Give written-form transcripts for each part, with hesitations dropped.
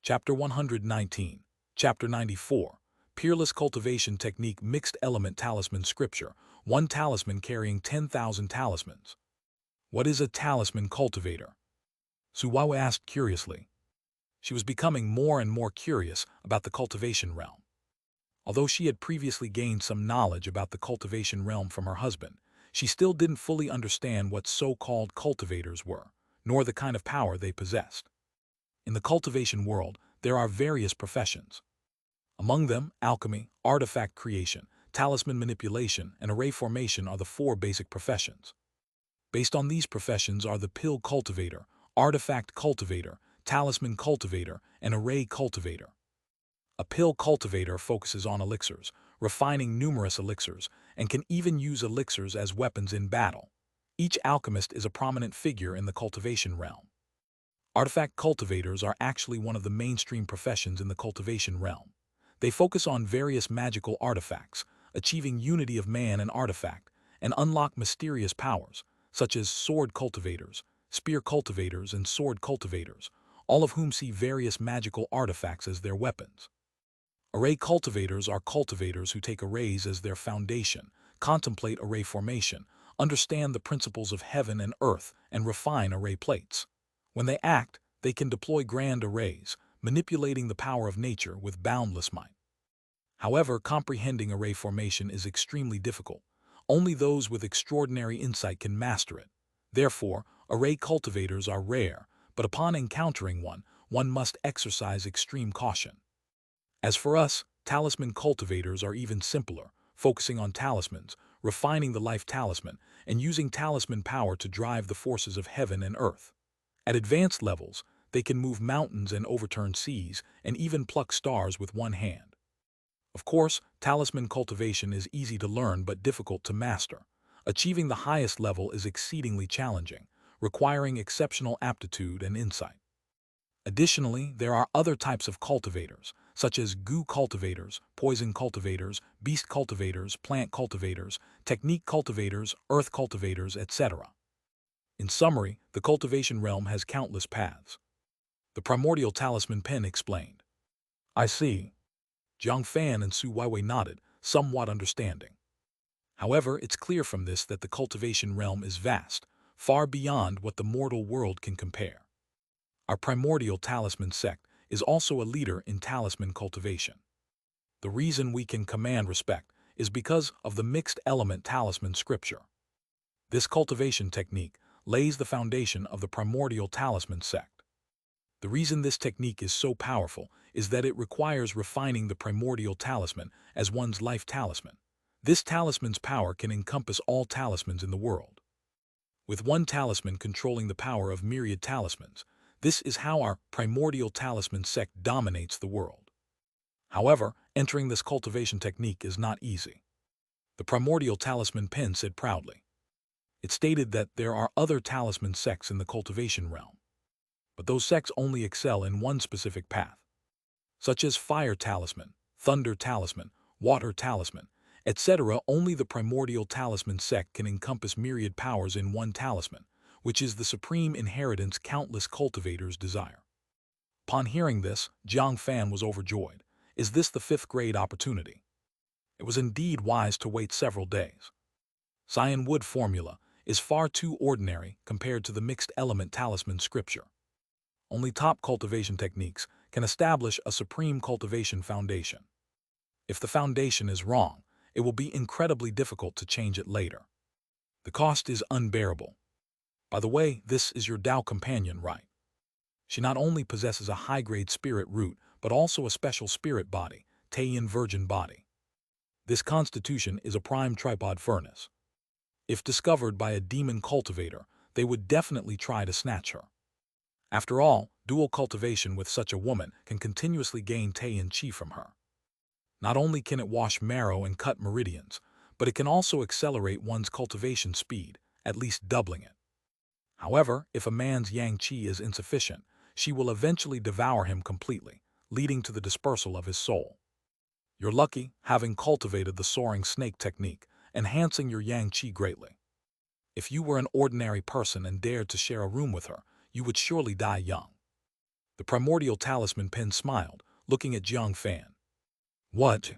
Chapter 119, Chapter 94, Peerless Cultivation Technique Mixed Element Talisman Scripture, one talisman carrying 10,000 talismans. What is a talisman cultivator? Suwawe asked curiously. She was becoming more and more curious about the cultivation realm. Although she had previously gained some knowledge about the cultivation realm from her husband, she still didn't fully understand what so-called cultivators were, nor the kind of power they possessed. In the cultivation world, there are various professions. Among them, alchemy, artifact creation, talisman manipulation, and array formation are the four basic professions. Based on these professions are the pill cultivator, artifact cultivator, talisman cultivator, and array cultivator. A pill cultivator focuses on elixirs, refining numerous elixirs, and can even use elixirs as weapons in battle. Each alchemist is a prominent figure in the cultivation realm. Artifact cultivators are actually one of the mainstream professions in the cultivation realm. They focus on various magical artifacts, achieving unity of man and artifact, and unlock mysterious powers, such as sword cultivators, spear cultivators, and sword cultivators, all of whom see various magical artifacts as their weapons. Array cultivators are cultivators who take arrays as their foundation, contemplate array formation, understand the principles of heaven and earth, and refine array plates. When they act, they can deploy grand arrays, manipulating the power of nature with boundless might. However, comprehending array formation is extremely difficult. Only those with extraordinary insight can master it. Therefore, array cultivators are rare, but upon encountering one must exercise extreme caution. As for us, talisman cultivators are even simpler, focusing on talismans, refining the life talisman, and using talisman power to drive the forces of heaven and earth. At advanced levels, they can move mountains and overturn seas, and even pluck stars with one hand. Of course, talisman cultivation is easy to learn but difficult to master. Achieving the highest level is exceedingly challenging, requiring exceptional aptitude and insight. Additionally, there are other types of cultivators, such as goo cultivators, poison cultivators, beast cultivators, plant cultivators, technique cultivators, earth cultivators, etc. In summary, the cultivation realm has countless paths. The primordial talisman pen explained. I see. Jiang Fan and Su Weiwei nodded, somewhat understanding. However, it's clear from this that the cultivation realm is vast, far beyond what the mortal world can compare. Our primordial talisman sect is also a leader in talisman cultivation. The reason we can command respect is because of the mixed element talisman scripture. This cultivation technique lays the foundation of the primordial talisman sect. The reason this technique is so powerful is that it requires refining the primordial talisman as one's life talisman. This talisman's power can encompass all talismans in the world. With one talisman controlling the power of myriad talismans, this is how our primordial talisman sect dominates the world. However, entering this cultivation technique is not easy. The primordial talisman pen said proudly. It stated that there are other talisman sects in the cultivation realm, but those sects only excel in one specific path, such as fire talisman, thunder talisman, water talisman, etc. Only the primordial talisman sect can encompass myriad powers in one talisman, which is the supreme inheritance countless cultivators desire. Upon hearing this, Jiang Fan was overjoyed. Is this the fifth grade opportunity? It was indeed wise to wait several days. Cyan wood formula is far too ordinary compared to the mixed element talisman scripture. Only top cultivation techniques can establish a supreme cultivation foundation. If the foundation is wrong, it will be incredibly difficult to change it later. The cost is unbearable. By the way, this is your Tao companion, right? She not only possesses a high-grade spirit root, but also a special spirit body, Taiyan virgin body. This constitution is a prime tripod furnace. If discovered by a demon cultivator, they would definitely try to snatch her. After all, dual cultivation with such a woman can continuously gain Taiyan chi from her. Not only can it wash marrow and cut meridians, but it can also accelerate one's cultivation speed, at least doubling it. However, if a man's yang qi is insufficient, she will eventually devour him completely, leading to the dispersal of his soul. You're lucky, having cultivated the soaring snake technique, enhancing your yang qi greatly. If you were an ordinary person and dared to share a room with her, you would surely die young. The primordial talisman pen smiled, looking at Jiang Fan. What?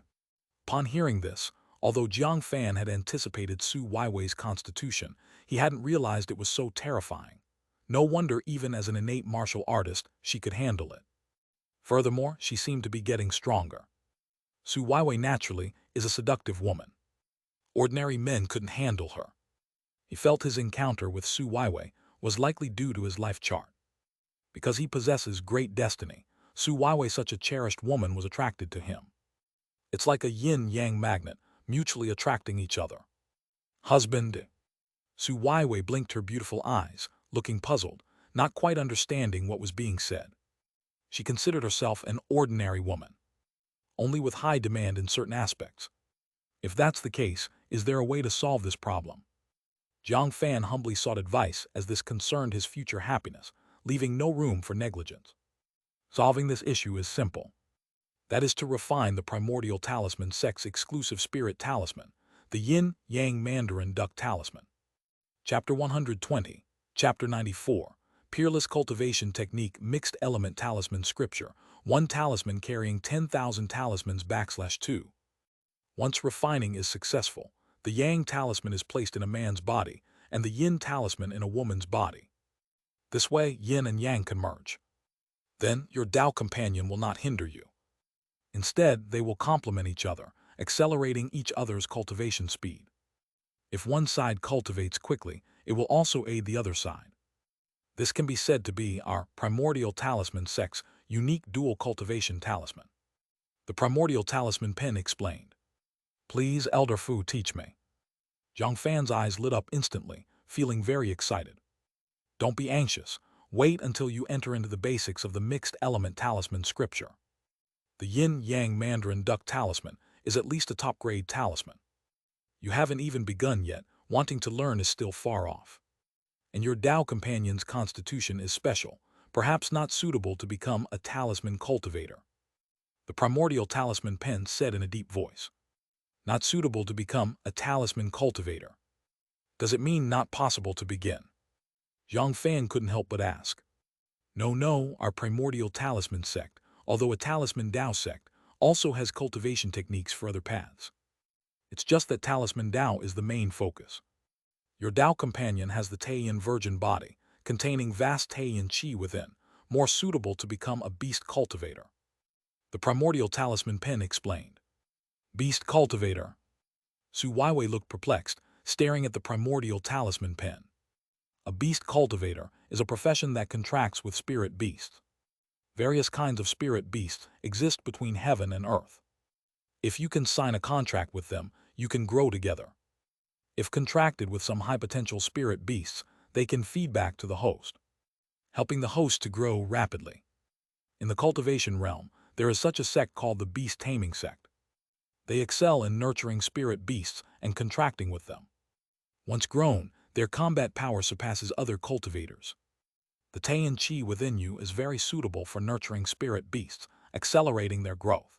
Upon hearing this, although Jiang Fan had anticipated Su Weiwei's constitution, he hadn't realized it was so terrifying. No wonder even as an innate martial artist, she could handle it. Furthermore, she seemed to be getting stronger. Su Weiwei naturally is a seductive woman. Ordinary men couldn't handle her. He felt his encounter with Su Weiwei was likely due to his life chart. Because he possesses great destiny, Su Weiwei, such a cherished woman, was attracted to him. It's like a yin-yang magnet, mutually attracting each other. Husband. Su Weiwei blinked her beautiful eyes, looking puzzled, not quite understanding what was being said. She considered herself an ordinary woman, only with high demand in certain aspects. If that's the case, is there a way to solve this problem? Jiang Fan humbly sought advice as this concerned his future happiness, leaving no room for negligence. Solving this issue is simple. That is to refine the primordial talisman sex-exclusive spirit talisman, the yin-yang mandarin duck talisman. Chapter 120, Chapter 94, Peerless Cultivation Technique Mixed Element Talisman Scripture, one talisman carrying 10,000 talismans /2. Once refining is successful, the yang talisman is placed in a man's body and the yin talisman in a woman's body. This way, yin and yang can merge. Then, your Tao companion will not hinder you. Instead, they will complement each other, accelerating each other's cultivation speed. If one side cultivates quickly, it will also aid the other side. This can be said to be our primordial talisman sex unique dual cultivation talisman. The primordial talisman pen explained. Please, Elder Fu, teach me. Jiang Fan's eyes lit up instantly, feeling very excited. Don't be anxious. Wait until you enter into the basics of the mixed element talisman scripture. The yin-yang mandarin duck talisman is at least a top-grade talisman. You haven't even begun yet, wanting to learn is still far off. And your Tao companion's constitution is special, perhaps not suitable to become a talisman cultivator. The primordial talisman pen said in a deep voice. Not suitable to become a talisman cultivator. Does it mean not possible to begin? Jiang Fan couldn't help but ask. No, our primordial talisman sect, although a talisman Tao sect, also has cultivation techniques for other paths. It's just that talisman Tao is the main focus. Your Tao companion has the Taiyan virgin body, containing vast Taiyan qi within, more suitable to become a beast cultivator. The primordial talisman pen explained. Beast cultivator. Su Weiwei looked perplexed, staring at the primordial talisman pen. A beast cultivator is a profession that contracts with spirit beasts. Various kinds of spirit beasts exist between heaven and earth. If you can sign a contract with them, you can grow together. If contracted with some high-potential spirit beasts, they can feed back to the host, helping the host to grow rapidly. In the cultivation realm, there is such a sect called the beast taming sect. They excel in nurturing spirit beasts and contracting with them. Once grown, their combat power surpasses other cultivators. The Taiyan qi within you is very suitable for nurturing spirit beasts, accelerating their growth.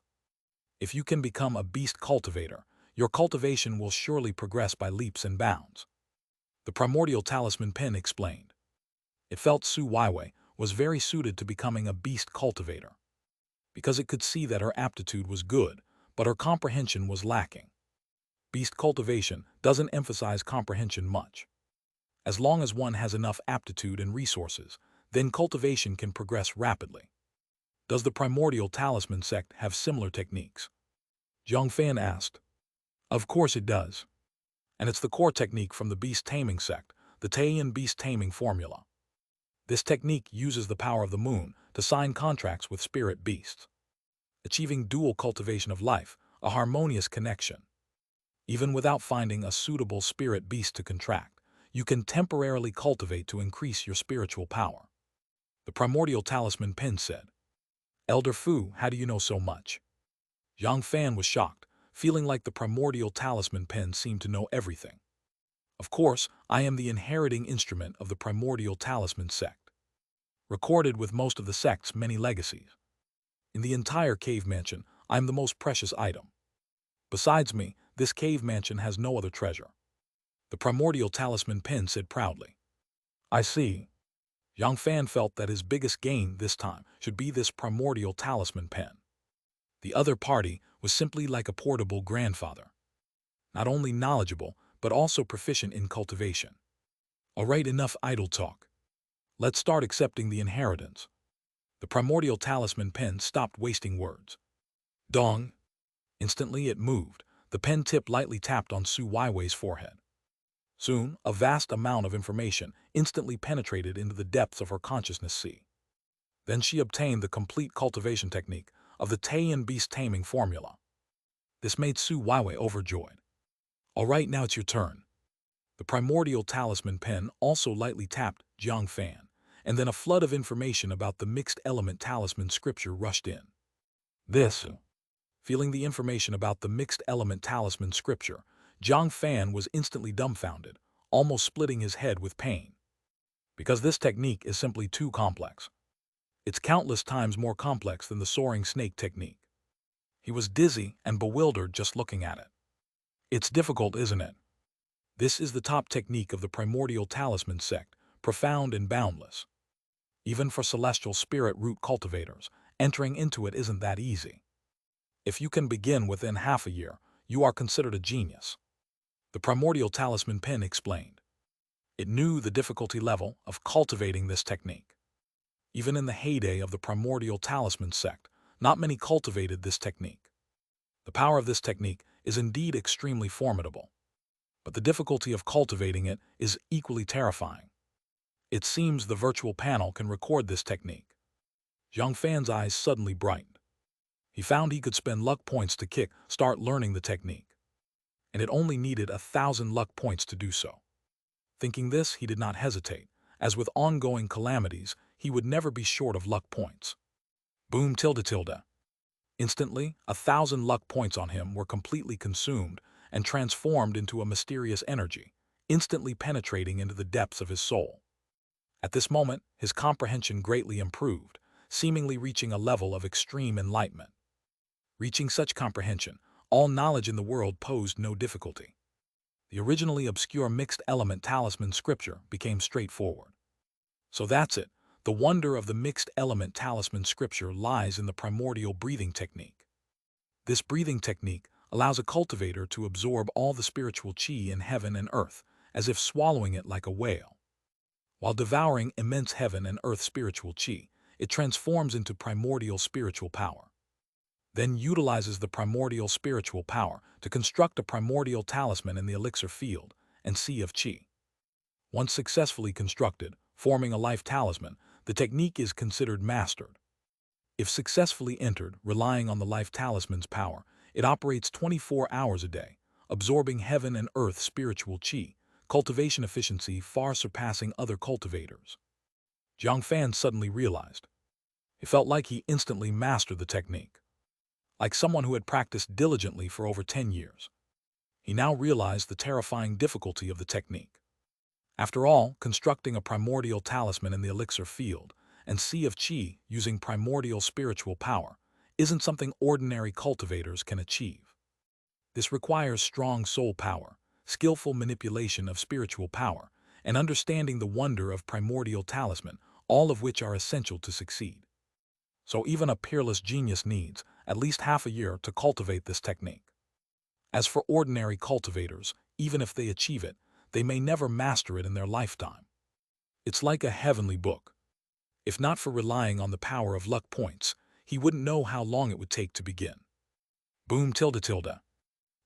If you can become a beast cultivator, your cultivation will surely progress by leaps and bounds. The primordial talisman pen explained. It felt Su Weiwei was very suited to becoming a beast cultivator, because it could see that her aptitude was good, but her comprehension was lacking. Beast cultivation doesn't emphasize comprehension much. As long as one has enough aptitude and resources, then cultivation can progress rapidly. Does the primordial talisman sect have similar techniques? Jiang Fan asked. Of course it does. And it's the core technique from the beast taming sect, the Taiyan beast taming formula. This technique uses the power of the moon to sign contracts with spirit beasts, achieving dual cultivation of life, a harmonious connection. Even without finding a suitable spirit beast to contract, you can temporarily cultivate to increase your spiritual power. The primordial talisman pen said. Elder Fu, how do you know so much? Jiang Fan was shocked, feeling like the primordial talisman pen seemed to know everything. Of course, I am the inheriting instrument of the primordial talisman sect, recorded with most of the sect's many legacies. In the entire cave mansion, I am the most precious item. Besides me, this cave mansion has no other treasure. The primordial talisman pen said proudly. I see. Jiang Fan felt that his biggest gain this time should be this primordial talisman pen. The other party was simply like a portable grandfather, not only knowledgeable, but also proficient in cultivation. Alright, enough idle talk. Let's start accepting the inheritance. The primordial talisman pen stopped wasting words. Dong! Instantly it moved. The pen tip lightly tapped on Su Weiwei's forehead. Soon, a vast amount of information instantly penetrated into the depths of her consciousness sea. Then she obtained the complete cultivation technique of the Taiyan beast taming formula. This made Su Weiwei overjoyed. Alright, now it's your turn. The primordial talisman pen also lightly tapped Jiang Fan, and then a flood of information about the mixed element talisman scripture rushed in. Feeling the information about the mixed element talisman scripture, Jiang Fan was instantly dumbfounded, almost splitting his head with pain. Because this technique is simply too complex. It's countless times more complex than the soaring snake technique. He was dizzy and bewildered just looking at it. It's difficult, isn't it? This is the top technique of the primordial talisman sect, profound and boundless. Even for celestial spirit root cultivators, entering into it isn't that easy. If you can begin within half a year, you are considered a genius. The primordial talisman pen explained. It knew the difficulty level of cultivating this technique. Even in the heyday of the primordial talisman sect, not many cultivated this technique. The power of this technique is indeed extremely formidable, but the difficulty of cultivating it is equally terrifying. It seems the virtual panel can record this technique. Jiang Fan's eyes suddenly brightened. He found he could spend luck points to start learning the technique, and it only needed 1,000 luck points to do so. Thinking this, he did not hesitate, as with ongoing calamities, he would never be short of luck points. Boom tilde tilde. Instantly, 1,000 luck points on him were completely consumed and transformed into a mysterious energy, instantly penetrating into the depths of his soul. At this moment, his comprehension greatly improved, seemingly reaching a level of extreme enlightenment. Reaching such comprehension, all knowledge in the world posed no difficulty. The originally obscure mixed element talisman scripture became straightforward. So that's it. The wonder of the mixed element talisman scripture lies in the primordial breathing technique. This breathing technique allows a cultivator to absorb all the spiritual chi in heaven and earth, as if swallowing it like a whale. While devouring immense heaven and earth spiritual chi, it transforms into primordial spiritual power. Then utilizes the primordial spiritual power to construct a primordial talisman in the elixir field and sea of chi. Once successfully constructed, forming a life talisman, the technique is considered mastered. If successfully entered, relying on the life talisman's power, it operates 24 hours a day, absorbing heaven and earth spiritual chi, cultivation efficiency far surpassing other cultivators. Jiang Fan suddenly realized. It felt like he instantly mastered the technique. Like someone who had practiced diligently for over 10 years. He now realized the terrifying difficulty of the technique. After all, constructing a primordial talisman in the elixir field and sea of chi using primordial spiritual power isn't something ordinary cultivators can achieve. This requires strong soul power, skillful manipulation of spiritual power, and understanding the wonder of primordial talisman, all of which are essential to succeed. So even a peerless genius needs at least half a year to cultivate this technique. As for ordinary cultivators, even if they achieve it, they may never master it in their lifetime. It's like a heavenly book. If not for relying on the power of luck points, he wouldn't know how long it would take to begin. Boom tilde tilde.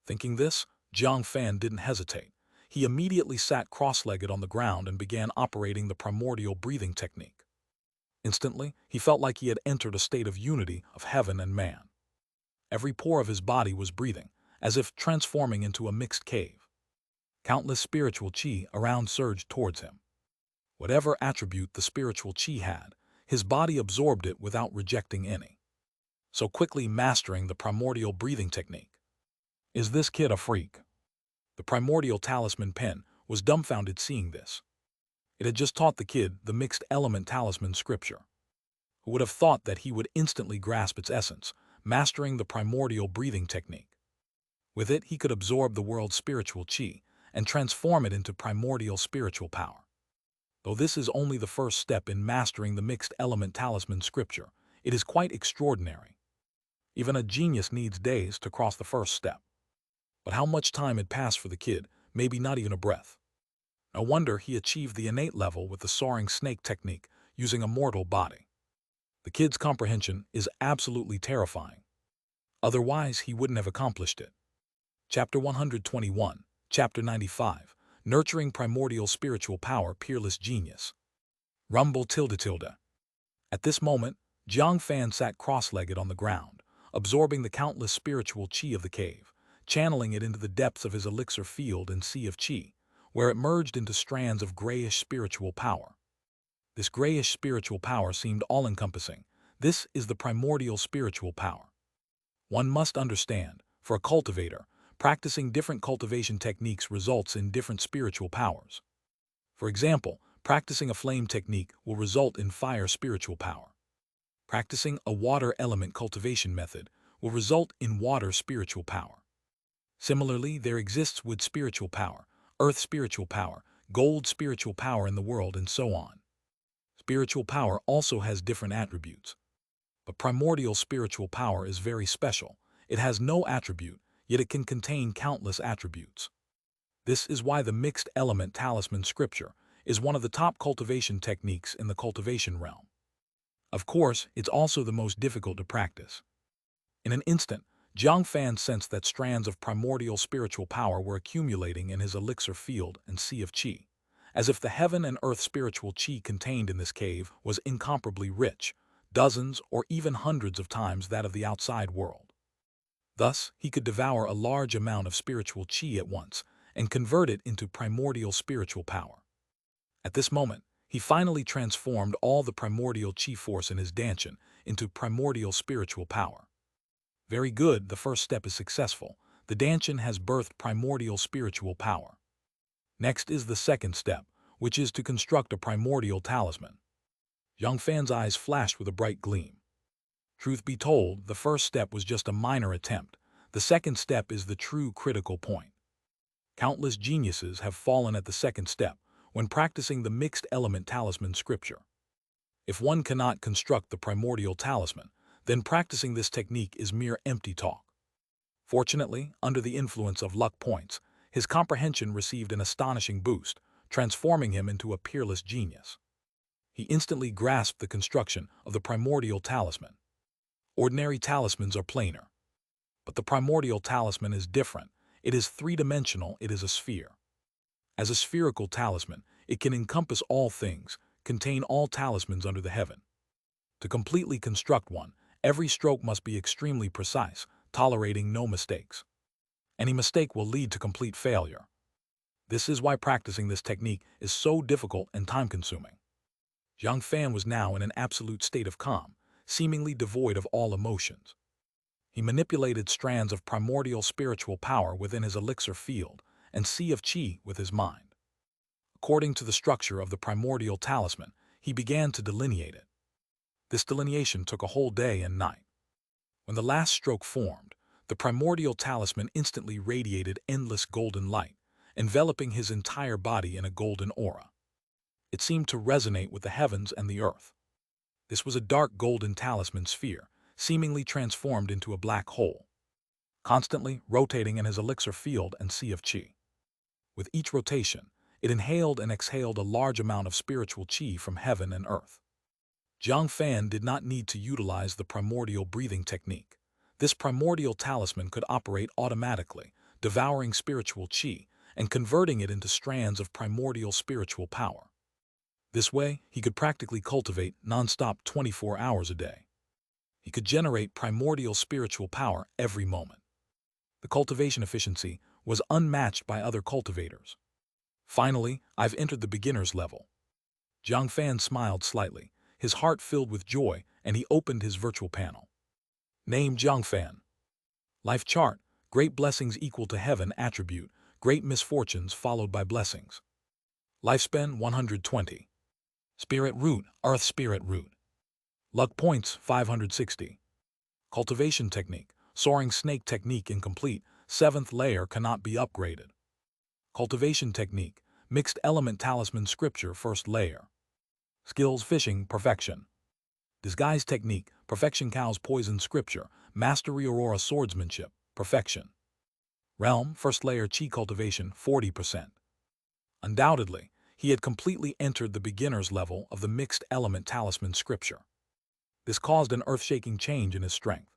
Thinking this, Jiang Fan didn't hesitate. He immediately sat cross-legged on the ground and began operating the primordial breathing technique. Instantly, he felt like he had entered a state of unity of heaven and man. Every pore of his body was breathing, as if transforming into a mixed cave. Countless spiritual chi around surged towards him. Whatever attribute the spiritual chi had, his body absorbed it without rejecting any. So quickly mastering the primordial breathing technique. Is this kid a freak? The primordial talisman pen was dumbfounded seeing this. It had just taught the kid the mixed element talisman scripture. Who would have thought that he would instantly grasp its essence, mastering the primordial breathing technique? With it, he could absorb the world's spiritual chi and transform it into primordial spiritual power. Though this is only the first step in mastering the mixed element talisman scripture, it is quite extraordinary. Even a genius needs days to cross the first step. But how much time had passed for the kid, maybe not even a breath. No wonder he achieved the innate level with the soaring snake technique using a mortal body. The kid's comprehension is absolutely terrifying. Otherwise, he wouldn't have accomplished it. Chapter 121, Chapter 95, Nurturing Primordial Spiritual Power, Peerless Genius. Rumble tilde tilde. At this moment, Jiang Fan sat cross-legged on the ground, absorbing the countless spiritual qi of the cave, channeling it into the depths of his elixir field and sea of qi, where it merged into strands of grayish spiritual power. This grayish spiritual power seemed all-encompassing. This is the primordial spiritual power. One must understand, for a cultivator, practicing different cultivation techniques results in different spiritual powers. For example, practicing a flame technique will result in fire spiritual power. Practicing a water element cultivation method will result in water spiritual power. Similarly, there exists wood spiritual power, earth spiritual power, gold spiritual power in the world, and so on. Spiritual power also has different attributes. But primordial spiritual power is very special. It has no attribute, yet it can contain countless attributes. This is why the mixed element talisman scripture is one of the top cultivation techniques in the cultivation realm. Of course, it's also the most difficult to practice. In an instant, Jiang Fan sensed that strands of primordial spiritual power were accumulating in his elixir field and sea of qi, as if the heaven and earth spiritual qi contained in this cave was incomparably rich, dozens or even hundreds of times that of the outside world. Thus, he could devour a large amount of spiritual qi at once and convert it into primordial spiritual power. At this moment, he finally transformed all the primordial qi force in his danchan into primordial spiritual power. Very good, the first step is successful. The danchan has birthed primordial spiritual power. Next is the second step, which is to construct a primordial talisman. Jiang Fan's eyes flashed with a bright gleam. Truth be told, the first step was just a minor attempt. The second step is the true critical point. Countless geniuses have fallen at the second step when practicing the mixed element talisman scripture. If one cannot construct the primordial talisman, then practicing this technique is mere empty talk. Fortunately, under the influence of luck points, his comprehension received an astonishing boost, transforming him into a peerless genius. He instantly grasped the construction of the primordial talisman. Ordinary talismans are planar. But the primordial talisman is different. It is three-dimensional, it is a sphere. As a spherical talisman, it can encompass all things, contain all talismans under the heaven. To completely construct one, every stroke must be extremely precise, tolerating no mistakes. Any mistake will lead to complete failure. This is why practicing this technique is so difficult and time-consuming. Jiang Fan was now in an absolute state of calm, seemingly devoid of all emotions. He manipulated strands of primordial spiritual power within his elixir field and sea of qi with his mind. According to the structure of the primordial talisman, he began to delineate it. This delineation took a whole day and night. When the last stroke formed, the primordial talisman instantly radiated endless golden light, enveloping his entire body in a golden aura. It seemed to resonate with the heavens and the earth. This was a dark golden talisman sphere, seemingly transformed into a black hole, constantly rotating in his elixir field and sea of qi. With each rotation, it inhaled and exhaled a large amount of spiritual qi from heaven and earth. Jiang Fan did not need to utilize the primordial breathing technique. This primordial talisman could operate automatically, devouring spiritual qi and converting it into strands of primordial spiritual power. This way, he could practically cultivate non-stop 24 hours a day. He could generate primordial spiritual power every moment. The cultivation efficiency was unmatched by other cultivators. Finally, I've entered the beginner's level. Jiang Fan smiled slightly, his heart filled with joy, and he opened his virtual panel. Name Jiang Fan. Life chart, great blessings equal to heaven attribute, great misfortunes followed by blessings. Lifespan 120. Spirit root, earth spirit root. Luck points 560. Cultivation technique, soaring snake technique incomplete, 7th layer cannot be upgraded. Cultivation technique, Mixed Element Talisman Scripture First Layer. Skills Fishing Perfection. Disguise Technique Perfection. Cow's Poison Scripture Mastery. Aurora Swordsmanship Perfection. Realm First Layer. Chi Cultivation 40%. Undoubtedly, he had completely entered the beginner's level of the Mixed Element Talisman Scripture. This caused an earth-shaking change in his strength.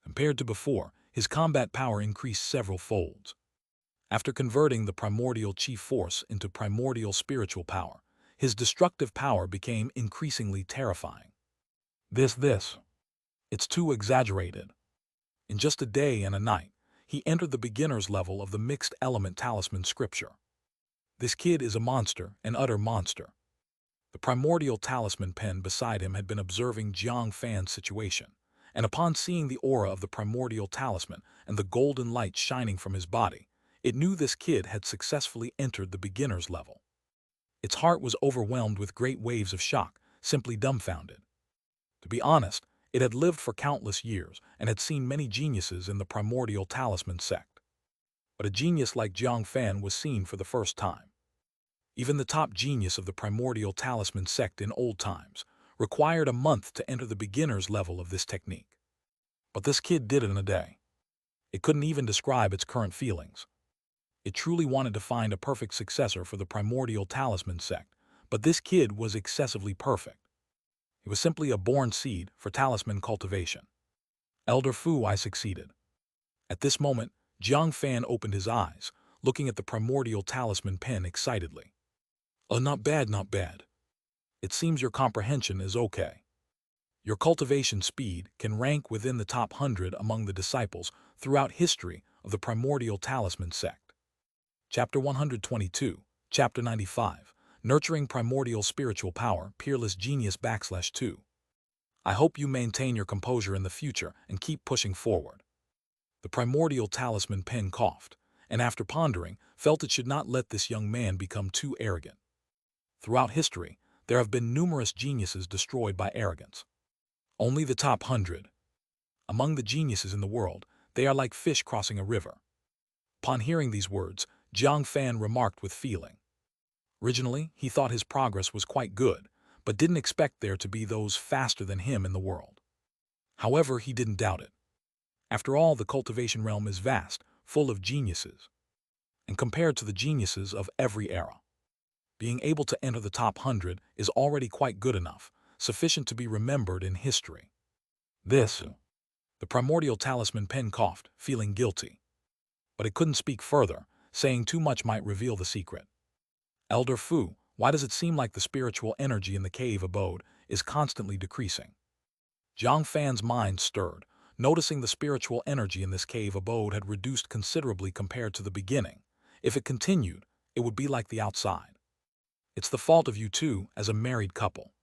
Compared to before, his combat power increased several folds. After converting the primordial chi force into primordial spiritual power, his destructive power became increasingly terrifying. It's too exaggerated. In just a day and a night, he entered the beginner's level of the Mixed Element Talisman Scripture. This kid is a monster, an utter monster. The primordial talisman pen beside him had been observing Jiang Fan's situation, and upon seeing the aura of the primordial talisman and the golden light shining from his body, it knew this kid had successfully entered the beginner's level. Its heart was overwhelmed with great waves of shock, simply dumbfounded. To be honest, it had lived for countless years and had seen many geniuses in the primordial talisman sect. But a genius like Jiang Fan was seen for the first time. Even the top genius of the primordial talisman sect in old times required a month to enter the beginner's level of this technique. But this kid did it in a day. It couldn't even describe its current feelings. It truly wanted to find a perfect successor for the primordial talisman sect, but this kid was excessively perfect. He was simply a born seed for talisman cultivation. Elder Fu, I succeeded. At this moment, Jiang Fan opened his eyes, looking at the primordial talisman pen excitedly. Oh, not bad, not bad. It seems your comprehension is okay. Your cultivation speed can rank within the top 100 among the disciples throughout history of the primordial talisman sect. Chapter 122, Chapter 95, Nurturing Primordial Spiritual Power, Peerless Genius /2. I hope you maintain your composure in the future and keep pushing forward. The primordial talisman pen coughed, and after pondering, felt it should not let this young man become too arrogant. Throughout history, there have been numerous geniuses destroyed by arrogance. Only the top 100. Among the geniuses in the world, they are like fish crossing a river. Upon hearing these words, Jiang Fan remarked with feeling. Originally, he thought his progress was quite good, but didn't expect there to be those faster than him in the world. However, he didn't doubt it. After all, the cultivation realm is vast, full of geniuses. And compared to the geniuses of every era, being able to enter the top 100 is already quite good enough, sufficient to be remembered in history. The primordial talisman pen coughed, feeling guilty. But it couldn't speak further, saying too much might reveal the secret. Elder Fu, why does it seem like the spiritual energy in the cave abode is constantly decreasing? Jiang Fan's mind stirred, noticing the spiritual energy in this cave abode had reduced considerably compared to the beginning. If it continued, it would be like the outside. It's the fault of you two as a married couple.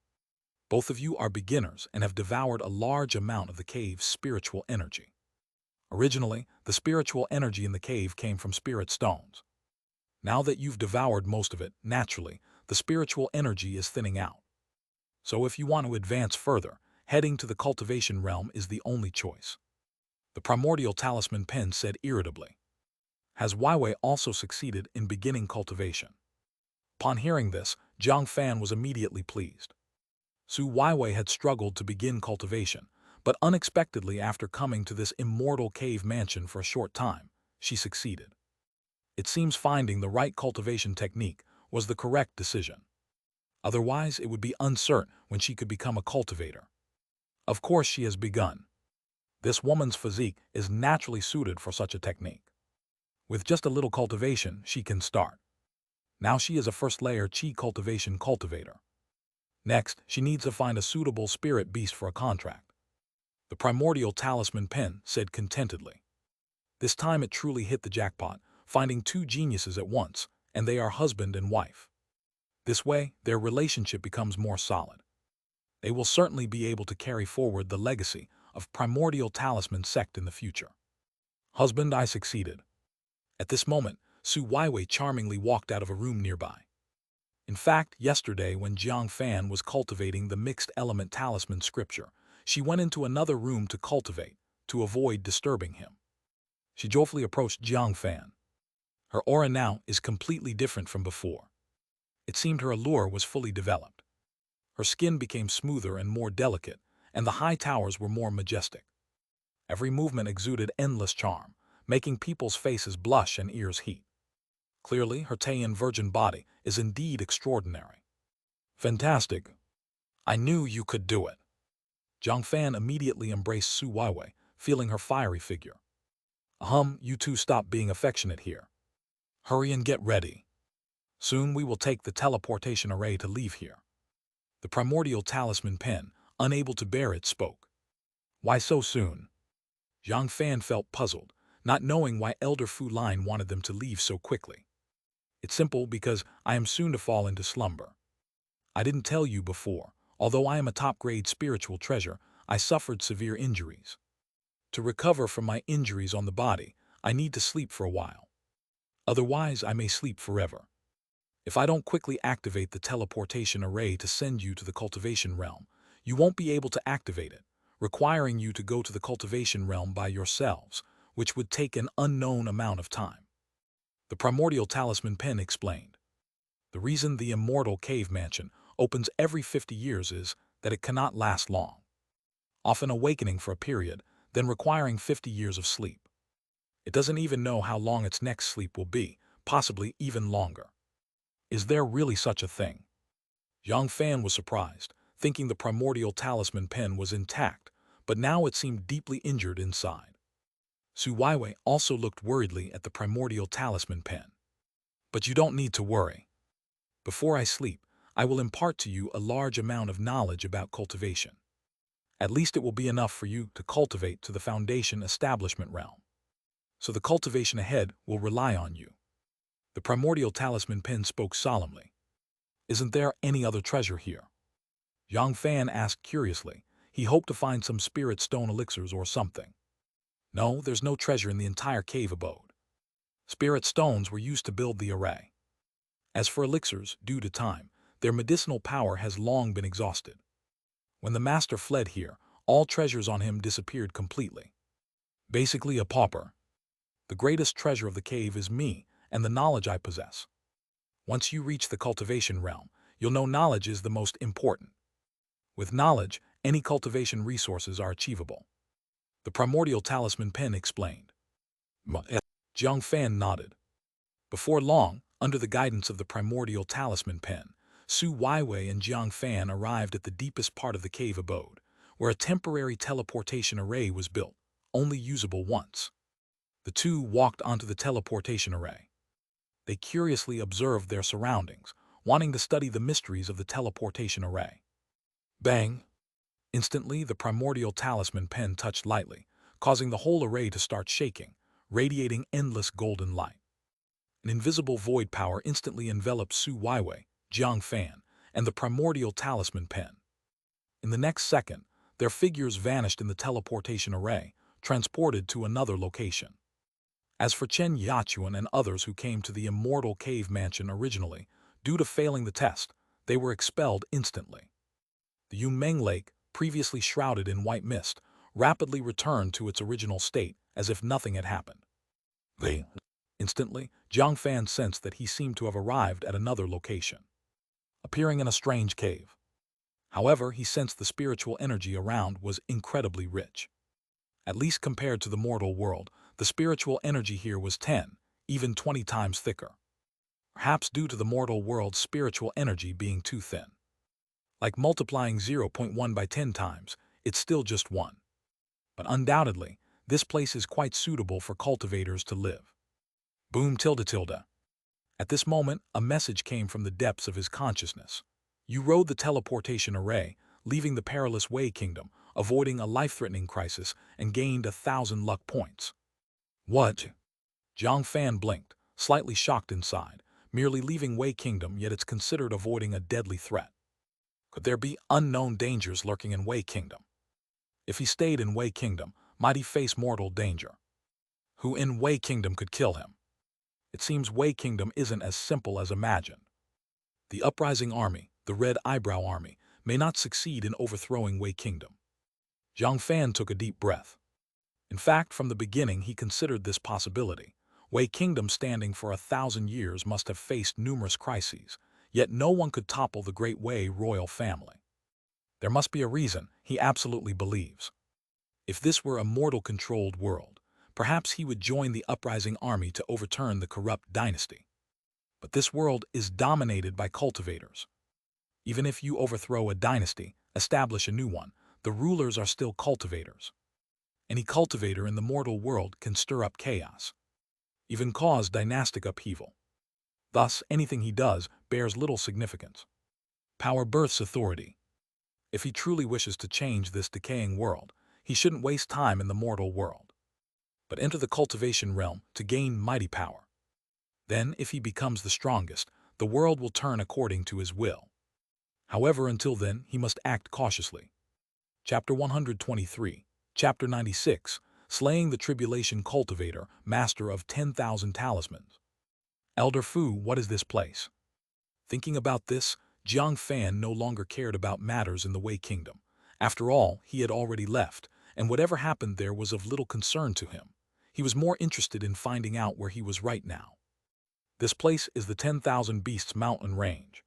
Both of you are beginners and have devoured a large amount of the cave's spiritual energy. Originally, the spiritual energy in the cave came from spirit stones. Now that you've devoured most of it, naturally, the spiritual energy is thinning out. So if you want to advance further, heading to the cultivation realm is the only choice. The primordial talisman pen said irritably. Has Weiwei also succeeded in beginning cultivation? Upon hearing this, Jiang Fan was immediately pleased. Su Weiwei had struggled to begin cultivation, but unexpectedly after coming to this immortal cave mansion for a short time, she succeeded. It seems finding the right cultivation technique was the correct decision. Otherwise, it would be uncertain when she could become a cultivator. Of course, she has begun. This woman's physique is naturally suited for such a technique. With just a little cultivation, she can start. Now she is a first-layer chi cultivation cultivator. Next, she needs to find a suitable spirit beast for a contract. The primordial talisman pen said contentedly. This time it truly hit the jackpot, finding two geniuses at once, and they are husband and wife. This way, their relationship becomes more solid. They will certainly be able to carry forward the legacy of primordial talisman sect in the future. Husband, I succeeded. At this moment, Su Weiwei charmingly walked out of a room nearby. In fact, yesterday when Jiang Fan was cultivating the mixed element talisman scripture, she went into another room to cultivate, to avoid disturbing him. She joyfully approached Jiang Fan. Her aura now is completely different from before. It seemed her allure was fully developed. Her skin became smoother and more delicate, and the high towers were more majestic. Every movement exuded endless charm, making people's faces blush and ears heat. Clearly, her Taiyan virgin body is indeed extraordinary. Fantastic. I knew you could do it. Jiang Fan immediately embraced Su Weiwei, feeling her fiery figure. You two stop being affectionate here. Hurry and get ready. Soon we will take the teleportation array to leave here. The primordial talisman pen, unable to bear it, spoke. Why so soon? Jiang Fan felt puzzled, not knowing why Elder Fu Lin wanted them to leave so quickly. It's simple because I am soon to fall into slumber. I didn't tell you before, although I am a top-grade spiritual treasure, I suffered severe injuries. To recover from my injuries on the body, I need to sleep for a while. Otherwise, I may sleep forever. If I don't quickly activate the teleportation array to send you to the cultivation realm, you won't be able to activate it, requiring you to go to the cultivation realm by yourselves, which would take an unknown amount of time. The primordial talisman pen explained. The reason the immortal cave mansion opens every 50 years is that it cannot last long, often awakening for a period, then requiring 50 years of sleep. It doesn't even know how long its next sleep will be, possibly even longer. Is there really such a thing? Jiang Fan was surprised, thinking the primordial talisman pen was intact, but now it seemed deeply injured inside. Su Weiwei also looked worriedly at the primordial talisman pen. But you don't need to worry. Before I sleep, I will impart to you a large amount of knowledge about cultivation. At least it will be enough for you to cultivate to the foundation establishment realm. So the cultivation ahead will rely on you. The primordial talisman pen spoke solemnly. Isn't there any other treasure here? Jiang Fan asked curiously. He hoped to find some spirit stone elixirs or something. No, there's no treasure in the entire cave abode. Spirit stones were used to build the array. As for elixirs, due to time, their medicinal power has long been exhausted. When the master fled here, all treasures on him disappeared completely. Basically a pauper. The greatest treasure of the cave is me and the knowledge I possess. Once you reach the cultivation realm, you'll know knowledge is the most important. With knowledge, any cultivation resources are achievable. The primordial talisman pen explained. Jiang Fan nodded. Before long, under the guidance of the primordial talisman pen, Su Weiwei and Jiang Fan arrived at the deepest part of the cave abode, where a temporary teleportation array was built, only usable once. The two walked onto the teleportation array. They curiously observed their surroundings, wanting to study the mysteries of the teleportation array. Bang! Instantly, the primordial talisman pen touched lightly, causing the whole array to start shaking, radiating endless golden light. An invisible void power instantly enveloped Su Weiwei, Jiang Fan, and the primordial talisman pen. In the next second, their figures vanished in the teleportation array, transported to another location. As for Chen Yachuan and others who came to the immortal cave mansion originally, due to failing the test, they were expelled instantly. The Yunmeng Lake, previously shrouded in white mist, rapidly returned to its original state as if nothing had happened. Instantly, Jiang Fan sensed that he seemed to have arrived at another location, appearing in a strange cave. However, he sensed the spiritual energy around was incredibly rich. At least compared to the mortal world, the spiritual energy here was 10, even 20 times thicker. Perhaps due to the mortal world's spiritual energy being too thin. Like multiplying 0.1 by 10 times, it's still just 1. But undoubtedly, this place is quite suitable for cultivators to live. Boom tilde tilde. At this moment, a message came from the depths of his consciousness. You rode the teleportation array, leaving the perilous Wei Kingdom, avoiding a life-threatening crisis, and gained 1,000 luck points. What? Jiang Fan blinked, slightly shocked inside, merely leaving Wei Kingdom, yet it's considered avoiding a deadly threat. Could there be unknown dangers lurking in Wei Kingdom? If he stayed in Wei Kingdom, might he face mortal danger? Who in Wei Kingdom could kill him? It seems Wei Kingdom isn't as simple as imagined. The uprising army, the Red Eyebrow Army, may not succeed in overthrowing Wei Kingdom. Jiang Fan took a deep breath. In fact, from the beginning he considered this possibility. Wei Kingdom standing for 1,000 years must have faced numerous crises, Yet no one could topple the Great Wei royal family. There must be a reason, he absolutely believes. If this were a mortal-controlled world, perhaps he would join the uprising army to overturn the corrupt dynasty. But this world is dominated by cultivators. Even if you overthrow a dynasty, establish a new one, the rulers are still cultivators. Any cultivator in the mortal world can stir up chaos, even cause dynastic upheaval. Thus, anything he does bears little significance. Power births authority. If he truly wishes to change this decaying world, he shouldn't waste time in the mortal world, but enter the cultivation realm to gain mighty power. Then, if he becomes the strongest, the world will turn according to his will. However, until then, he must act cautiously. Chapter 123, Chapter 96, Slaying the Tribulation Cultivator, Master of 10,000 Talismans. Elder Fu, what is this place? Thinking about this, Jiang Fan no longer cared about matters in the Wei Kingdom. After all, he had already left, and whatever happened there was of little concern to him. He was more interested in finding out where he was right now. This place is the 10,000 Beasts mountain range.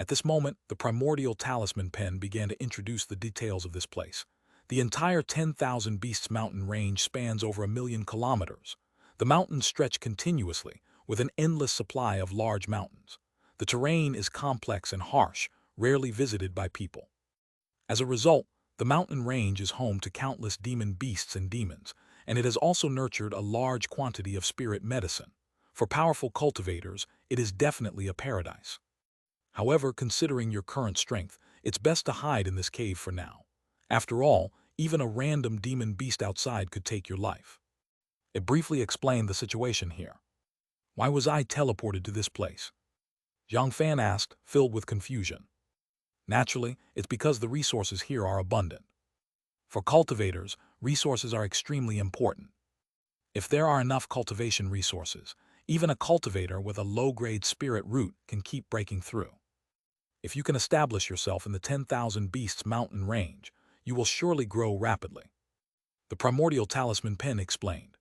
At this moment, the primordial talisman pen began to introduce the details of this place. The entire 10,000 Beasts mountain range spans over 1,000,000 kilometers. The mountains stretch continuously, with an endless supply of large mountains. The terrain is complex and harsh, rarely visited by people. As a result, the mountain range is home to countless demon beasts and demons, and it has also nurtured a large quantity of spirit medicine. For powerful cultivators, it is definitely a paradise. However, considering your current strength, it's best to hide in this cave for now. After all, even a random demon beast outside could take your life. It briefly explained the situation here. Why was I teleported to this place? Jiang Fan asked, filled with confusion. Naturally, it's because the resources here are abundant. For cultivators, resources are extremely important. If there are enough cultivation resources, even a cultivator with a low-grade spirit root can keep breaking through. If you can establish yourself in the 10,000 Beasts mountain range, you will surely grow rapidly. The primordial talisman pen explained.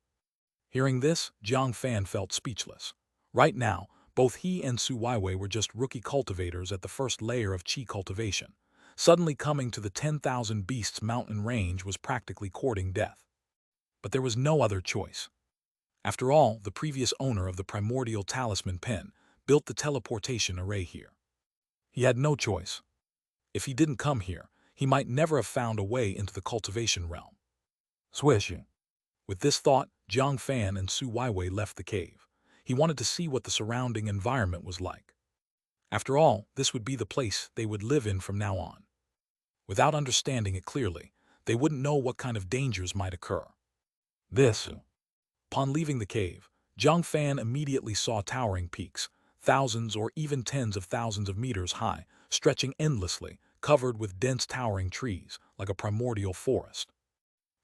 Hearing this, Jiang Fan felt speechless. Right now, both he and Su Weiwei were just rookie cultivators at the first layer of Qi cultivation. Suddenly coming to the 10,000 Beasts mountain range was practically courting death. But there was no other choice. After all, the previous owner of the primordial talisman pen built the teleportation array here. He had no choice. If he didn't come here, he might never have found a way into the cultivation realm. Swish. With this thought, Jiang Fan and Su Weiwei left the cave. He wanted to see what the surrounding environment was like. After all, this would be the place they would live in from now on. Without understanding it clearly, they wouldn't know what kind of dangers might occur. Upon leaving the cave, Jiang Fan immediately saw towering peaks, thousands or even tens of thousands of meters high, stretching endlessly, covered with dense towering trees, like a primordial forest.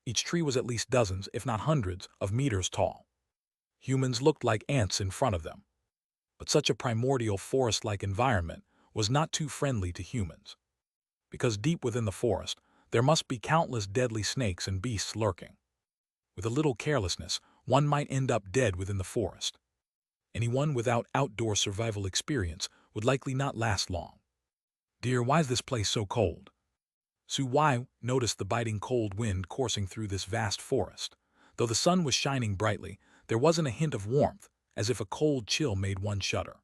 Each tree was at least dozens, if not hundreds, of meters tall. Humans looked like ants in front of them. But such a primordial forest-like environment was not too friendly to humans. Because deep within the forest, there must be countless deadly snakes and beasts lurking. With a little carelessness, one might end up dead within the forest. Anyone without outdoor survival experience would likely not last long. Dear, why is this place so cold? Su Wai noticed the biting cold wind coursing through this vast forest. Though the sun was shining brightly, there wasn't a hint of warmth, as if a cold chill made one shudder.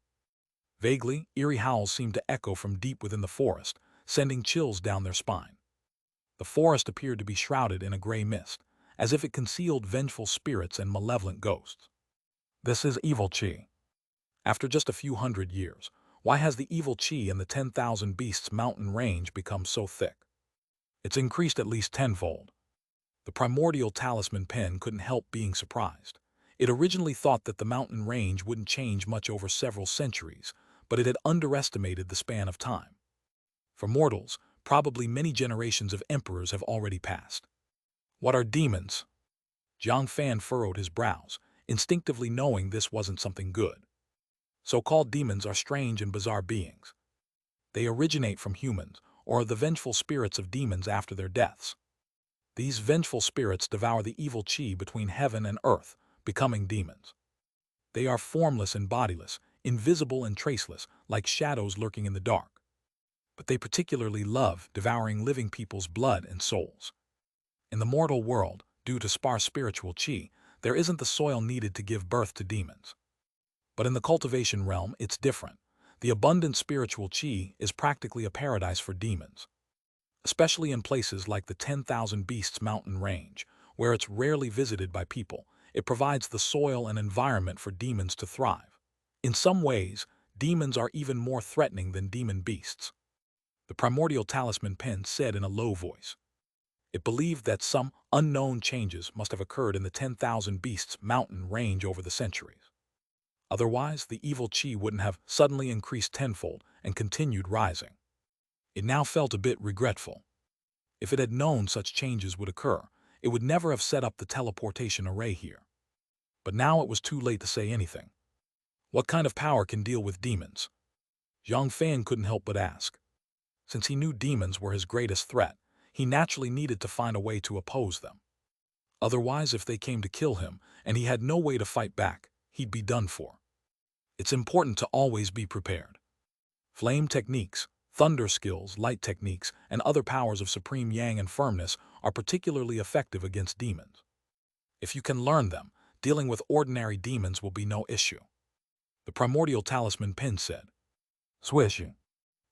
Vaguely, eerie howls seemed to echo from deep within the forest, sending chills down their spine. The forest appeared to be shrouded in a gray mist, as if it concealed vengeful spirits and malevolent ghosts. This is evil Qi. After just a few hundred years, why has the evil Qi in the 10,000 Beasts mountain range become so thick? It's increased at least tenfold. The primordial talisman pen couldn't help being surprised. It originally thought that the mountain range wouldn't change much over several centuries, but it had underestimated the span of time. For mortals, probably many generations of emperors have already passed. What are demons? Jiang Fan furrowed his brows, instinctively knowing this wasn't something good. So-called demons are strange and bizarre beings. They originate from humans, or are the vengeful spirits of demons after their deaths. These vengeful spirits devour the evil Qi between heaven and earth, becoming demons. They are formless and bodiless, invisible and traceless, like shadows lurking in the dark. But they particularly love devouring living people's blood and souls. In the mortal world, due to sparse spiritual qi, there isn't the soil needed to give birth to demons. But in the cultivation realm, it's different. The abundant spiritual qi is practically a paradise for demons. Especially in places like the 10,000 Beasts mountain range, where it's rarely visited by people, it provides the soil and environment for demons to thrive. In some ways, demons are even more threatening than demon beasts. The primordial talisman pen said in a low voice. It believed that some unknown changes must have occurred in the 10,000 Beasts mountain range over the centuries. Otherwise, the evil qi wouldn't have suddenly increased tenfold and continued rising. It now felt a bit regretful. If it had known such changes would occur, it would never have set up the teleportation array here. But now it was too late to say anything. What kind of power can deal with demons? Jiang Fan couldn't help but ask. Since he knew demons were his greatest threat, he naturally needed to find a way to oppose them. Otherwise, if they came to kill him and he had no way to fight back, he'd be done for. It's important to always be prepared. Flame techniques, thunder skills, light techniques, and other powers of supreme yang and firmness are particularly effective against demons. If you can learn them, dealing with ordinary demons will be no issue. The primordial talisman pen said. Swishing.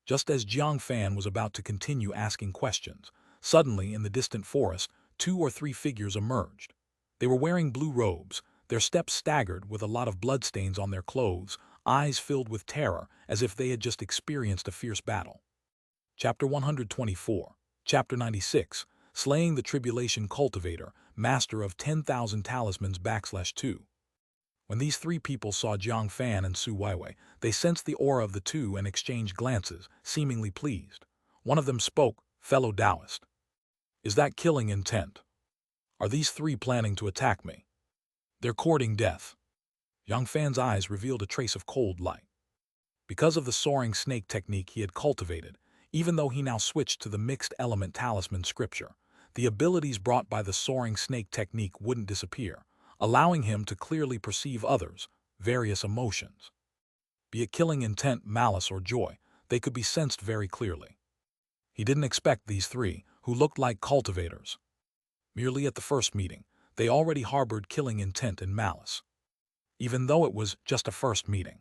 Just as Jiang Fan was about to continue asking questions, suddenly in the distant forest, 2 or 3 figures emerged. They were wearing blue robes, their steps staggered with a lot of bloodstains on their clothes, eyes filled with terror as if they had just experienced a fierce battle. Chapter 124, Chapter 96, Slaying the Tribulation Cultivator, Master of 10,000 Talismans /2. When these 3 people saw Jiang Fan and Su Weiwei, they sensed the aura of the two and exchanged glances, seemingly pleased. One of them spoke, fellow Taoist. Is that killing intent? Are these 3 planning to attack me? They're courting death. Jiang Fan's eyes revealed a trace of cold light. Because of the soaring snake technique he had cultivated, even though he now switched to the mixed element talisman scripture, the abilities brought by the soaring snake technique wouldn't disappear, allowing him to clearly perceive others, various emotions. Be it killing intent, malice, or joy, they could be sensed very clearly. He didn't expect these 3, who looked like cultivators. Merely at the first meeting, they already harbored killing intent and malice. Even though it was just a first meeting.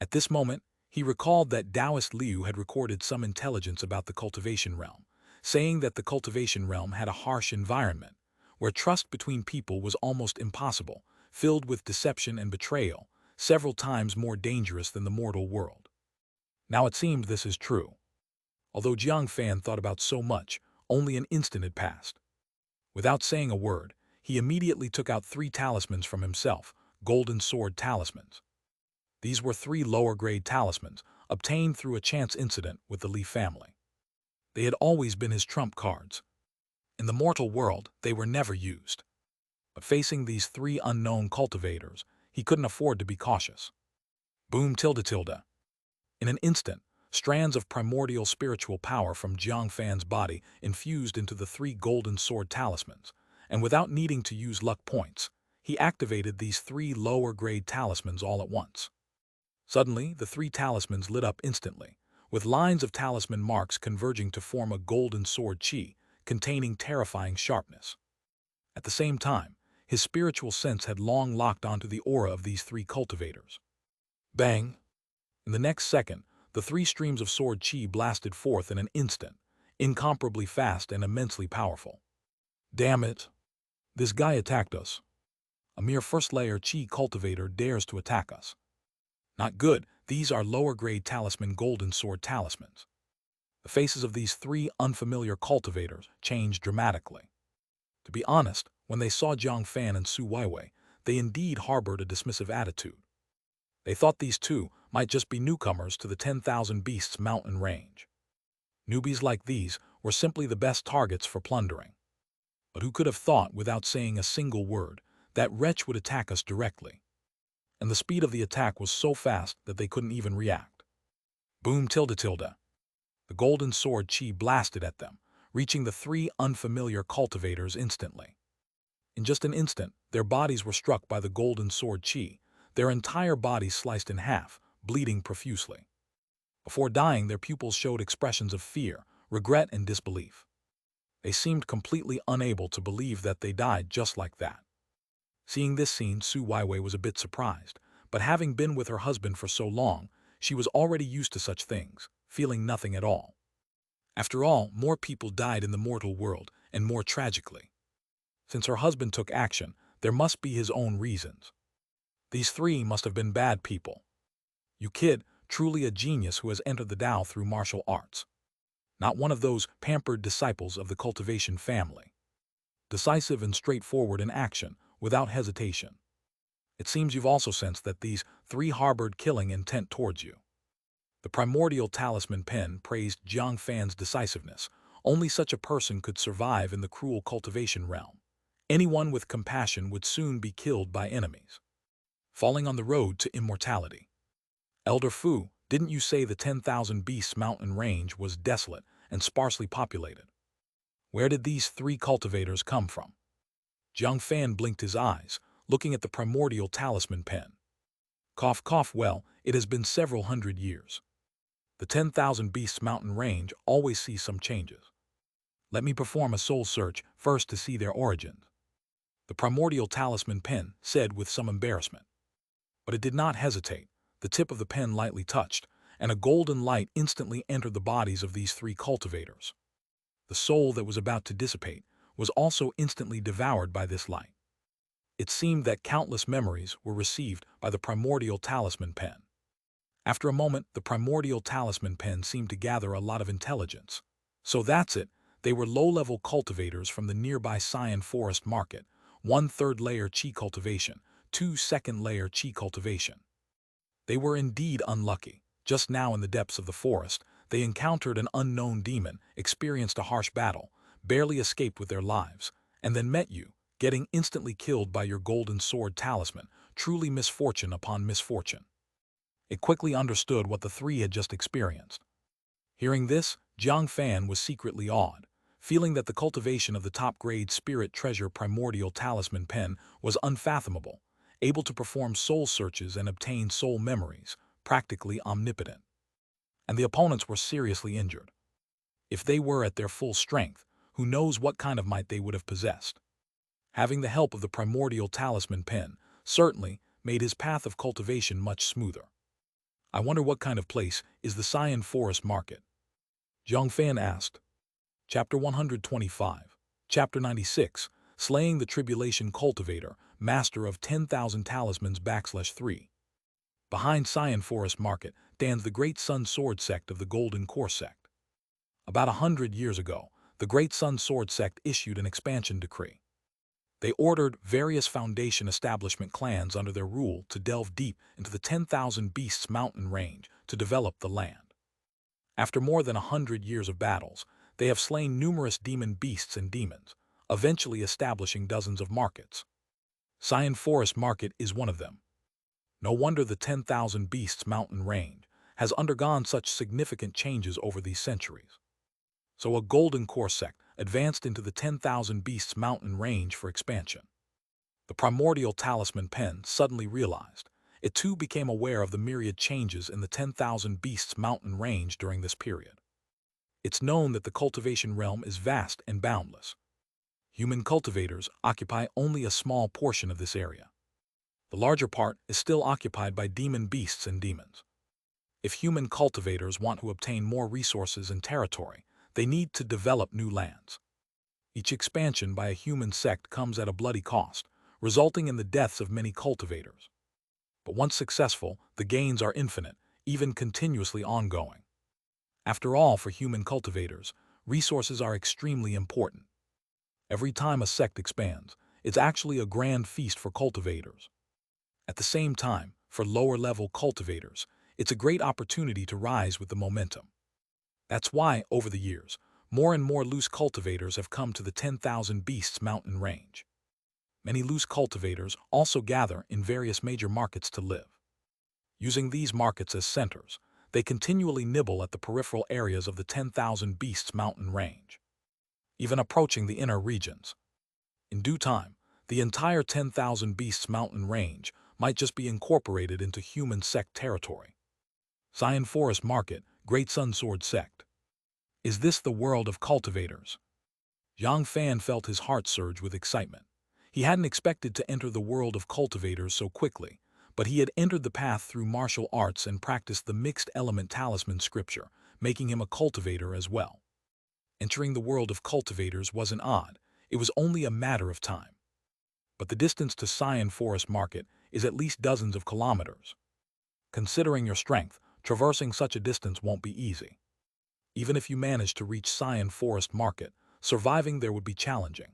At this moment, he recalled that Taoist Liu had recorded some intelligence about the cultivation realm, saying that the cultivation realm had a harsh environment, where trust between people was almost impossible, filled with deception and betrayal, several times more dangerous than the mortal world. Now it seemed this is true. Although Jiang Fan thought about so much, only an instant had passed. Without saying a word, he immediately took out 3 talismans from himself, golden sword talismans. These were 3 lower-grade talismans, obtained through a chance incident with the Li family. They had always been his trump cards. In the mortal world, they were never used. But facing these 3 unknown cultivators, he couldn't afford to be cautious. Boom tilde tilde. In an instant, strands of primordial spiritual power from Jiang Fan's body infused into the 3 golden sword talismans, and without needing to use luck points, he activated these 3 lower-grade talismans all at once. Suddenly, the 3 talismans lit up instantly, with lines of talisman marks converging to form a golden sword qi, containing terrifying sharpness. At the same time, his spiritual sense had long locked onto the aura of these 3 cultivators. Bang! In the next second, the 3 streams of sword qi blasted forth in an instant, incomparably fast and immensely powerful. Damn it! This guy attacked us. A mere first-layer qi cultivator dares to attack us. Not good, these are lower-grade talisman golden sword talismans. The faces of these 3 unfamiliar cultivators changed dramatically. To be honest, when they saw Jiang Fan and Su Weiwei, they indeed harbored a dismissive attitude. They thought these 2 might just be newcomers to the 10,000 Beasts mountain range. Newbies like these were simply the best targets for plundering. But who could have thought, without saying a single word, that wretch would attack us directly? And the speed of the attack was so fast that they couldn't even react. Boom tilde tilde. The golden sword qi blasted at them, reaching the 3 unfamiliar cultivators instantly. In just an instant, their bodies were struck by the golden sword qi, their entire bodies sliced in half, bleeding profusely. Before dying, their pupils showed expressions of fear, regret, and disbelief. They seemed completely unable to believe that they died just like that. Seeing this scene, Su Weiwei was a bit surprised, but having been with her husband for so long, she was already used to such things, feeling nothing at all. After all, more people died in the mortal world, and more tragically. Since her husband took action, there must be his own reasons. These three must have been bad people. You kid, truly a genius who has entered the Tao through martial arts. Not one of those pampered disciples of the cultivation family. Decisive and straightforward in action, without hesitation. It seems you've also sensed that these three harbored killing intent towards you. The primordial talisman pen praised Jiang Fan's decisiveness. Only such a person could survive in the cruel cultivation realm. Anyone with compassion would soon be killed by enemies. Falling on the road to immortality. Elder Fu, didn't you say the 10,000 Beasts mountain range was desolate and sparsely populated? Where did these three cultivators come from? Jiang Fan blinked his eyes, looking at the primordial talisman pen. Cough, cough, well, it has been several hundred years. The 10,000 Beasts mountain range always sees some changes. Let me perform a soul search first to see their origins. The primordial talisman pen said with some embarrassment. But it did not hesitate. The tip of the pen lightly touched, and a golden light instantly entered the bodies of these three cultivators. The soul that was about to dissipate was also instantly devoured by this light. It seemed that countless memories were received by the primordial talisman pen. After a moment, the primordial talisman pen seemed to gather a lot of intelligence. So that's it, they were low-level cultivators from the nearby Xian forest market, 1 third-layer Qi cultivation, 2 second-layer Qi cultivation. They were indeed unlucky. Just now in the depths of the forest, they encountered an unknown demon, experienced a harsh battle, barely escaped with their lives, and then met you, getting instantly killed by your golden sword talisman, truly misfortune upon misfortune. It quickly understood what the three had just experienced. Hearing this, Jiang Fan was secretly awed, feeling that the cultivation of the top-grade spirit treasure primordial talisman pen was unfathomable, able to perform soul searches and obtain soul memories, practically omnipotent. And the opponents were seriously injured. If they were at their full strength, who knows what kind of might they would have possessed. Having the help of the primordial talisman pen certainly made his path of cultivation much smoother. I wonder what kind of place is the Xian Forest Market? Jiang Fan asked. Chapter 125. Chapter 96. Slaying the Tribulation Cultivator, Master of 10,000 Talismans /3. Behind Xian Forest Market stands the Great Sun Sword Sect of the Golden Core Sect. About 100 years ago, the Great Sun Sword Sect issued an expansion decree. They ordered various Foundation establishment clans under their rule to delve deep into the 10,000 Beasts mountain range to develop the land. After more than 100 years of battles, they have slain numerous demon beasts and demons, eventually establishing dozens of markets. Xian Forest Market is one of them. No wonder the 10,000 Beasts mountain range has undergone such significant changes over these centuries. So a Golden Core Sect advanced into the 10,000 Beasts mountain range for expansion. The primordial talisman pen suddenly realized. It too became aware of the myriad changes in the 10,000 Beasts mountain range during this period. It's known that the cultivation realm is vast and boundless. Human cultivators occupy only a small portion of this area. The larger part is still occupied by demon beasts and demons. If human cultivators want to obtain more resources and territory, they need to develop new lands. Each expansion by a human sect comes at a bloody cost, resulting in the deaths of many cultivators. But once successful, the gains are infinite, even continuously ongoing. After all, for human cultivators, resources are extremely important. Every time a sect expands, it's actually a grand feast for cultivators. At the same time, for lower-level cultivators, it's a great opportunity to rise with the momentum. That's why, over the years, more and more loose cultivators have come to the 10,000 Beasts mountain range. Many loose cultivators also gather in various major markets to live. Using these markets as centers, they continually nibble at the peripheral areas of the 10,000 Beasts mountain range, even approaching the inner regions. In due time, the entire 10,000 Beasts mountain range might just be incorporated into human sect territory. Xian Forest Market, Great Sun Sword Sect. Is this the world of cultivators? Jiang Fan felt his heart surge with excitement. He hadn't expected to enter the world of cultivators so quickly, but he had entered the path through martial arts and practiced the mixed element talisman scripture, making him a cultivator as well. Entering the world of cultivators wasn't odd, it was only a matter of time. But the distance to Xian Forest Market is at least dozens of kilometers. Considering your strength, traversing such a distance won't be easy. Even if you manage to reach Xian Forest Market, surviving there would be challenging.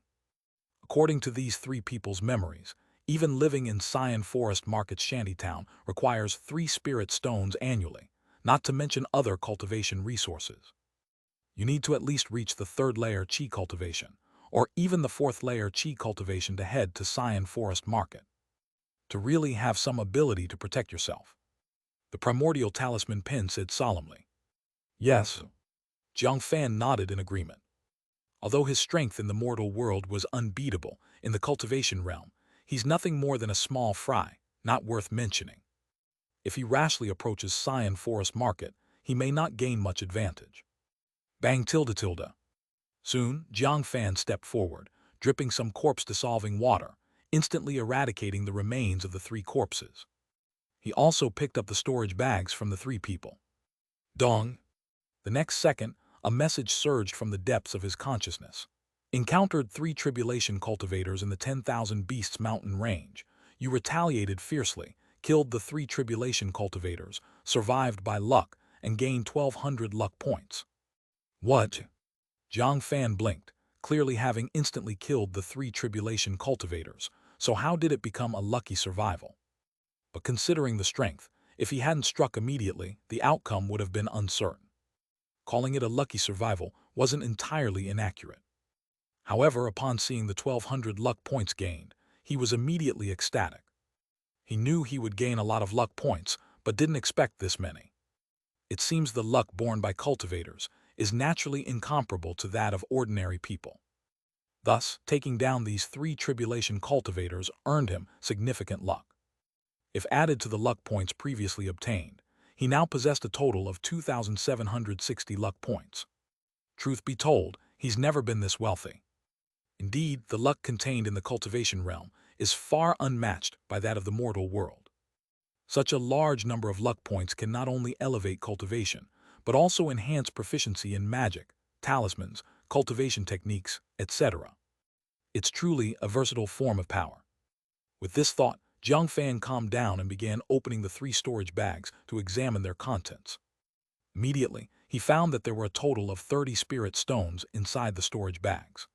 According to these three people's memories, even living in Xian Forest Market's shantytown requires 3 spirit stones annually, not to mention other cultivation resources. You need to at least reach the 3rd layer Qi cultivation, or even the 4th layer Qi cultivation to head to Xian Forest Market. To really have some ability to protect yourself. The primordial talisman pen said solemnly. Yes. Jiang Fan nodded in agreement. Although his strength in the mortal world was unbeatable, in the cultivation realm, he's nothing more than a small fry, not worth mentioning. If he rashly approaches Xian Forest Market, he may not gain much advantage. Bang tilde tilde. Soon, Jiang Fan stepped forward, dripping some corpse-dissolving water, instantly eradicating the remains of the 3 corpses. He also picked up the storage bags from the 3 people. Dong. The next second, a message surged from the depths of his consciousness. Encountered 3 tribulation cultivators in the 10,000 Beasts mountain range. You retaliated fiercely, killed the 3 tribulation cultivators, survived by luck, and gained 1,200 luck points. What? Jiang Fan blinked, clearly having instantly killed the 3 tribulation cultivators, so how did it become a lucky survival? But considering the strength, if he hadn't struck immediately, the outcome would have been uncertain. Calling it a lucky survival wasn't entirely inaccurate. However, upon seeing the 1,200 luck points gained, he was immediately ecstatic. He knew he would gain a lot of luck points, but didn't expect this many. It seems the luck borne by cultivators is naturally incomparable to that of ordinary people. Thus, taking down these 3 tribulation cultivators earned him significant luck. If added to the luck points previously obtained, he now possessed a total of 2,760 luck points. Truth be told, he's never been this wealthy. Indeed, the luck contained in the cultivation realm is far unmatched by that of the mortal world. Such a large number of luck points can not only elevate cultivation, but also enhance proficiency in magic, talismans, cultivation techniques, etc. It's truly a versatile form of power. With this thought, Jiang Fan calmed down and began opening the 3 storage bags to examine their contents. Immediately, he found that there were a total of 30 spirit stones inside the storage bags,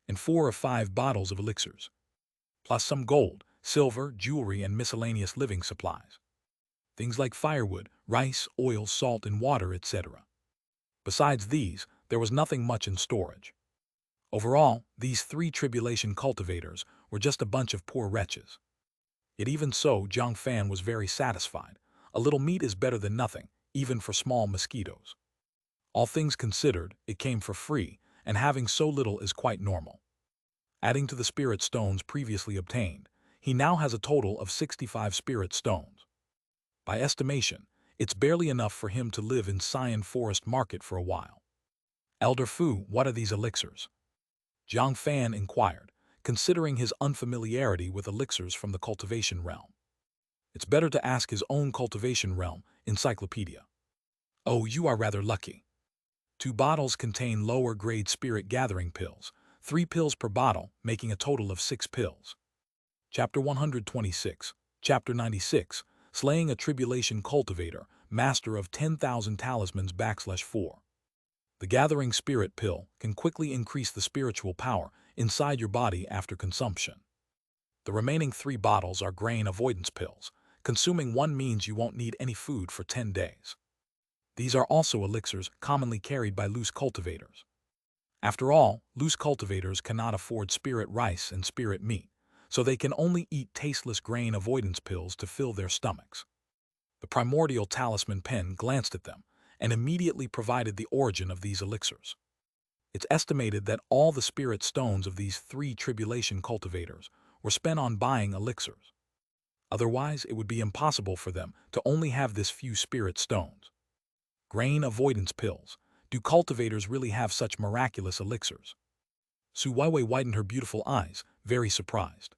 and 4 or 5 bottles of elixirs, plus some gold, silver, jewelry, and miscellaneous living supplies. Things like firewood, rice, oil, salt, and water, etc. Besides these, there was nothing much in storage. Overall, these 3 tribulation cultivators were just a bunch of poor wretches. Yet even so, Jiang Fan was very satisfied. A little meat is better than nothing, even for small mosquitoes. All things considered, it came for free, and having so little is quite normal. Adding to the spirit stones previously obtained, he now has a total of 65 spirit stones. By estimation, it's barely enough for him to live in Xian Forest Market for a while. Elder Fu, what are these elixirs? Jiang Fan inquired, considering his unfamiliarity with elixirs from the cultivation realm. It's better to ask his own cultivation realm encyclopedia. Oh, you are rather lucky. 2 bottles contain lower-grade spirit gathering pills, 3 pills per bottle, making a total of 6 pills. Chapter 126, Chapter 96, Slaying a Tribulation Cultivator, Master of 10,000 Talismans /4. The Gathering Spirit Pill can quickly increase the spiritual power inside your body after consumption. The remaining 3 bottles are grain avoidance pills. Consuming one means you won't need any food for 10 days. These are also elixirs commonly carried by loose cultivators. After all, loose cultivators cannot afford spirit rice and spirit meat, so they can only eat tasteless grain avoidance pills to fill their stomachs. The primordial talisman pen glanced at them and immediately provided the origin of these elixirs. It's estimated that all the spirit stones of these 3 tribulation cultivators were spent on buying elixirs. Otherwise, it would be impossible for them to only have this few spirit stones. Grain avoidance pills. Do cultivators really have such miraculous elixirs? Su Weiwei widened her beautiful eyes, very surprised.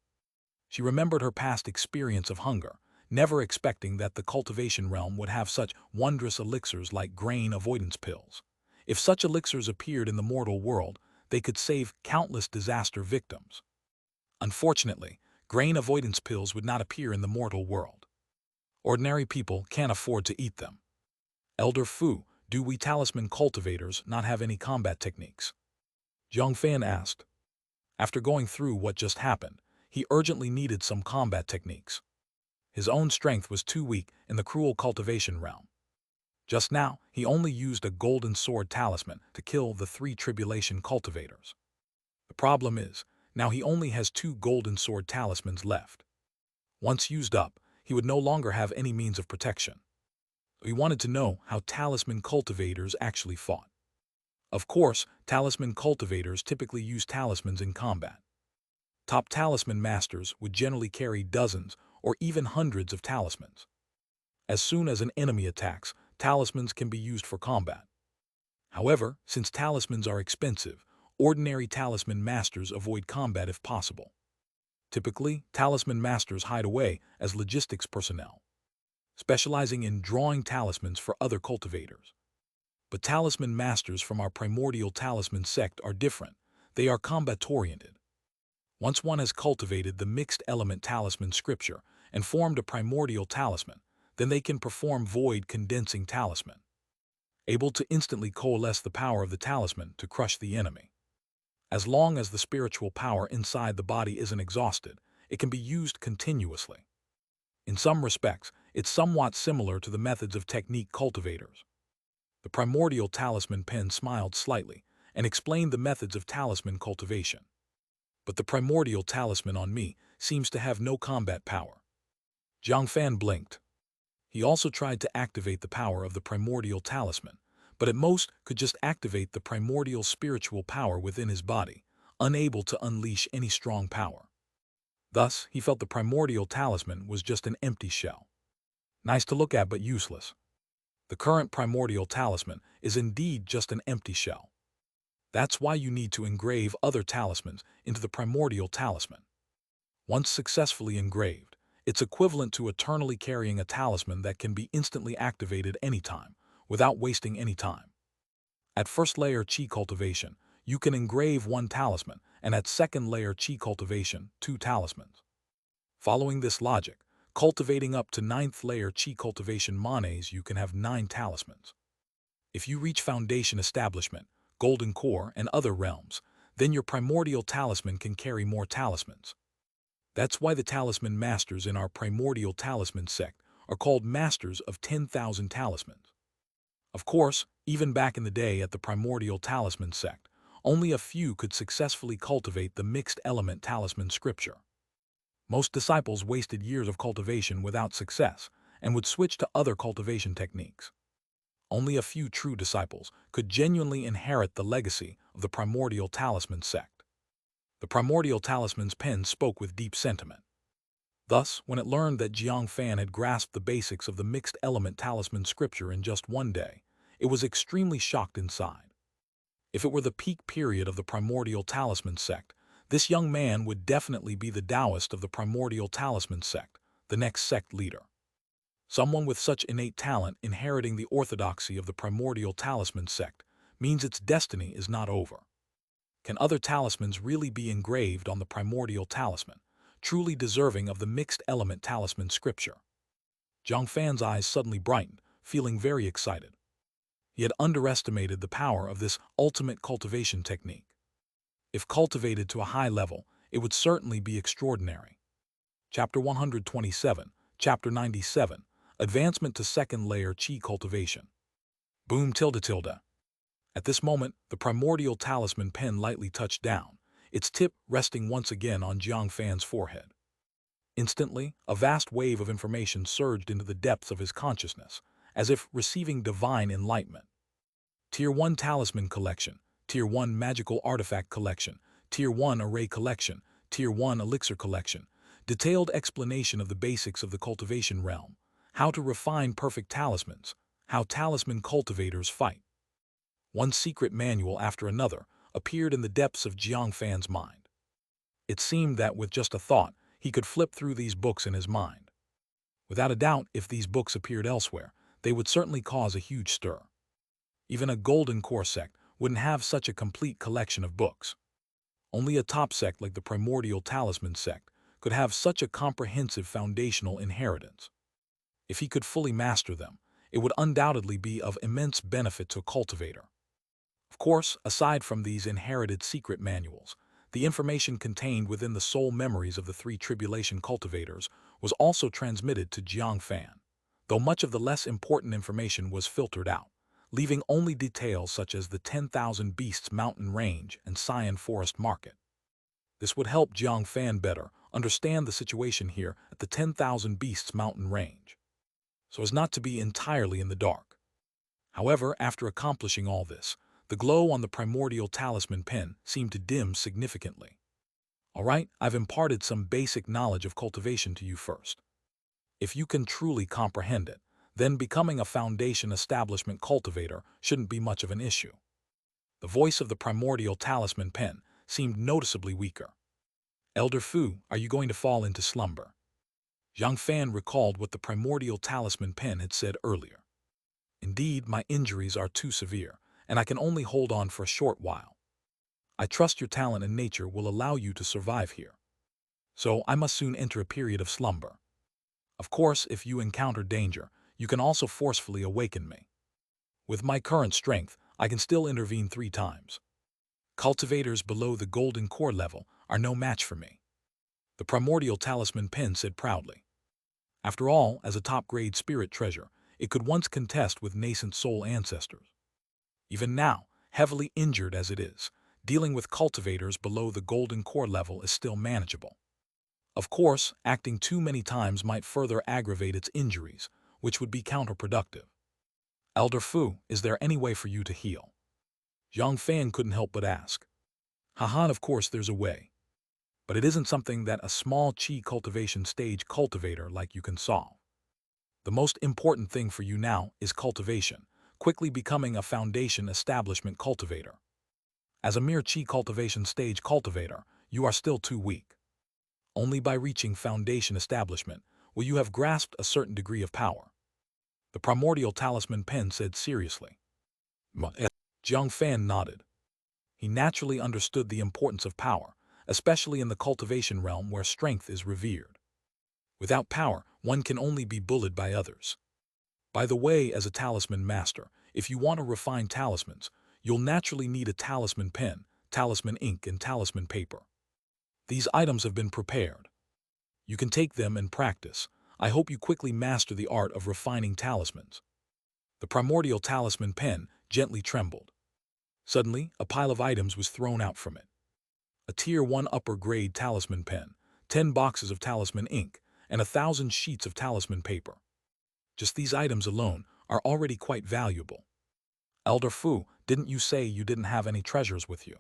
She remembered her past experience of hunger, never expecting that the cultivation realm would have such wondrous elixirs like grain avoidance pills. If such elixirs appeared in the mortal world, they could save countless disaster victims. Unfortunately, grain avoidance pills would not appear in the mortal world. Ordinary people can't afford to eat them. Elder Fu, do we talisman cultivators not have any combat techniques? Jiang Fan asked. After going through what just happened, he urgently needed some combat techniques. His own strength was too weak in the cruel cultivation realm. Just now, he only used a golden sword talisman to kill the 3 tribulation cultivators. The problem is, now he only has 2 golden sword talismans left. Once used up, he would no longer have any means of protection. He wanted to know how talisman cultivators actually fought. Of course, talisman cultivators typically use talismans in combat. Top talisman masters would generally carry dozens or even hundreds of talismans. As soon as an enemy attacks, talismans can be used for combat. However, since talismans are expensive, ordinary talisman masters avoid combat if possible. Typically, talisman masters hide away as logistics personnel, specializing in drawing talismans for other cultivators. But talisman masters from our primordial talisman sect are different. They are combat-oriented. Once one has cultivated the mixed element talisman scripture and formed a primordial talisman, then they can perform void condensing talisman, able to instantly coalesce the power of the talisman to crush the enemy. As long as the spiritual power inside the body isn't exhausted, it can be used continuously. In some respects, it's somewhat similar to the methods of technique cultivators. The primordial talisman pen smiled slightly and explained the methods of talisman cultivation. But the primordial talisman on me seems to have no combat power. Jiang Fan blinked. He also tried to activate the power of the primordial talisman, but at most could just activate the primordial spiritual power within his body, unable to unleash any strong power. Thus, he felt the primordial talisman was just an empty shell. Nice to look at but useless. The current primordial talisman is indeed just an empty shell. That's why you need to engrave other talismans into the primordial talisman. Once successfully engraved, it's equivalent to eternally carrying a talisman that can be instantly activated anytime, without wasting any time. At first layer Qi cultivation, you can engrave 1 talisman, and at second layer Qi cultivation, 2 talismans. Following this logic, cultivating up to 9th layer Qi cultivation manes, you can have 9 talismans. If you reach foundation establishment, golden core, and other realms, then your primordial talisman can carry more talismans. That's why the talisman masters in our primordial talisman sect are called masters of 10,000 talismans. Of course, even back in the day at the primordial talisman sect, only a few could successfully cultivate the mixed element talisman scripture. Most disciples wasted years of cultivation without success and would switch to other cultivation techniques. Only a few true disciples could genuinely inherit the legacy of the primordial talisman sect. The primordial talisman's pen spoke with deep sentiment. Thus, when it learned that Jiang Fan had grasped the basics of the mixed element talisman scripture in just 1 day, it was extremely shocked inside. If it were the peak period of the primordial talisman sect, this young man would definitely be the Taoist of the primordial talisman sect, the next sect leader. Someone with such innate talent inheriting the orthodoxy of the primordial talisman sect means its destiny is not over. Can other talismans really be engraved on the primordial talisman, truly deserving of the mixed element talisman scripture? Jiang Fan's eyes suddenly brightened, feeling very excited. He had underestimated the power of this ultimate cultivation technique. If cultivated to a high level, it would certainly be extraordinary. Chapter 127, Chapter 97, Advancement to Second Layer Qi Cultivation. Boom tilde tilde. At this moment, the primordial talisman pen lightly touched down, its tip resting once again on Jiang Fan's forehead. Instantly, a vast wave of information surged into the depths of his consciousness, as if receiving divine enlightenment. Tier 1 Talisman Collection, Tier 1 Magical Artifact Collection, Tier 1 Array Collection, Tier 1 Elixir Collection, Detailed explanation of the basics of the cultivation realm, how to refine perfect talismans, how talisman cultivators fight. One secret manual after another appeared in the depths of Jiang Fan's mind. It seemed that with just a thought, he could flip through these books in his mind. Without a doubt, if these books appeared elsewhere, they would certainly cause a huge stir. Even a golden core sect wouldn't have such a complete collection of books. Only a top sect like the primordial talisman sect could have such a comprehensive foundational inheritance. If he could fully master them, it would undoubtedly be of immense benefit to a cultivator. Of course, aside from these inherited secret manuals, the information contained within the soul memories of the three tribulation cultivators was also transmitted to Jiang Fan, though much of the less important information was filtered out, leaving only details such as the 10,000 Beasts mountain range and Xian forest market. This would help Jiang Fan better understand the situation here at the 10,000 Beasts mountain range, so as not to be entirely in the dark. However, after accomplishing all this, the glow on the primordial talisman pen seemed to dim significantly. All right, I've imparted some basic knowledge of cultivation to you first. If you can truly comprehend it, then becoming a foundation establishment cultivator shouldn't be much of an issue. The voice of the primordial talisman pen seemed noticeably weaker. Elder Fu, are you going to fall into slumber? Jiang Fan recalled what the primordial talisman pen had said earlier. Indeed, my injuries are too severe, and I can only hold on for a short while. I trust your talent and nature will allow you to survive here. So I must soon enter a period of slumber. Of course, if you encounter danger, you can also forcefully awaken me. With my current strength, I can still intervene 3 times. Cultivators below the golden core level are no match for me, the primordial talisman pen said proudly. After all, as a top-grade spirit treasure, it could once contest with nascent soul ancestors. Even now, heavily injured as it is, dealing with cultivators below the golden core level is still manageable. Of course, acting too many times might further aggravate its injuries, which would be counterproductive. Elder Fu, is there any way for you to heal? Jiang Fan couldn't help but ask. Haha, of course there's a way. But it isn't something that a small chi cultivation stage cultivator like you can solve. The most important thing for you now is cultivation, quickly becoming a foundation establishment cultivator. As a mere chi cultivation stage cultivator, you are still too weak. Only by reaching foundation establishment will you have grasped a certain degree of power, the primordial talisman pen said seriously. Jiang Fan nodded. He naturally understood the importance of power, especially in the cultivation realm where strength is revered. Without power, one can only be bullied by others. By the way, as a talisman master, if you want to refine talismans, you'll naturally need a talisman pen, talisman ink, and talisman paper. These items have been prepared. You can take them and practice. I hope you quickly master the art of refining talismans. The primordial talisman pen gently trembled. Suddenly, a pile of items was thrown out from it. A Tier 1 upper-grade talisman pen, 10 boxes of talisman ink, and 1,000 sheets of talisman paper. Just these items alone are already quite valuable. Elder Fu, didn't you say you didn't have any treasures with you?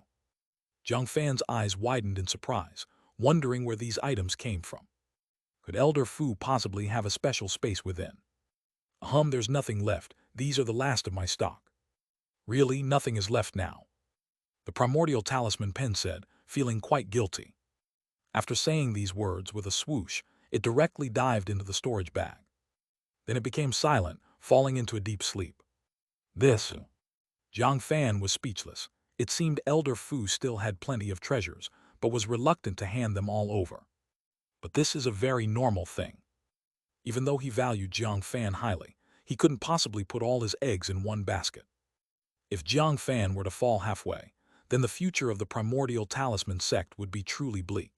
Jiang Fan's eyes widened in surprise, wondering where these items came from. Could Elder Fu possibly have a special space within? There's nothing left. These are the last of my stock. Really, nothing is left now, the primordial talisman pen said, feeling quite guilty. After saying these words with a swoosh, it directly dived into the storage bag. Then it became silent, falling into a deep sleep. Jiang Fan was speechless. It seemed Elder Fu still had plenty of treasures, but was reluctant to hand them all over. But this is a very normal thing. Even though he valued Jiang Fan highly, he couldn't possibly put all his eggs in one basket. If Jiang Fan were to fall halfway, then the future of the primordial talisman sect would be truly bleak.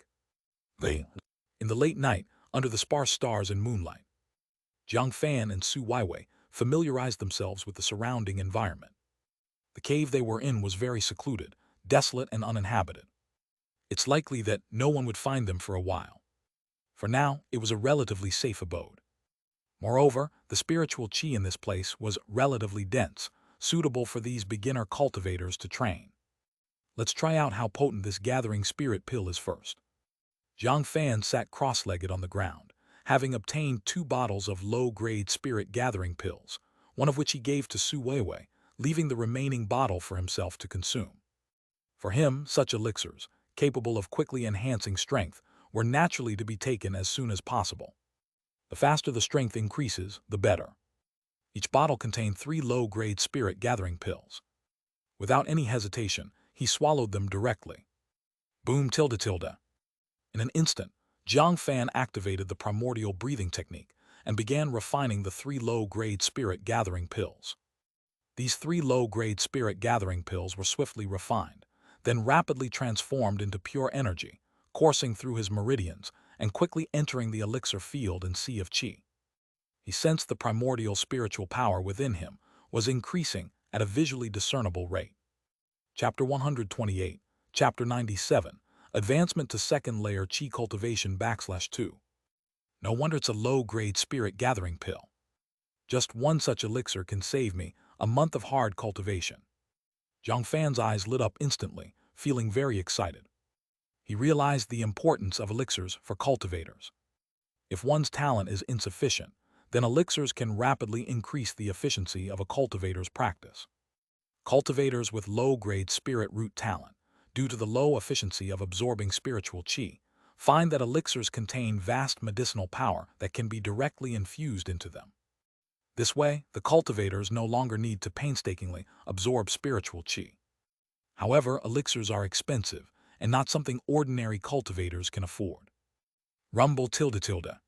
In the late night, under the sparse stars and moonlight, Jiang Fan and Su Weiwei familiarized themselves with the surrounding environment. The cave they were in was very secluded, desolate, and uninhabited. It's likely that no one would find them for a while. For now, it was a relatively safe abode. Moreover, the spiritual chi in this place was relatively dense, suitable for these beginner cultivators to train. Let's try out how potent this gathering spirit pill is first. Jiang Fan sat cross-legged on the ground, having obtained 2 bottles of low-grade spirit-gathering pills, one of which he gave to Su Weiwei, leaving the remaining bottle for himself to consume. For him, such elixirs, capable of quickly enhancing strength, were naturally to be taken as soon as possible. The faster the strength increases, the better. Each bottle contained 3 low-grade spirit-gathering pills. Without any hesitation, he swallowed them directly. Boom tilde tilde. In an instant, Jiang Fan activated the primordial breathing technique and began refining the 3 low-grade spirit-gathering pills. These 3 low-grade spirit-gathering pills were swiftly refined, then rapidly transformed into pure energy, coursing through his meridians and quickly entering the elixir field and sea of qi. He sensed the primordial spiritual power within him was increasing at a visually discernible rate. Chapter 128, Chapter 97, Advancement to Second Layer Qi Cultivation /2. No wonder it's a low-grade spirit-gathering pill. Just one such elixir can save me a month of hard cultivation. Jiang Fan's eyes lit up instantly, feeling very excited. He realized the importance of elixirs for cultivators. If one's talent is insufficient, then elixirs can rapidly increase the efficiency of a cultivator's practice. Cultivators with low-grade spirit root talent, due to the low efficiency of absorbing spiritual qi, find that elixirs contain vast medicinal power that can be directly infused into them. This way, the cultivators no longer need to painstakingly absorb spiritual qi. However, elixirs are expensive and not something ordinary cultivators can afford. Rumble tilde tilde.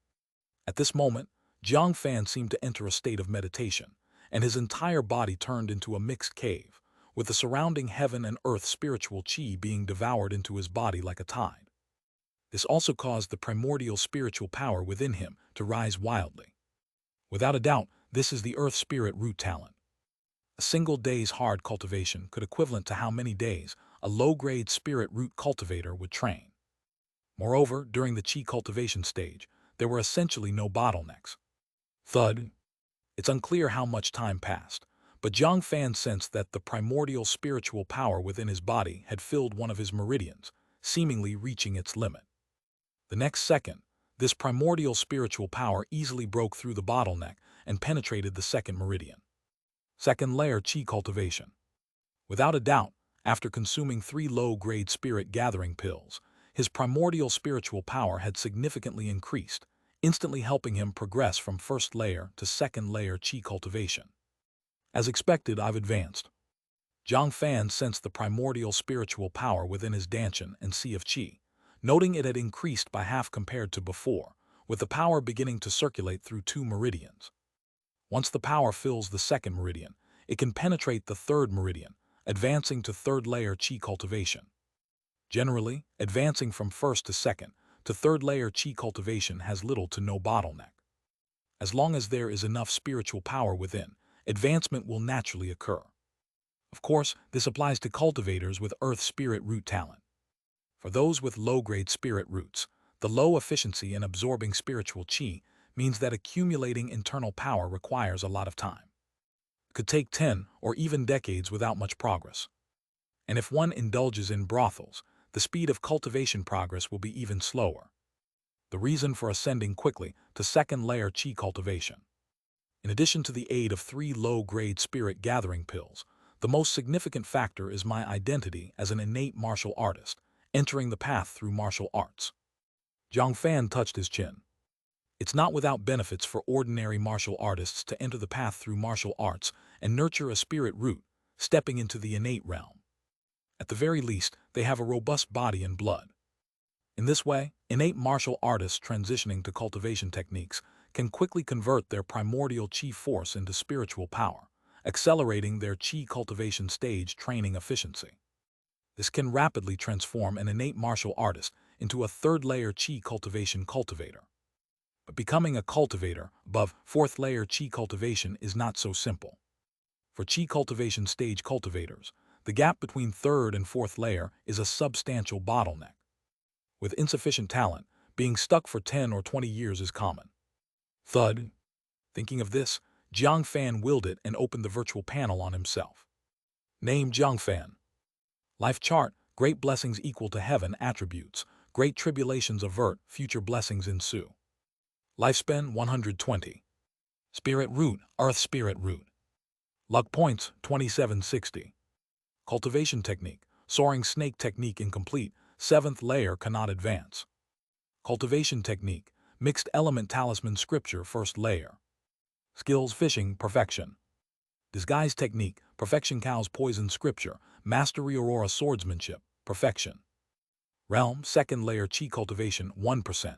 At this moment, Jiang Fan seemed to enter a state of meditation, and his entire body turned into a mixed cave, with the surrounding heaven and earth spiritual qi being devoured into his body like a tide. This also caused the primordial spiritual power within him to rise wildly. Without a doubt, this is the earth spirit root talent. A single day's hard cultivation could equivalent to how many days a low-grade spirit root cultivator would train. Moreover, during the qi cultivation stage, there were essentially no bottlenecks. Thud. It's unclear how much time passed, but Jiang Fan sensed that the primordial spiritual power within his body had filled one of his meridians, seemingly reaching its limit. The next second, this primordial spiritual power easily broke through the bottleneck and penetrated the second meridian. Second layer qi cultivation. Without a doubt, after consuming 3 low-grade spirit-gathering pills, his primordial spiritual power had significantly increased, instantly helping him progress from first layer to second layer qi cultivation. As expected, I've advanced. Jiang Fan sensed the primordial spiritual power within his dantian and sea of qi, noting it had increased by half compared to before, with the power beginning to circulate through 2 meridians. Once the power fills the second meridian, it can penetrate the third meridian, advancing to third layer qi cultivation. Generally, advancing from first to second to third layer qi cultivation has little to no bottleneck. As long as there is enough spiritual power within, advancement will naturally occur. Of course, this applies to cultivators with earth spirit root talent. For those with low-grade spirit roots, the low efficiency in absorbing spiritual qi means that accumulating internal power requires a lot of time. It could take 10 or even decades without much progress. And if one indulges in brothels, the speed of cultivation progress will be even slower. The reason for ascending quickly to second layer qi cultivation. In addition to the aid of 3 low-grade spirit-gathering pills, the most significant factor is my identity as an innate martial artist, entering the path through martial arts. Jiang Fan touched his chin. It's not without benefits for ordinary martial artists to enter the path through martial arts and nurture a spirit root, stepping into the innate realm. At the very least, they have a robust body and blood. In this way, innate martial artists transitioning to cultivation techniques can quickly convert their primordial qi force into spiritual power, accelerating their qi cultivation stage training efficiency. This can rapidly transform an innate martial artist into a third-layer qi cultivation cultivator. But becoming a cultivator above fourth-layer qi cultivation is not so simple. For qi cultivation stage cultivators, the gap between third and fourth layer is a substantial bottleneck. With insufficient talent, being stuck for 10 or 20 years is common. Thud. Thinking of this, Jiang Fan willed it and opened the virtual panel on himself. Name Jiang Fan. Life chart, great blessings equal to heaven attributes, Great tribulations avert, future blessings ensue. Lifespan 120. Spirit root, earth spirit root. Luck points 2760. Cultivation technique, soaring snake technique incomplete, 7th layer cannot advance. Cultivation technique, mixed element talisman scripture 1st layer. Skills fishing, perfection. Disguise technique, perfection cows poison scripture, mastery aurora swordsmanship, perfection. Realm, 2nd layer chi cultivation 1%.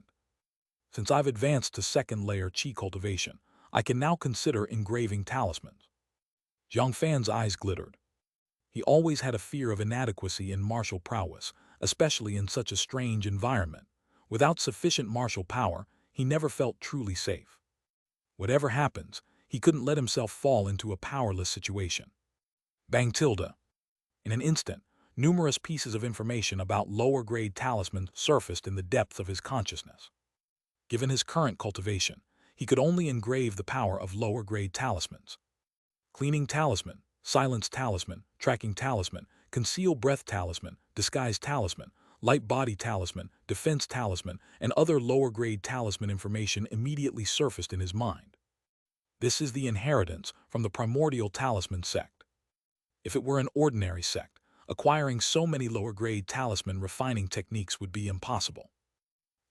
Since I've advanced to 2nd layer chi cultivation, I can now consider engraving talismans. Jiang Fan's eyes glittered. He always had a fear of inadequacy in martial prowess, especially in such a strange environment. Without sufficient martial power, he never felt truly safe. Whatever happens, he couldn't let himself fall into a powerless situation. Bang tilde. In an instant, numerous pieces of information about lower-grade talismans surfaced in the depths of his consciousness. Given his current cultivation, he could only engrave the power of lower-grade talismans. Cleaning talisman, silence talisman, tracking talisman, conceal breath talisman, disguise talisman, light body talisman, defense talisman, and other lower-grade talisman information immediately surfaced in his mind. This is the inheritance from the primordial talisman sect. If it were an ordinary sect, acquiring so many lower-grade talisman refining techniques would be impossible.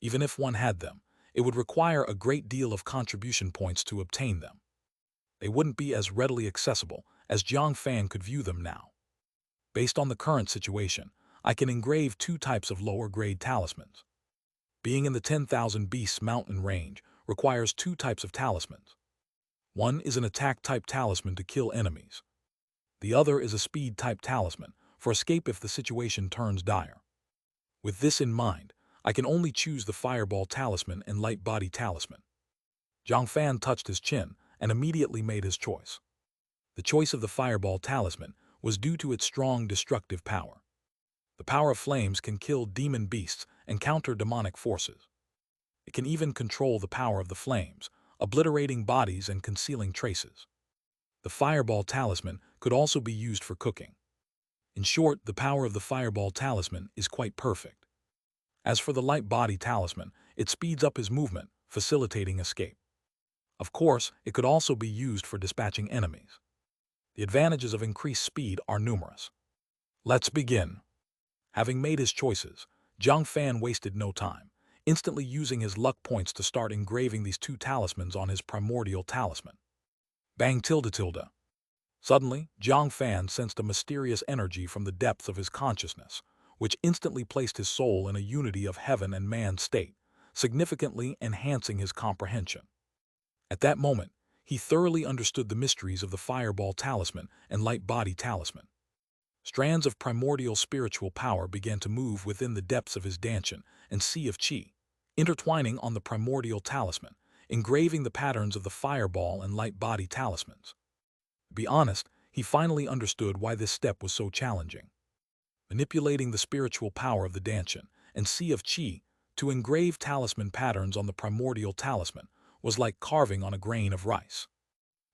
Even if one had them, it would require a great deal of contribution points to obtain them. They wouldn't be as readily accessible as Jiang Fan could view them now. Based on the current situation, I can engrave 2 types of lower-grade talismans. Being in the 10,000 Beasts mountain range requires 2 types of talismans. One is an attack-type talisman to kill enemies. The other is a speed-type talisman for escape if the situation turns dire. With this in mind, I can only choose the fireball talisman and light body talisman. Jiang Fan touched his chin and immediately made his choice. The choice of the fireball talisman was due to its strong destructive power. The power of flames can kill demon beasts and counter demonic forces. It can even control the power of the flames, obliterating bodies and concealing traces. The fireball talisman could also be used for cooking. In short, the power of the fireball talisman is quite perfect. As for the light body talisman, it speeds up his movement, facilitating escape. Of course, it could also be used for dispatching enemies. The advantages of increased speed are numerous. Let's begin. Having made his choices, Jiang Fan wasted no time, instantly using his luck points to start engraving these 2 talismans on his primordial talisman. Bang tilde tilde. Suddenly, Jiang Fan sensed a mysterious energy from the depths of his consciousness, which instantly placed his soul in a unity of heaven and man state, significantly enhancing his comprehension. At that moment, he thoroughly understood the mysteries of the fireball talisman and light body talisman. Strands of primordial spiritual power began to move within the depths of his dantian and sea of qi, intertwining on the primordial talisman, engraving the patterns of the fireball and light body talismans. To be honest, he finally understood why this step was so challenging. Manipulating the spiritual power of the dantian and sea of qi to engrave talisman patterns on the primordial talisman was like carving on a grain of rice.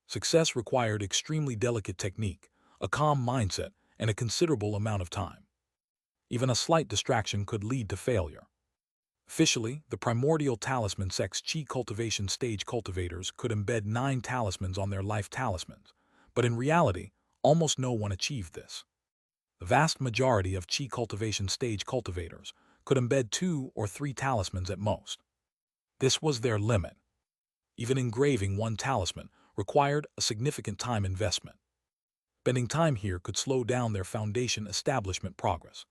Success required extremely delicate technique, a calm mindset, and a considerable amount of time. Even a slight distraction could lead to failure. Officially, the primordial talisman sect's chi cultivation stage cultivators could embed 9 talismans on their life talismans, but in reality, almost no one achieved this. The vast majority of chi cultivation stage cultivators could embed 2 or 3 talismans at most. This was their limit. Even engraving 1 talisman required a significant time investment. Spending time here could slow down their foundation establishment progress.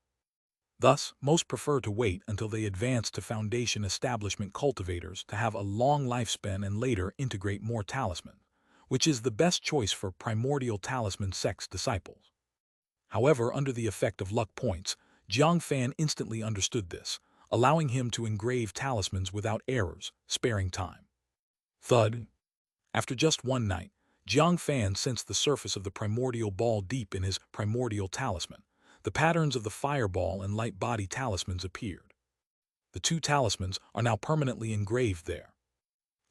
Thus, most prefer to wait until they advance to foundation establishment cultivators to have a long lifespan and later integrate more talismans, which is the best choice for primordial talisman sect's disciples. However, under the effect of luck points, Jiang Fan instantly understood this, allowing him to engrave talismans without errors, sparing time. Thud. After just 1 night, Jiang Fan sensed the surface of the primordial ball deep in his primordial talisman. The patterns of the fireball and light body talismans appeared. The 2 talismans are now permanently engraved there.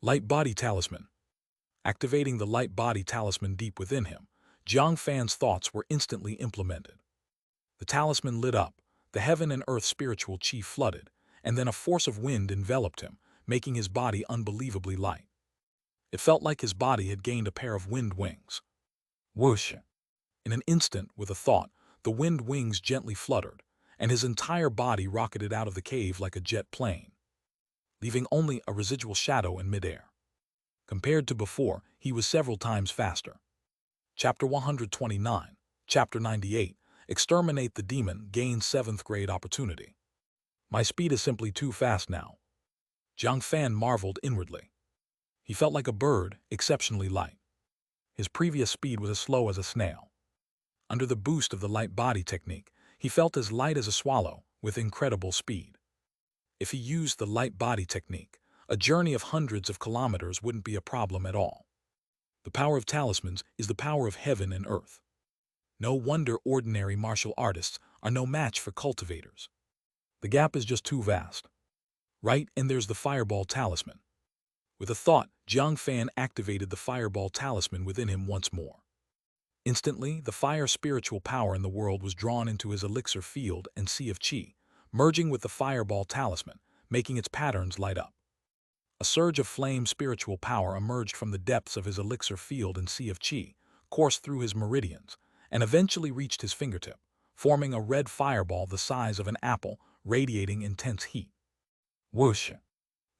Light body talisman. Activating the light body talisman deep within him, Jiang Fan's thoughts were instantly implemented. The talisman lit up, the heaven and earth spiritual chi flooded, and then a force of wind enveloped him, making his body unbelievably light. It felt like his body had gained a pair of wind wings. Whoosh! In an instant, with a thought, the wind wings gently fluttered, and his entire body rocketed out of the cave like a jet plane, leaving only a residual shadow in midair. Compared to before, he was several times faster. Chapter 129, Chapter 98, Exterminate the Demon, gain 7th grade opportunity. My speed is simply too fast now. Jiang Fan marveled inwardly. He felt like a bird, exceptionally light. His previous speed was as slow as a snail. Under the boost of the light body technique, he felt as light as a swallow, with incredible speed. If he used the light body technique, a journey of hundreds of kilometers wouldn't be a problem at all. The power of talismans is the power of heaven and earth. No wonder ordinary martial artists are no match for cultivators. The gap is just too vast. Right, and there's the fireball talisman. With a thought, Jiang Fan activated the fireball talisman within him once more. Instantly, the fire spiritual power in the world was drawn into his elixir field and sea of qi, merging with the fireball talisman, making its patterns light up. A surge of flame spiritual power emerged from the depths of his elixir field and sea of qi, coursed through his meridians, and eventually reached his fingertip, forming a red fireball the size of an apple, radiating intense heat. Whoosh!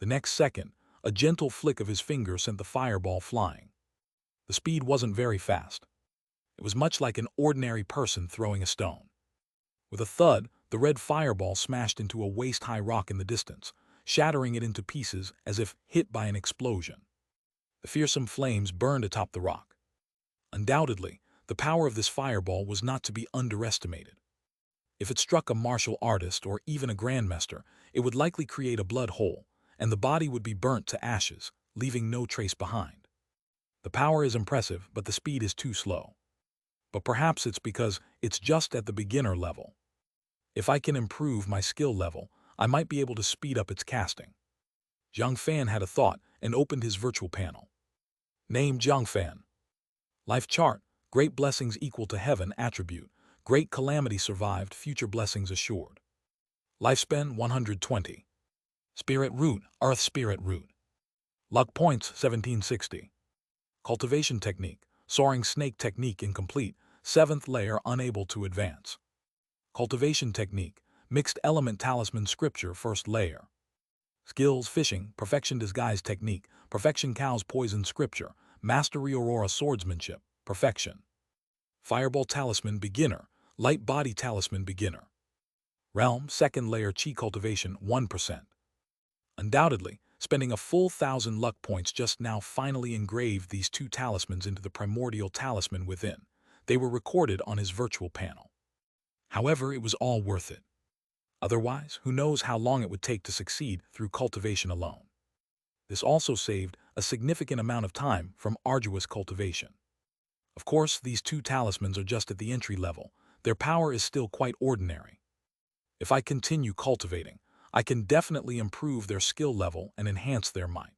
The next second, a gentle flick of his finger sent the fireball flying. The speed wasn't very fast. It was much like an ordinary person throwing a stone. With a thud, the red fireball smashed into a waist-high rock in the distance, shattering it into pieces as if hit by an explosion. The fearsome flames burned atop the rock. Undoubtedly, the power of this fireball was not to be underestimated. If it struck a martial artist or even a grandmaster, it would likely create a blood hole, and the body would be burnt to ashes, leaving no trace behind. The power is impressive, but the speed is too slow. But perhaps it's because it's just at the beginner level. If I can improve my skill level, I might be able to speed up its casting. Jiang Fan had a thought and opened his virtual panel. Name Jiang Fan. Life chart, great blessings equal to heaven attribute, great calamity survived, future blessings assured. Lifespan 120. Spirit root, earth spirit root. Luck points 1760. Cultivation technique, soaring snake technique incomplete, 7th layer unable to advance. Cultivation technique, mixed element talisman scripture 1st layer. Skills fishing, perfection disguise technique, perfection cows poison scripture, mastery aurora swordsmanship, perfection. Fireball talisman beginner, light body talisman beginner. Realm 2nd layer chi cultivation 1%. Undoubtedly, spending a full 1,000 luck points just now finally engraved these 2 talismans into the primordial talisman within. They were recorded on his virtual panel. However, it was all worth it. Otherwise, who knows how long it would take to succeed through cultivation alone. This also saved a significant amount of time from arduous cultivation. Of course, these 2 talismans are just at the entry level. Their power is still quite ordinary. If I continue cultivating, I can definitely improve their skill level and enhance their might.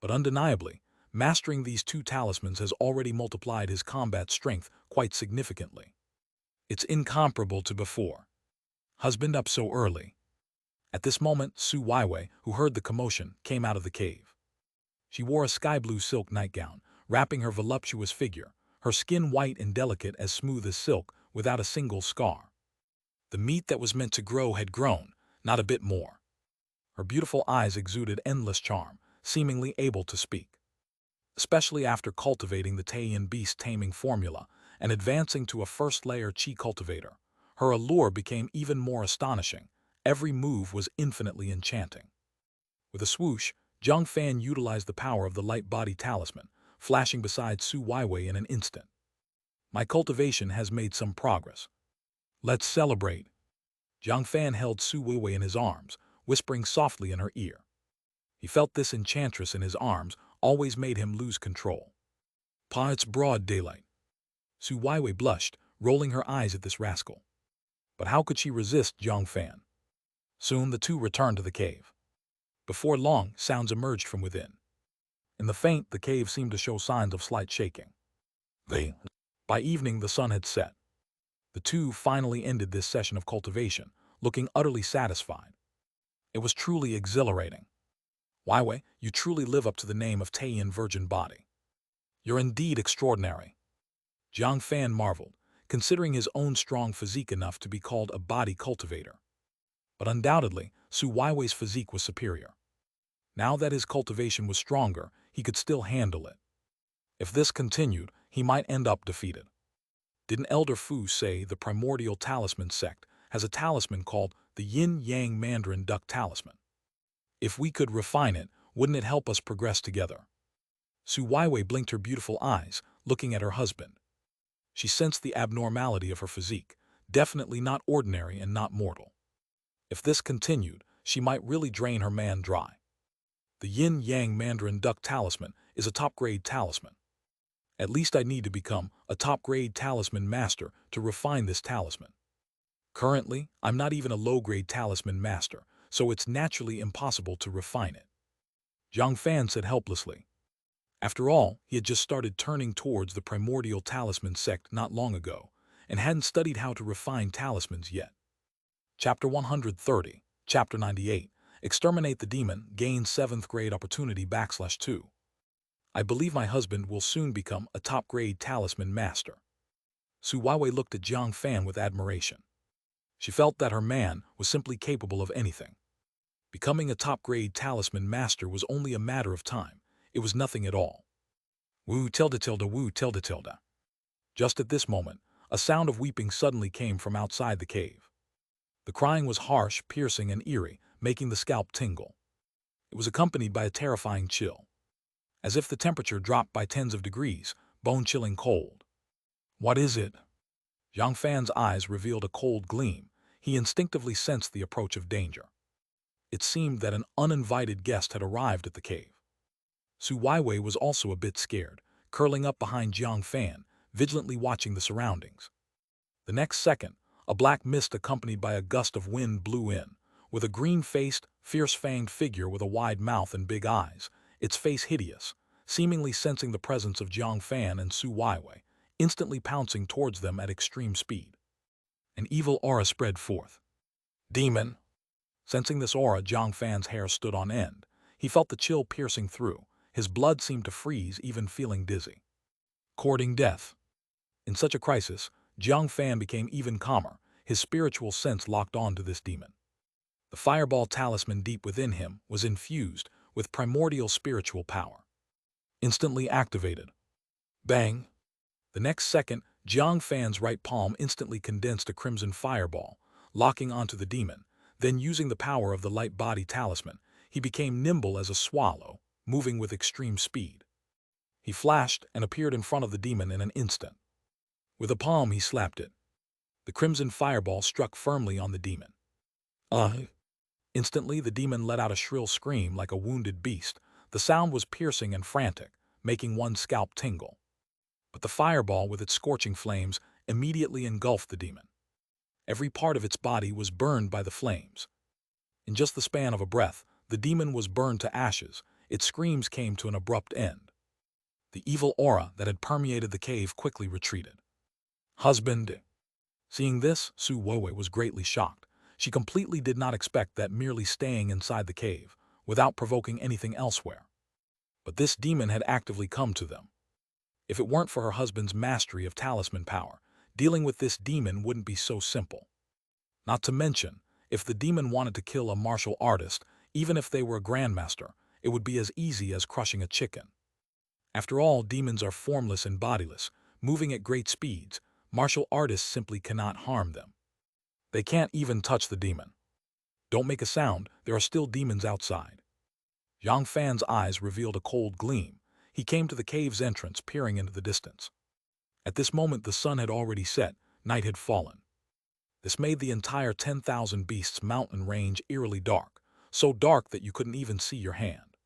But undeniably, mastering these 2 talismans has already multiplied his combat strength quite significantly. It's incomparable to before. Husband up so early. At this moment, Su Weiwei, who heard the commotion, came out of the cave. She wore a sky-blue silk nightgown, wrapping her voluptuous figure, her skin white and delicate as smooth as silk, without a single scar. The meat that was meant to grow had grown, not a bit more. Her beautiful eyes exuded endless charm, seemingly able to speak. Especially after cultivating the Taiyan beast taming formula and advancing to a 1st layer chi cultivator, her allure became even more astonishing. Every move was infinitely enchanting. With a swoosh, Jiang Fan utilized the power of the light body talisman, flashing beside Su Weiwei in an instant. My cultivation has made some progress. Let's celebrate. Jiang Fan held Su Weiwei in his arms, whispering softly in her ear. He felt this enchantress in his arms always made him lose control. Pa, it's broad daylight. Su Weiwei blushed, rolling her eyes at this rascal. But how could she resist Jiang Fan? Soon the 2 returned to the cave. Before long, sounds emerged from within. In the faint, the cave seemed to show signs of slight shaking. By evening, the sun had set. The 2 finally ended this session of cultivation, looking utterly satisfied. It was truly exhilarating. Wai, you truly live up to the name of Taiyan virgin body. You're indeed extraordinary. Jiang Fan marveled, considering his own strong physique enough to be called a body cultivator. But undoubtedly, Su Wai's physique was superior. Now that his cultivation was stronger, he could still handle it. If this continued, he might end up defeated. Didn't Elder Fu say the primordial talisman sect has a talisman called the Yin-Yang Mandarin Duck Talisman? If we could refine it, wouldn't it help us progress together? Su Wai blinked her beautiful eyes, looking at her husband. She sensed the abnormality of her physique, definitely not ordinary and not mortal. If this continued, she might really drain her man dry. The Yin-Yang Mandarin Duck Talisman is a top-grade talisman. At least I need to become a top-grade talisman master to refine this talisman. Currently, I'm not even a low-grade talisman master, so it's naturally impossible to refine it. Jiang Fan said helplessly. After all, he had just started turning towards the primordial talisman sect not long ago, and hadn't studied how to refine talismans yet. Chapter 130, Chapter 98, Exterminate the Demon, Gain 7th Grade Opportunity /2. I believe my husband will soon become a top-grade talisman master. Su Wai looked at Jiang Fan with admiration. She felt that her man was simply capable of anything. Becoming a top-grade talisman master was only a matter of time. It was nothing at all. Woo tilde tilde woo tilde tilde. Just at this moment, a sound of weeping suddenly came from outside the cave. The crying was harsh, piercing, and eerie, making the scalp tingle. It was accompanied by a terrifying chill. As if the temperature dropped by tens of degrees, bone-chilling cold. What is it? Jiang Fan's eyes revealed a cold gleam. He instinctively sensed the approach of danger. It seemed that an uninvited guest had arrived at the cave. Su Wai was also a bit scared, curling up behind Jiang Fan, vigilantly watching the surroundings. The next second, a black mist accompanied by a gust of wind blew in, with a green-faced, fierce-fanged figure with a wide mouth and big eyes, its face hideous, seemingly sensing the presence of Jiang Fan and Su Wai, instantly pouncing towards them at extreme speed. An evil aura spread forth. Demon! Sensing this aura, Jiang Fan's hair stood on end. He felt the chill piercing through. His blood seemed to freeze, even feeling dizzy. Courting death. In such a crisis, Jiang Fan became even calmer, his spiritual sense locked on to this demon. The fireball talisman deep within him was infused with primordial spiritual power. Instantly activated. Bang! The next second, Jiang Fan's right palm instantly condensed a crimson fireball, locking onto the demon. Then, using the power of the light body talisman, he became nimble as a swallow, moving with extreme speed. He flashed and appeared in front of the demon in an instant. With a palm, he slapped it. The crimson fireball struck firmly on the demon. Instantly, the demon let out a shrill scream like a wounded beast. The sound was piercing and frantic, making one's scalp tingle. But the fireball, with its scorching flames, immediately engulfed the demon. Every part of its body was burned by the flames. In just the span of a breath, the demon was burned to ashes. Its screams came to an abrupt end. The evil aura that had permeated the cave quickly retreated. Husband! Seeing this, Su Wai was greatly shocked. She completely did not expect that merely staying inside the cave, without provoking anything elsewhere. But this demon had actively come to them. If it weren't for her husband's mastery of talisman power, dealing with this demon wouldn't be so simple. Not to mention, if the demon wanted to kill a martial artist, even if they were a grandmaster, it would be as easy as crushing a chicken. After all, demons are formless and bodiless, moving at great speeds. Martial artists simply cannot harm them. They can't even touch the demon. Don't make a sound, there are still demons outside. Jiang Fan's eyes revealed a cold gleam. He came to the cave's entrance, peering into the distance. At this moment, the sun had already set, night had fallen. This made the entire 10,000 Beasts mountain range eerily dark, so dark that you couldn't even see your hand.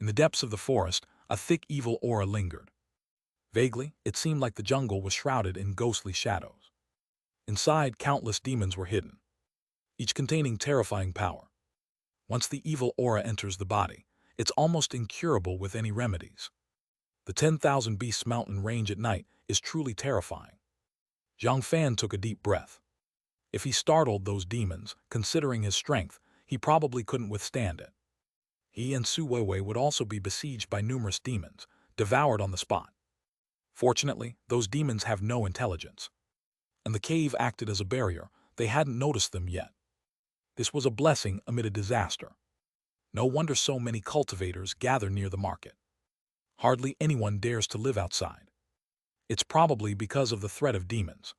In the depths of the forest, a thick evil aura lingered. Vaguely, it seemed like the jungle was shrouded in ghostly shadows. Inside, countless demons were hidden, each containing terrifying power. Once the evil aura enters the body, it's almost incurable with any remedies. The 10,000 Beasts mountain range at night is truly terrifying. Jiang Fan took a deep breath. If he startled those demons, considering his strength, he probably couldn't withstand it. He and Su Weiwei would also be besieged by numerous demons, devoured on the spot. Fortunately, those demons have no intelligence, and the cave acted as a barrier. They hadn't noticed them yet. This was a blessing amid a disaster. No wonder so many cultivators gather near the market. Hardly anyone dares to live outside. It's probably because of the threat of demons.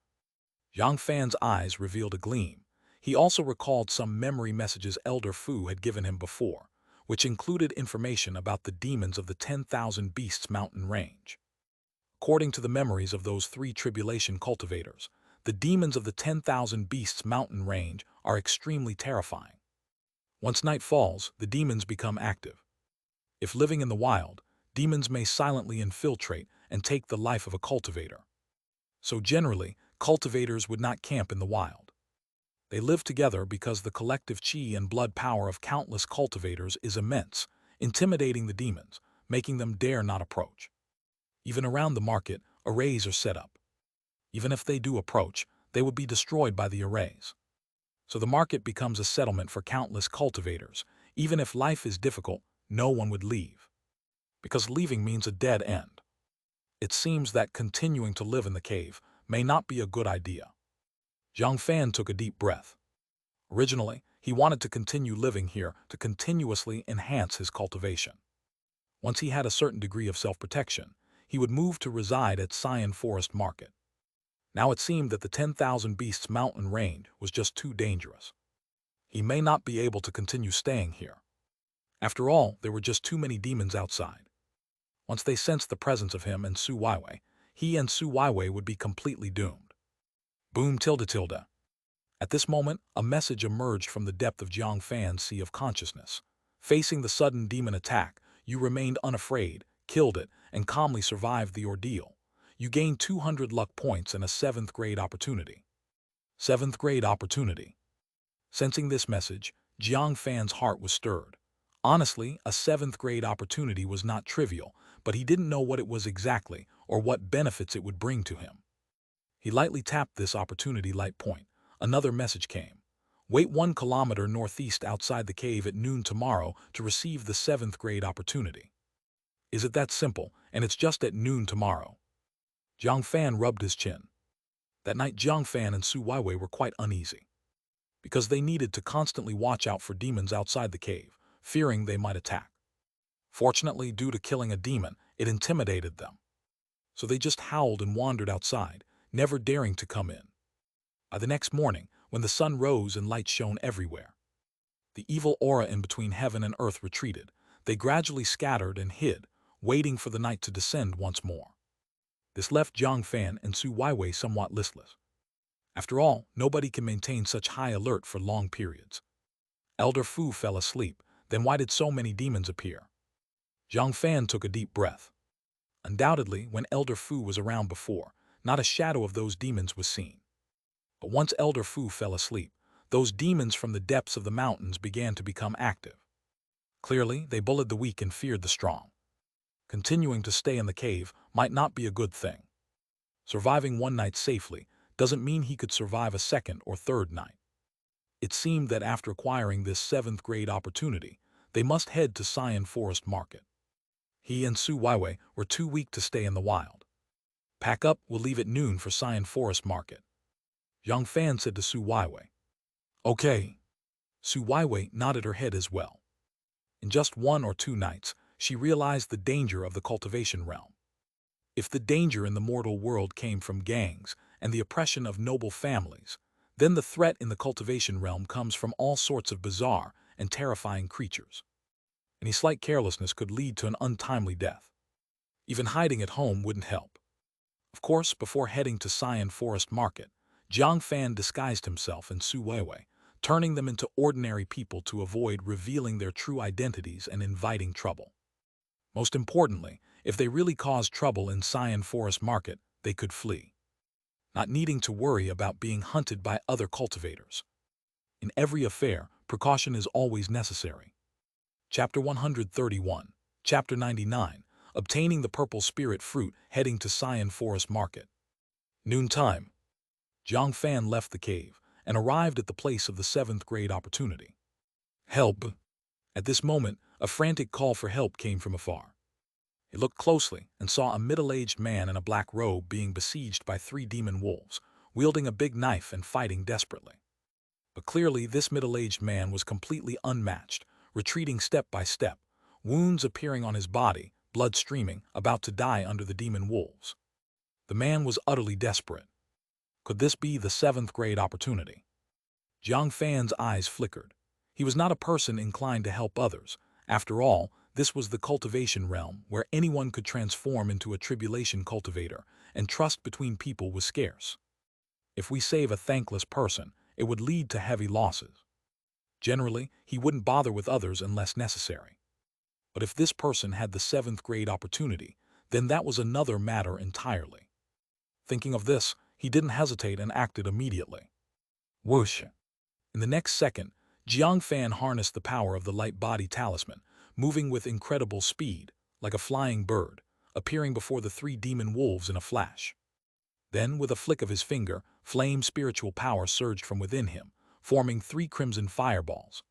Jiang Fan's eyes revealed a gleam. He also recalled some memory messages Elder Fu had given him before, which included information about the demons of the 10,000 Beasts mountain range. According to the memories of those 3 tribulation cultivators, the demons of the 10,000 Beasts mountain range are extremely terrifying. Once night falls, the demons become active. If living in the wild, demons may silently infiltrate and take the life of a cultivator. So generally, cultivators would not camp in the wild. They live together because the collective qi and blood power of countless cultivators is immense, intimidating the demons, making them dare not approach. Even around the market, arrays are set up. Even if they do approach, they would be destroyed by the arrays. So the market becomes a settlement for countless cultivators. Even if life is difficult, no one would leave, because leaving means a dead end. It seems that continuing to live in the cave may not be a good idea. Jiang Fan took a deep breath. Originally, he wanted to continue living here to continuously enhance his cultivation. Once he had a certain degree of self-protection, he would move to reside at Xian Forest Market. Now it seemed that the 10,000 Beasts mountain range was just too dangerous. He may not be able to continue staying here. After all, there were just too many demons outside. Once they sensed the presence of him and Su Weiwei, he and Su Weiwei would be completely doomed. Boom tilde tilde. At this moment, a message emerged from the depth of Jiang Fan's sea of consciousness. Facing the sudden demon attack, you remained unafraid, killed it, and calmly survived the ordeal. You gained 200 luck points and a 7th grade opportunity. 7th grade opportunity. Sensing this message, Jiang Fan's heart was stirred. Honestly, a 7th grade opportunity was not trivial, but he didn't know what it was exactly or what benefits it would bring to him. He lightly tapped this opportunity light point. Another message came. Wait 1 kilometer northeast outside the cave at noon tomorrow to receive the 7th grade opportunity. Is it that simple, and it's just at noon tomorrow? Jiang Fan rubbed his chin. That night Jiang Fan and Su Weiwei were quite uneasy, because they needed to constantly watch out for demons outside the cave, fearing they might attack. Fortunately, due to killing a demon, it intimidated them. So they just howled and wandered outside, never daring to come in. By the next morning, when the sun rose and light shone everywhere, the evil aura in between heaven and earth retreated. They gradually scattered and hid, waiting for the night to descend once more. This left Jiang Fan and Su Weiwei somewhat listless. After all, nobody can maintain such high alert for long periods. Elder Fu fell asleep. Then why did so many demons appear? Jiang Fan took a deep breath. Undoubtedly, when Elder Fu was around before, not a shadow of those demons was seen. But once Elder Fu fell asleep, those demons from the depths of the mountains began to become active. Clearly, they bullied the weak and feared the strong. Continuing to stay in the cave might not be a good thing. Surviving 1 night safely doesn't mean he could survive a 2nd or 3rd night. It seemed that after acquiring this 7th grade opportunity, they must head to Xian Forest Market. He and Su Weiwei were too weak to stay in the wild. Pack up, we'll leave at noon for Xian Forest Market. Jiang Fan said to Su Weiwei. Okay. Su Weiwei nodded her head as well. In just 1 or 2 nights, she realized the danger of the cultivation realm. If the danger in the mortal world came from gangs and the oppression of noble families, then the threat in the cultivation realm comes from all sorts of bizarre and terrifying creatures. Any slight carelessness could lead to an untimely death. Even hiding at home wouldn't help. Of course, before heading to Xian Forest Market, Jiang Fan disguised himself and Su Weiwei, turning them into ordinary people to avoid revealing their true identities and inviting trouble. Most importantly, if they really caused trouble in Xian Forest Market, they could flee, not needing to worry about being hunted by other cultivators. In every affair, precaution is always necessary. Chapter 131, Chapter 99, Obtaining the Purple Spirit Fruit, heading to Xian Forest Market. Noontime. Jiang Fan left the cave and arrived at the place of the 7th grade opportunity. Help! At this moment, a frantic call for help came from afar. He looked closely and saw a middle-aged man in a black robe being besieged by 3 demon wolves, wielding a big knife and fighting desperately. But clearly this middle-aged man was completely unmatched, retreating step by step, wounds appearing on his body, blood streaming, about to die under the demon wolves. The man was utterly desperate. Could this be the 7th grade opportunity? Jiang Fan's eyes flickered. He was not a person inclined to help others. After all, this was the cultivation realm, where anyone could transform into a tribulation cultivator, and trust between people was scarce. If we save a thankless person, it would lead to heavy losses. Generally, he wouldn't bother with others unless necessary. But if this person had the 7th grade opportunity, then that was another matter entirely. Thinking of this, he didn't hesitate and acted immediately. Whoosh! In the next second, Jiang Fan harnessed the power of the light body talisman, moving with incredible speed, like a flying bird, appearing before the 3 demon wolves in a flash. Then, with a flick of his finger, flame spiritual power surged from within him, forming 3 crimson fireballs.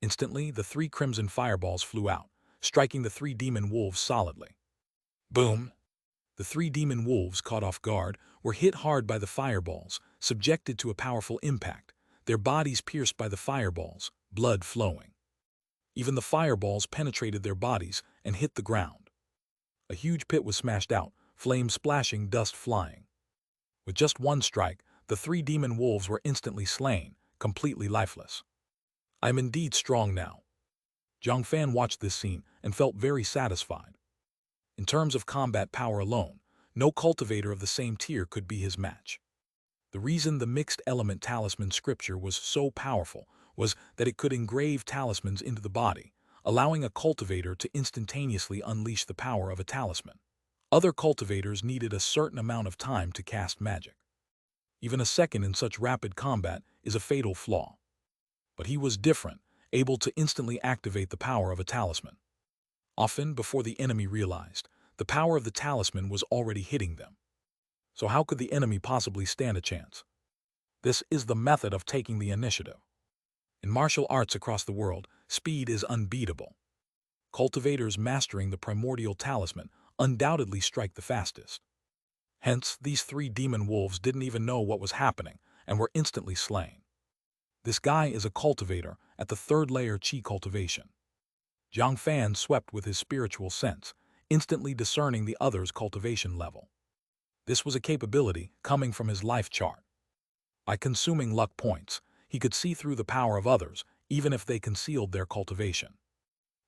Instantly, the 3 crimson fireballs flew out, striking the 3 demon wolves solidly. Boom! The 3 demon wolves, caught off guard, were hit hard by the fireballs, subjected to a powerful impact, their bodies pierced by the fireballs, blood flowing. Even the fireballs penetrated their bodies and hit the ground. A huge pit was smashed out, flames splashing, dust flying. With just one strike, the 3 demon wolves were instantly slain, completely lifeless. I am indeed strong now. Jiang Fan watched this scene and felt very satisfied. In terms of combat power alone, no cultivator of the same tier could be his match. The reason the mixed element talisman scripture was so powerful was that it could engrave talismans into the body, allowing a cultivator to instantaneously unleash the power of a talisman. Other cultivators needed a certain amount of time to cast magic. Even a second in such rapid combat is a fatal flaw. But he was different, able to instantly activate the power of a talisman. Often, before the enemy realized, the power of the talisman was already hitting them. So how could the enemy possibly stand a chance? This is the method of taking the initiative. In martial arts across the world, speed is unbeatable. Cultivators mastering the primordial talisman undoubtedly strike the fastest. Hence, these 3 demon wolves didn't even know what was happening and were instantly slain. This guy is a cultivator at the 3rd layer Qi cultivation. Jiang Fan swept with his spiritual sense, instantly discerning the other's cultivation level. This was a capability coming from his life chart. By consuming luck points, he could see through the power of others, even if they concealed their cultivation.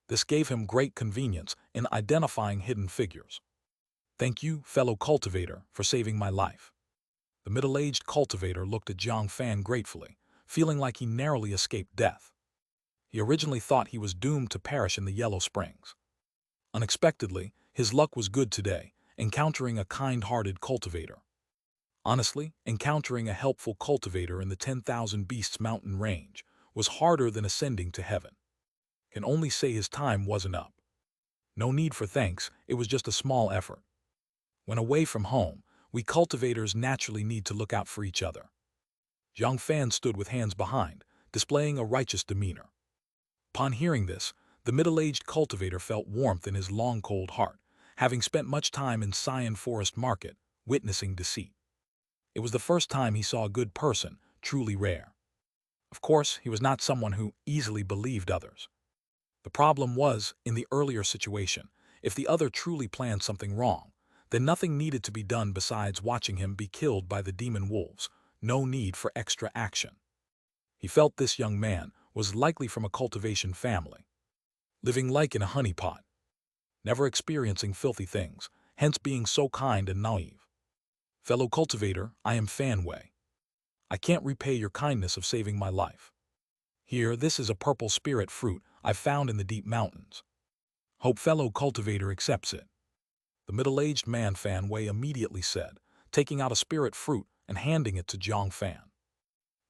This gave him great convenience in identifying hidden figures. Thank you, fellow cultivator, for saving my life. The middle-aged cultivator looked at Jiang Fan gratefully, feeling like he narrowly escaped death. He originally thought he was doomed to perish in the Yellow Springs. Unexpectedly, his luck was good today, encountering a kind-hearted cultivator. Honestly, encountering a helpful cultivator in the 10,000 Beasts mountain range was harder than ascending to heaven. Can only say his time wasn't up. No need for thanks, it was just a small effort. When away from home, we cultivators naturally need to look out for each other. Jiang Fan stood with hands behind, displaying a righteous demeanor. Upon hearing this, the middle-aged cultivator felt warmth in his long cold heart, having spent much time in Xian Forest Market, witnessing deceit. It was the first time he saw a good person, truly rare. Of course, he was not someone who easily believed others. The problem was, in the earlier situation, if the other truly planned something wrong, then nothing needed to be done besides watching him be killed by the demon wolves, no need for extra action. He felt this young man was likely from a cultivation family, living like in a honeypot, never experiencing filthy things, hence being so kind and naive. Fellow cultivator, I am Fan Wei. I can't repay your kindness of saving my life. Here, this is a purple spirit fruit I found in the deep mountains. Hope fellow cultivator accepts it. The middle-aged man Fan Wei immediately said, taking out a spirit fruit and handing it to Jiang Fan.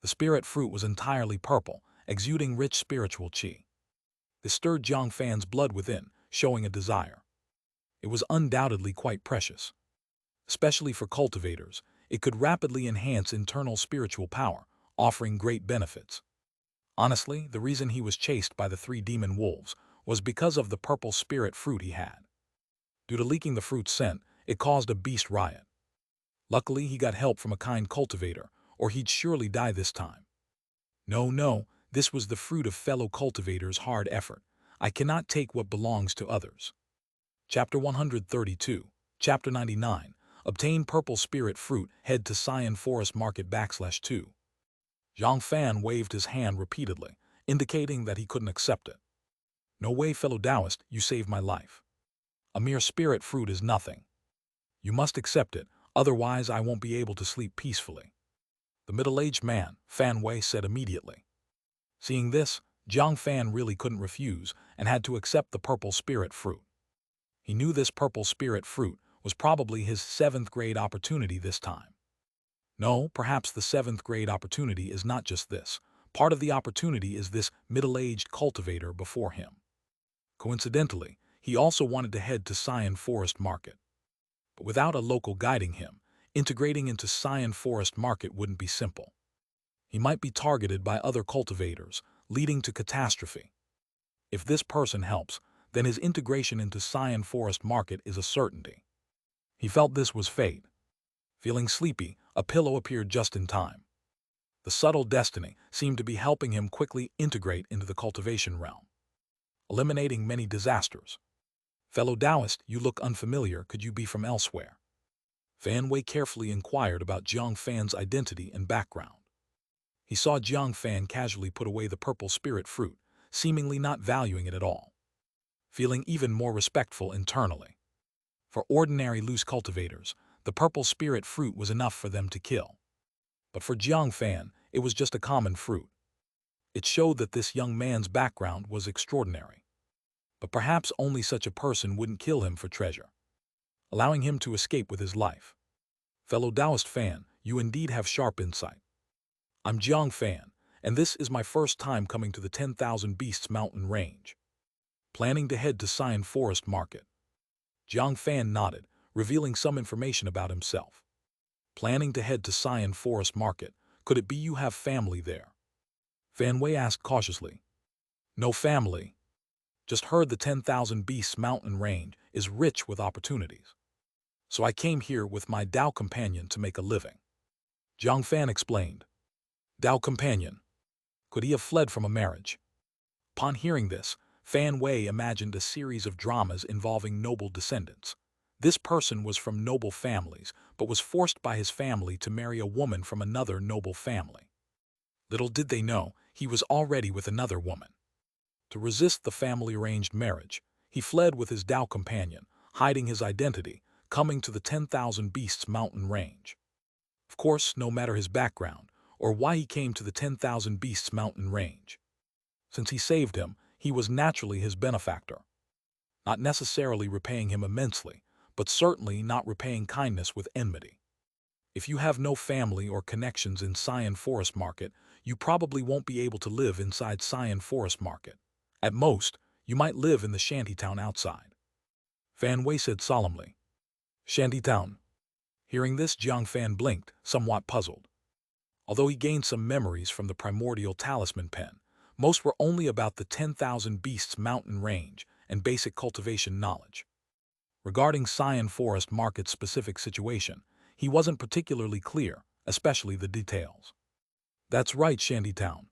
The spirit fruit was entirely purple, exuding rich spiritual qi. This stirred Jiang Fan's blood within, showing a desire. It was undoubtedly quite precious. Especially for cultivators, it could rapidly enhance internal spiritual power, offering great benefits. Honestly, the reason he was chased by the 3 demon wolves was because of the purple spirit fruit he had. Due to leaking the fruit's scent, it caused a beast riot. Luckily, he got help from a kind cultivator, or he'd surely die this time. No, this was the fruit of fellow cultivators' hard effort. I cannot take what belongs to others. Chapter 132, Chapter 99, Obtain Purple Spirit Fruit, Head to Xian Forest Market /2. Jiang Fan waved his hand repeatedly, indicating that he couldn't accept it. No way, fellow Taoist, you saved my life. A mere spirit fruit is nothing. You must accept it, otherwise I won't be able to sleep peacefully. The middle-aged man, Fan Wei, said immediately. Seeing this, Jiang Fan really couldn't refuse and had to accept the purple spirit fruit. He knew this purple spirit fruit was probably his 7th grade opportunity this time. No, perhaps the 7th grade opportunity is not just this. Part of the opportunity is this middle-aged cultivator before him. Coincidentally, he also wanted to head to Xian Forest Market. But without a local guiding him, integrating into Xian Forest Market wouldn't be simple. He might be targeted by other cultivators, leading to catastrophe. If this person helps, then his integration into Xian Forest Market is a certainty. He felt this was fate. Feeling sleepy, a pillow appeared just in time. The subtle destiny seemed to be helping him quickly integrate into the cultivation realm, eliminating many disasters. Fellow Taoist, you look unfamiliar. Could you be from elsewhere? Fan Wei carefully inquired about Jiang Fan's identity and background. He saw Jiang Fan casually put away the purple spirit fruit, seemingly not valuing it at all, feeling even more respectful internally. For ordinary loose cultivators, the purple spirit fruit was enough for them to kill. But for Jiang Fan, it was just a common fruit. It showed that this young man's background was extraordinary. But perhaps only such a person wouldn't kill him for treasure, allowing him to escape with his life. Fellow Taoist Fan, you indeed have sharp insight. I'm Jiang Fan, and this is my first time coming to the 10,000 Beasts mountain range. Planning to head to Xian Forest Market. Jiang Fan nodded, revealing some information about himself. Planning to head to Xian Forest Market, could it be you have family there? Fan Wei asked cautiously. No family. Just heard the 10,000 Beasts mountain range is rich with opportunities. So I came here with my Dao companion to make a living. Jiang Fan explained. Dao companion. Could he have fled from a marriage? Upon hearing this, Fan Wei imagined a series of dramas involving noble descendants. This person was from noble families, but was forced by his family to marry a woman from another noble family. Little did they know, he was already with another woman. To resist the family-arranged marriage, he fled with his Dao companion, hiding his identity, coming to the 10,000 Beasts mountain range. Of course, no matter his background, or why he came to the 10,000 Beasts mountain range. Since he saved him, he was naturally his benefactor. Not necessarily repaying him immensely, but certainly not repaying kindness with enmity. If you have no family or connections in Xian Forest Market, you probably won't be able to live inside Xian Forest Market. At most, you might live in the shantytown outside. Fan Wei said solemnly. Shantytown. Hearing this, Jiang Fan blinked, somewhat puzzled. Although he gained some memories from the primordial talisman pen, most were only about the 10,000 Beasts mountain range and basic cultivation knowledge. Regarding Xian Forest Market's specific situation, he wasn't particularly clear, especially the details. That's right, Shantytown.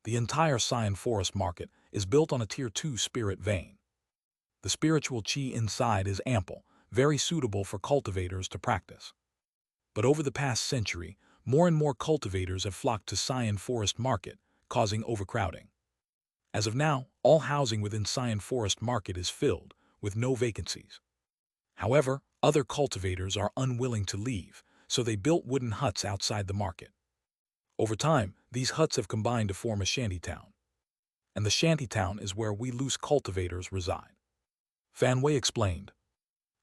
The entire Xian Forest Market is built on a Tier 2 spirit vein. The spiritual qi inside is ample, very suitable for cultivators to practice. But over the past century, more and more cultivators have flocked to Xian Forest Market, causing overcrowding. As of now, all housing within Xian Forest Market is filled, with no vacancies. However, other cultivators are unwilling to leave, so they built wooden huts outside the market. Over time, these huts have combined to form a shantytown. And the shantytown is where we loose cultivators reside. Fan Wei explained.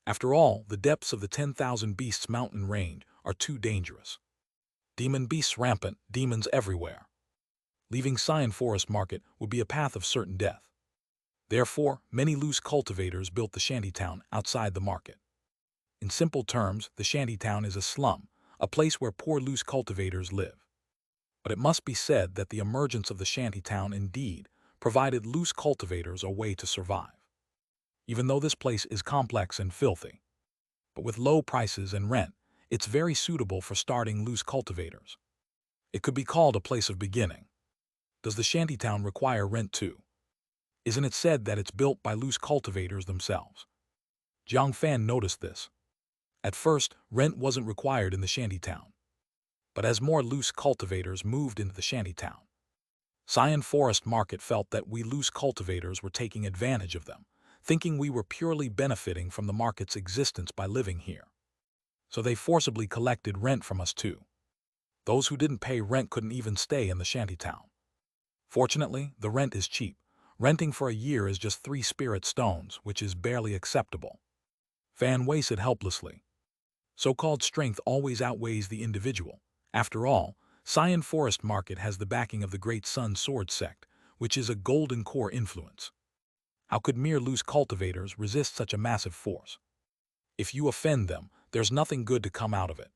After all, the depths of the 10,000 Beasts mountain range are too dangerous. Demon beasts rampant, demons everywhere. Leaving Xian Forest Market would be a path of certain death. Therefore, many loose cultivators built the shantytown outside the market. In simple terms, the shantytown is a slum, a place where poor loose cultivators live. But it must be said that the emergence of the shantytown indeed provided loose cultivators a way to survive. Even though this place is complex and filthy, but with low prices and rent, it's very suitable for starting loose cultivators. It could be called a place of beginning. Does the shantytown require rent too? Isn't it said that it's built by loose cultivators themselves? Jiang Fan noticed this. At first, rent wasn't required in the shantytown. But as more loose cultivators moved into the shantytown, Xian Forest Market felt that we loose cultivators were taking advantage of them, thinking we were purely benefiting from the market's existence by living here. So they forcibly collected rent from us too. Those who didn't pay rent couldn't even stay in the shantytown. Fortunately, the rent is cheap. Renting for a year is just 3 spirit stones, which is barely acceptable. Fan Wei said helplessly. So-called strength always outweighs the individual. After all, Xian Forest Market has the backing of the Great Sun Sword Sect, which is a golden core influence. How could mere loose cultivators resist such a massive force? If you offend them, there's nothing good to come out of it.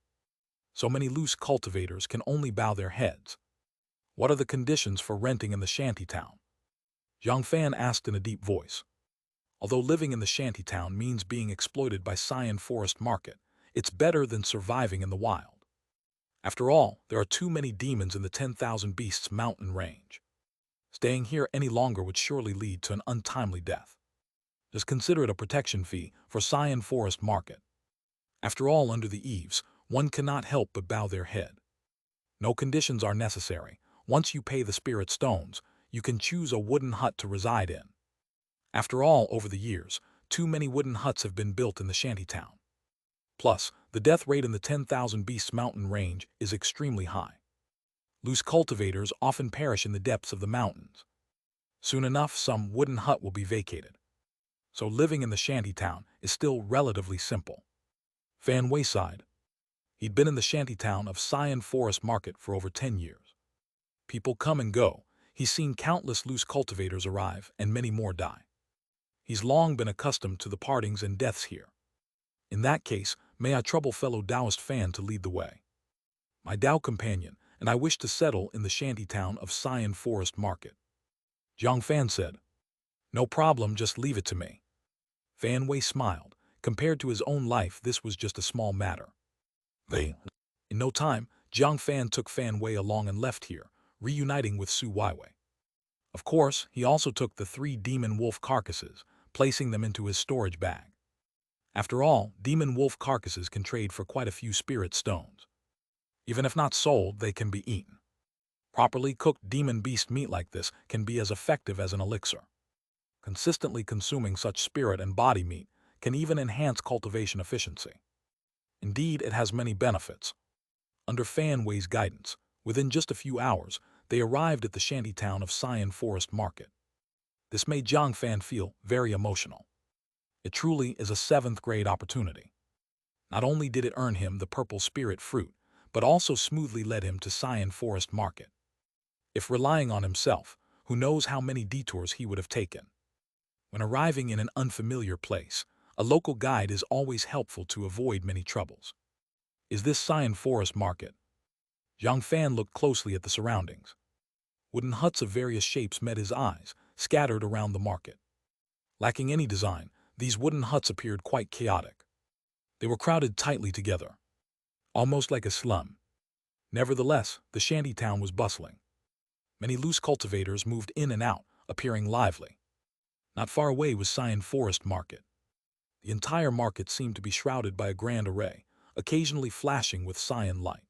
So many loose cultivators can only bow their heads. What are the conditions for renting in the shantytown? Jiang Fan asked in a deep voice. Although living in the shantytown means being exploited by Xian Forest Market, it's better than surviving in the wild. After all, there are too many demons in the 10,000 Beasts mountain range. Staying here any longer would surely lead to an untimely death. Just consider it a protection fee for Xian Forest Market. After all, under the eaves, one cannot help but bow their head. No conditions are necessary. Once you pay the spirit stones, you can choose a wooden hut to reside in. After all, over the years, too many wooden huts have been built in the shantytown. Plus, the death rate in the 10,000 Beasts mountain range is extremely high. Loose cultivators often perish in the depths of the mountains. Soon enough, some wooden hut will be vacated. So living in the shantytown is still relatively simple. Fan Wei sighed. He'd been in the shantytown of Xian Forest Market for over 10 years. People come and go. He's seen countless loose cultivators arrive and many more die. He's long been accustomed to the partings and deaths here. In that case, may I trouble fellow Taoist Fan to lead the way. My Tao companion, and I wish to settle in the shantytown of Xian Forest Market. Jiang Fan said. No problem, just leave it to me. Fan Wei smiled. Compared to his own life, this was just a small matter. In no time, Jiang Fan took Fan Wei along and left here, reuniting with Su Weiwei. Of course, he also took the 3 demon wolf carcasses, placing them into his storage bag. After all, demon wolf carcasses can trade for quite a few spirit stones. Even if not sold, they can be eaten. Properly cooked demon beast meat like this can be as effective as an elixir. Consistently consuming such spirit and body meat can even enhance cultivation efficiency. Indeed, it has many benefits. Under Fan Wei's guidance, within just a few hours, they arrived at the shantytown of Xian Forest Market. This made Jiang Fan feel very emotional. It truly is a 7th grade opportunity. Not only did it earn him the purple spirit fruit, but also smoothly led him to Xian Forest Market. If relying on himself, who knows how many detours he would have taken. When arriving in an unfamiliar place, a local guide is always helpful to avoid many troubles. Is this Xian Forest Market? Jiang Fan looked closely at the surroundings. Wooden huts of various shapes met his eyes, scattered around the market. Lacking any design, these wooden huts appeared quite chaotic. They were crowded tightly together, almost like a slum. Nevertheless, the shantytown was bustling. Many loose cultivators moved in and out, appearing lively. Not far away was Xian Forest Market. The entire market seemed to be shrouded by a grand array, occasionally flashing with cyan light.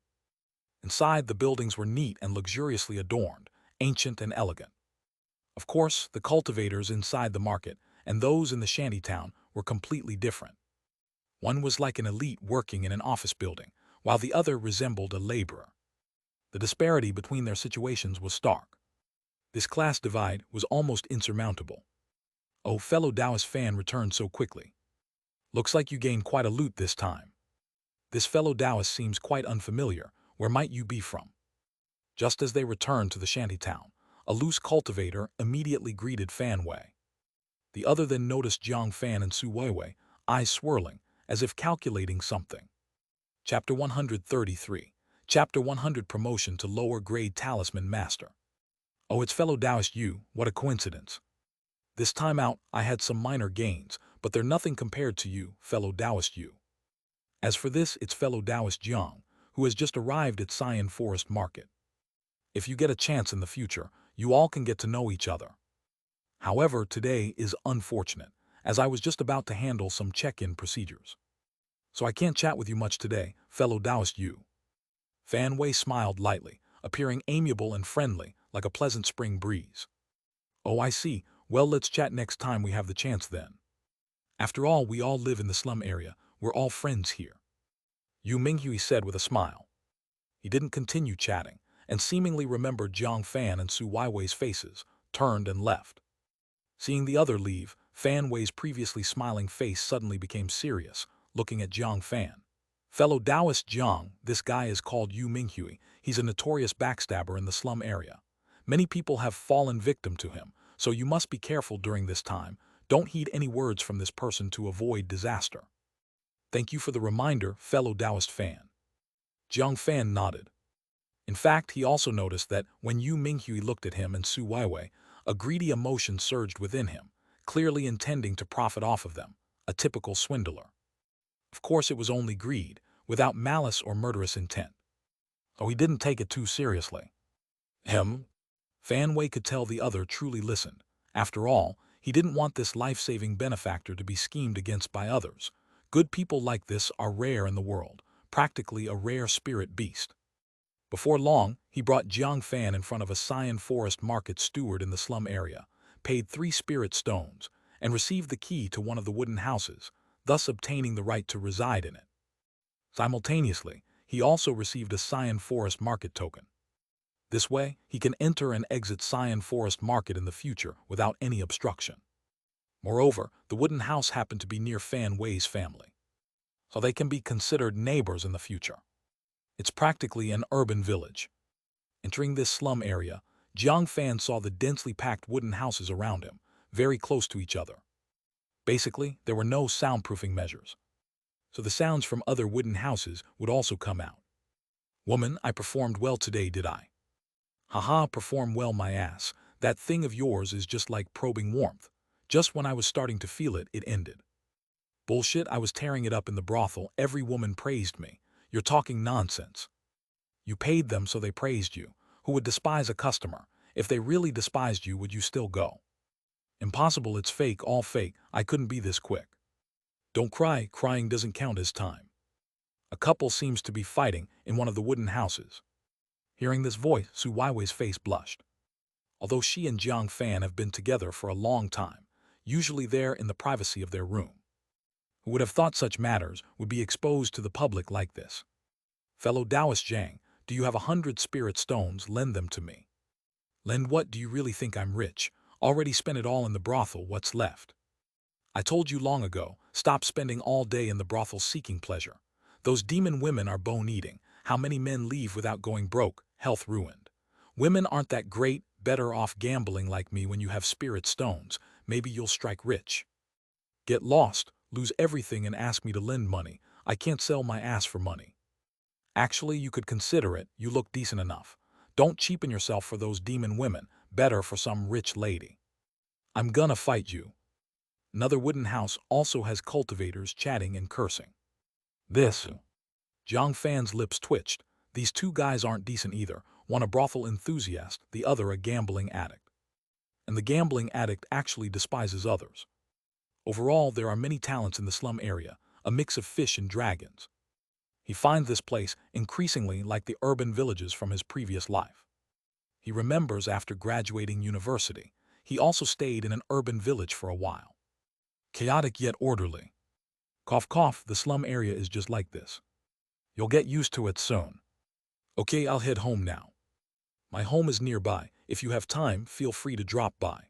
Inside, the buildings were neat and luxuriously adorned, ancient and elegant. Of course, the cultivators inside the market and those in the shantytown were completely different. One was like an elite working in an office building, while the other resembled a laborer. The disparity between their situations was stark. This class divide was almost insurmountable. Oh, fellow Taoist Fan returned so quickly. Looks like you gained quite a loot this time. This fellow Taoist seems quite unfamiliar. Where might you be from? Just as they returned to the shantytown, a loose cultivator immediately greeted Fan Wei. The other then noticed Jiang Fan and Su Weiwei, eyes swirling, as if calculating something. Chapter 133. Chapter 100 Promotion to Lower Grade Talisman Master. Oh, it's fellow Taoist you, what a coincidence. This time out, I had some minor gains, but they're nothing compared to you, fellow Taoist you. As for this, it's fellow Taoist Jiang, who has just arrived at Xian Forest Market. If you get a chance in the future, you all can get to know each other. However, today is unfortunate, as I was just about to handle some check-in procedures. So I can't chat with you much today, fellow Taoist you. Fan Wei smiled lightly, appearing amiable and friendly, like a pleasant spring breeze. Oh, I see. Well, let's chat next time we have the chance then. After all, we all live in the slum area. We're all friends here. Yu Minghui said with a smile. He didn't continue chatting, and seemingly remembered Jiang Fan and Su Weiwei's faces, turned and left. Seeing the other leave, Fan Wei's previously smiling face suddenly became serious, looking at Jiang Fan. Fellow Taoist Jiang, this guy is called Yu Minghui. He's a notorious backstabber in the slum area. Many people have fallen victim to him, so you must be careful during this time. Don't heed any words from this person to avoid disaster. Thank you for the reminder, fellow Taoist Fan. Jiang Fan nodded. In fact, he also noticed that when Yu Minghui looked at him and Su Weiwei, a greedy emotion surged within him, clearly intending to profit off of them, a typical swindler. Of course, it was only greed, without malice or murderous intent. Oh, he didn't take it too seriously. Fan Wei could tell the other truly listened. After all, he didn't want this life-saving benefactor to be schemed against by others. Good people like this are rare in the world, practically a rare spirit beast. Before long, he brought Jiang Fan in front of a Xian Forest Market steward in the slum area, paid 3 spirit stones, and received the key to one of the wooden houses, thus obtaining the right to reside in it. Simultaneously, he also received a Xian Forest Market token. This way, he can enter and exit Xian Forest Market in the future without any obstruction. Moreover, the wooden house happened to be near Fan Wei's family, so they can be considered neighbors in the future. It's practically an urban village. Entering this slum area, Jiang Fan saw the densely packed wooden houses around him, very close to each other. Basically, there were no soundproofing measures, so the sounds from other wooden houses would also come out. Woman, I performed well today, did I? Haha, perform well my ass. That thing of yours is just like probing warmth. Just when I was starting to feel it, it ended. Bullshit, I was tearing it up in the brothel. Every woman praised me. You're talking nonsense. You paid them so they praised you. Who would despise a customer? If they really despised you, would you still go? Impossible, it's fake, all fake. I couldn't be this quick. Don't cry, crying doesn't count as time. A couple seems to be fighting in one of the wooden houses. Hearing this voice, Su Weiwei's face blushed. Although she and Jiang Fan have been together for a long time, usually there in the privacy of their room. Who would have thought such matters would be exposed to the public like this? Fellow Taoist Jiang, do you have 100 spirit stones? Lend them to me. Lend what? Do you really think I'm rich? Already spent it all in the brothel, what's left? I told you long ago, stop spending all day in the brothel seeking pleasure. Those demon women are bone-eating. How many men leave without going broke, health ruined? Women aren't that great, better off gambling like me when you have spirit stones. Maybe you'll strike rich. Get lost, lose everything and ask me to lend money. I can't sell my ass for money. Actually, you could consider it, you look decent enough. Don't cheapen yourself for those demon women, better for some rich lady. I'm gonna fight you. Another wooden house also has cultivators chatting and cursing. Jiang Fan's lips twitched. These two guys aren't decent either, one a brothel enthusiast, the other a gambling addict. And the gambling addict actually despises others. Overall, there are many talents in the slum area, a mix of fish and dragons. He finds this place increasingly like the urban villages from his previous life. He remembers after graduating university, he also stayed in an urban village for a while. Chaotic yet orderly. Cough cough, the slum area is just like this. You'll get used to it soon. Okay, I'll head home now. My home is nearby. If you have time, feel free to drop by.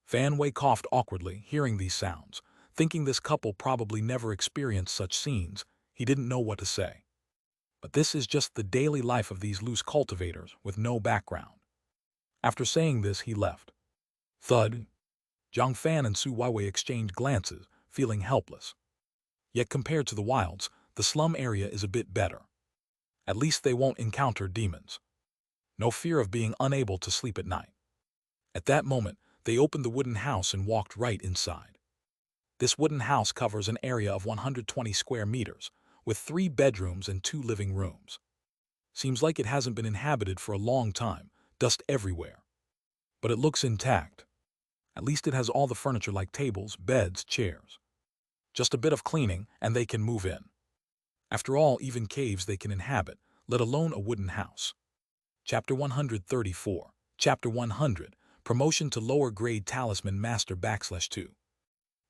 Fan Wei coughed awkwardly, hearing these sounds. Thinking this couple probably never experienced such scenes, he didn't know what to say. But this is just the daily life of these loose cultivators with no background. After saying this, he left. Thud. Jiang Fan and Su Weiwei exchanged glances, feeling helpless. Yet compared to the wilds, the slum area is a bit better. At least they won't encounter demons. No fear of being unable to sleep at night. At that moment, they opened the wooden house and walked right inside. This wooden house covers an area of 120 square meters, with 3 bedrooms and 2 living rooms. Seems like it hasn't been inhabited for a long time, dust everywhere. But it looks intact. At least it has all the furniture like tables, beds, chairs. Just a bit of cleaning, and they can move in. After all, even caves they can inhabit, let alone a wooden house. Chapter 134. Chapter 100. Promotion to Lower Grade Talisman Master /2.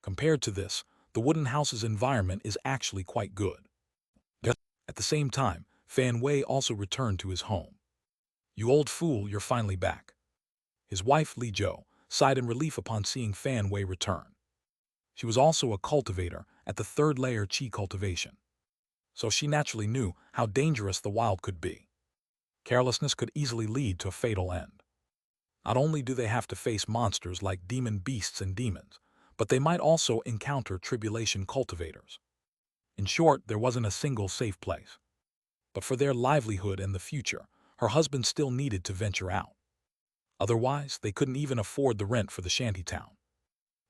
Compared to this, the wooden house's environment is actually quite good. At the same time, Fan Wei also returned to his home. "You old fool, you're finally back." His wife, Li Zhou, sighed in relief upon seeing Fan Wei return. She was also a cultivator at the 3rd layer Qi cultivation. So she naturally knew how dangerous the wild could be. Carelessness could easily lead to a fatal end. Not only do they have to face monsters like demon beasts and demons, but they might also encounter tribulation cultivators. In short, there wasn't a single safe place. But for their livelihood and the future, her husband still needed to venture out. Otherwise, they couldn't even afford the rent for the shantytown.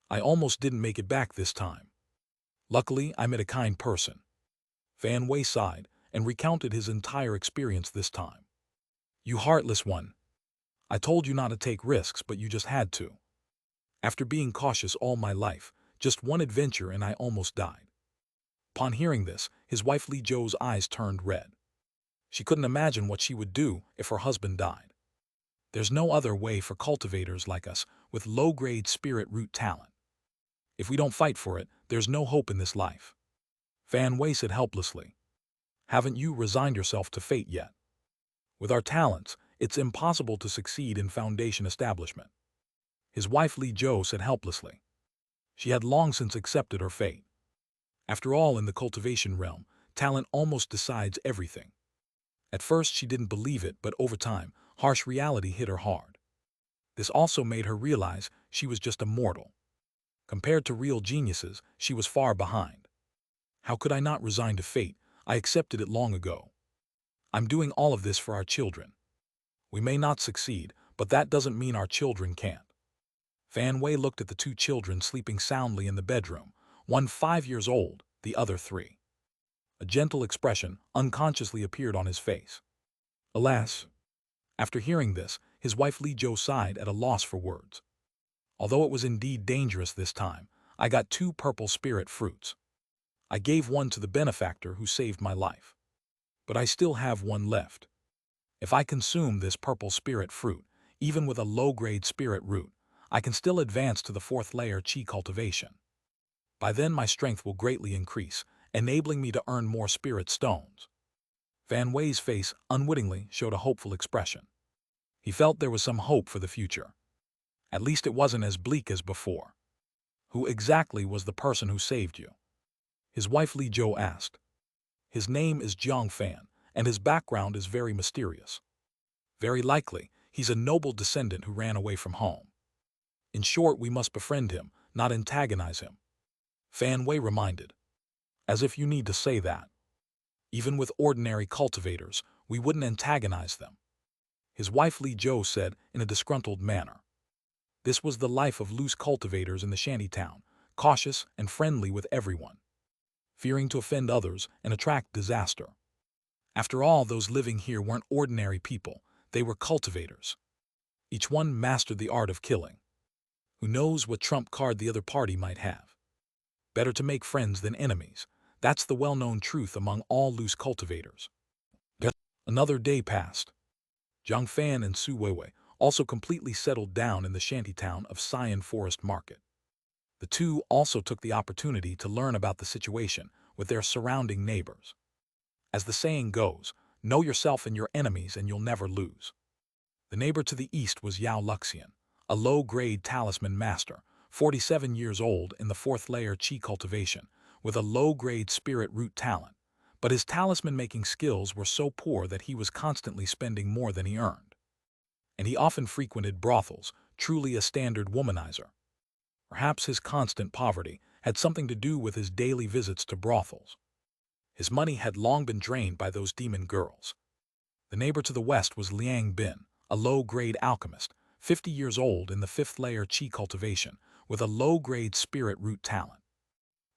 "I almost didn't make it back this time. Luckily, I met a kind person." Fan Wei sighed and recounted his entire experience this time. "You heartless one. I told you not to take risks, but you just had to. After being cautious all my life, just one adventure and I almost died." Upon hearing this, his wife Li Zhou's eyes turned red. She couldn't imagine what she would do if her husband died. There's no other way for cultivators like us with low-grade spirit root talent. If we don't fight for it, there's no hope in this life. Fan Wei said helplessly. "Haven't you resigned yourself to fate yet? With our talents, it's impossible to succeed in foundation establishment." His wife Li Zhou said helplessly. She had long since accepted her fate. After all, in the cultivation realm, talent almost decides everything. At first she didn't believe it, but over time, harsh reality hit her hard. This also made her realize she was just a mortal. Compared to real geniuses, she was far behind. "How could I not resign to fate? I accepted it long ago. I'm doing all of this for our children. We may not succeed, but that doesn't mean our children can't." Fan Wei looked at the 2 children sleeping soundly in the bedroom, one 5 years old, the other 3. A gentle expression unconsciously appeared on his face. Alas! After hearing this, his wife Li Zhou sighed at a loss for words. "Although it was indeed dangerous this time, I got 2 purple spirit fruits. I gave one to the benefactor who saved my life. But I still have one left. If I consume this purple spirit fruit, even with a low-grade spirit root, I can still advance to the 4th layer Qi cultivation. By then my strength will greatly increase, enabling me to earn more spirit stones." Fan Wei's face unwittingly showed a hopeful expression. He felt there was some hope for the future. At least it wasn't as bleak as before. "Who exactly was the person who saved you?" his wife Li Zhou asked. "His name is Jiang Fan, and his background is very mysterious. Very likely, he's a noble descendant who ran away from home. In short, we must befriend him, not antagonize him." Fan Wei reminded. "As if you need to say that. Even with ordinary cultivators, we wouldn't antagonize them," his wife Li Zhou said in a disgruntled manner. This was the life of loose cultivators in the shantytown, cautious and friendly with everyone, fearing to offend others and attract disaster. After all, those living here weren't ordinary people, they were cultivators. Each one mastered the art of killing. Who knows what trump card the other party might have? Better to make friends than enemies. That's the well-known truth among all loose cultivators. Another day passed. Jiang Fan and Su Weiwei also completely settled down in the shantytown of Xian Forest Market. The 2 also took the opportunity to learn about the situation with their surrounding neighbors. As the saying goes, know yourself and your enemies and you'll never lose. The neighbor to the east was Yao Luxian, a low-grade talisman master, 47 years old in the 4th layer Qi cultivation, with a low-grade spirit root talent, but his talisman-making skills were so poor that he was constantly spending more than he earned. And he often frequented brothels, truly a standard womanizer. Perhaps his constant poverty had something to do with his daily visits to brothels. His money had long been drained by those demon girls. The neighbor to the west was Liang Bin, a low-grade alchemist, 50 years old in the fifth-layer qi cultivation, with a low-grade spirit root talent.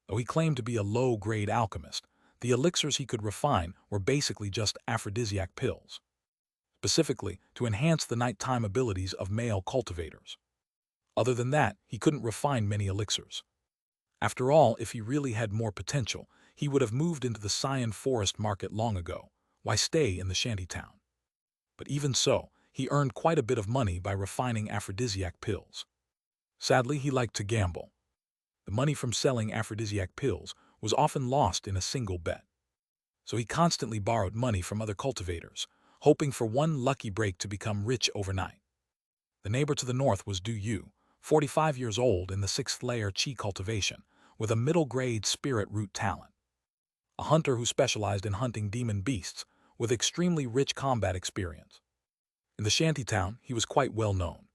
Though he claimed to be a low-grade alchemist, the elixirs he could refine were basically just aphrodisiac pills, specifically to enhance the nighttime abilities of male cultivators. Other than that, he couldn't refine many elixirs. After all, if he really had more potential, he would have moved into the Xian forest market long ago. Why stay in the shantytown? But even so, he earned quite a bit of money by refining aphrodisiac pills. Sadly, he liked to gamble. The money from selling aphrodisiac pills was often lost in a single bet. So he constantly borrowed money from other cultivators, hoping for one lucky break to become rich overnight. The neighbor to the north was Du Yu, 45 years old in the sixth-layer qi cultivation, with a middle-grade spirit root talent. A hunter who specialized in hunting demon beasts, with extremely rich combat experience. In the shantytown, he was quite well known.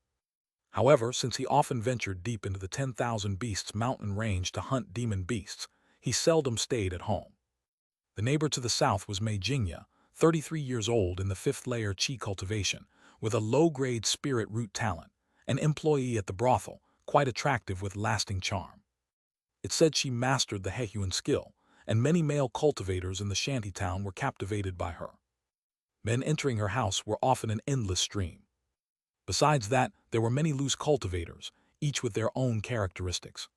However, since he often ventured deep into the 10,000 Beasts mountain range to hunt demon beasts, he seldom stayed at home. The neighbor to the south was Mei Jingya, 33 years old in the fifth-layer qi cultivation, with a low-grade spirit root talent, an employee at the brothel, quite attractive with lasting charm. It said she mastered the Hehuan skill, and many male cultivators in the shantytown were captivated by her. Men entering her house were often an endless stream. Besides that, there were many loose cultivators, each with their own characteristics.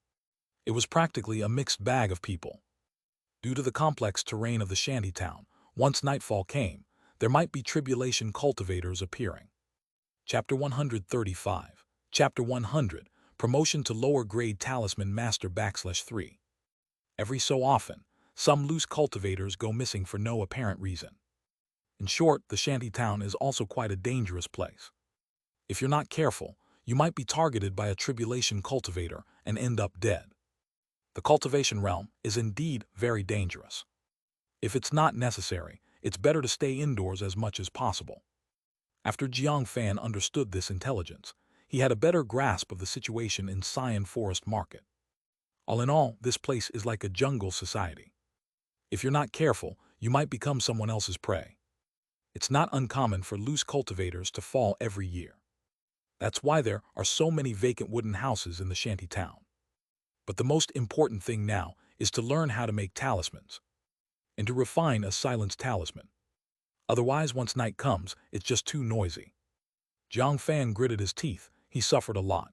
It was practically a mixed bag of people. Due to the complex terrain of the shantytown, once nightfall came, there might be tribulation cultivators appearing. Chapter 135. Chapter 100. Promotion to Lower Grade Talisman Master /3. Every so often, some loose cultivators go missing for no apparent reason. In short, the shantytown is also quite a dangerous place. If you're not careful, you might be targeted by a tribulation cultivator and end up dead. The cultivation realm is indeed very dangerous. If it's not necessary, it's better to stay indoors as much as possible. After Jiang Fan understood this intelligence, he had a better grasp of the situation in Xian Forest Market. All in all, this place is like a jungle society. If you're not careful, you might become someone else's prey. It's not uncommon for loose cultivators to fall every year. That's why there are so many vacant wooden houses in the shanty town. But the most important thing now is to learn how to make talismans, and to refine a silenced talisman. Otherwise, once night comes, it's just too noisy. Jiang Fan gritted his teeth. He suffered a lot.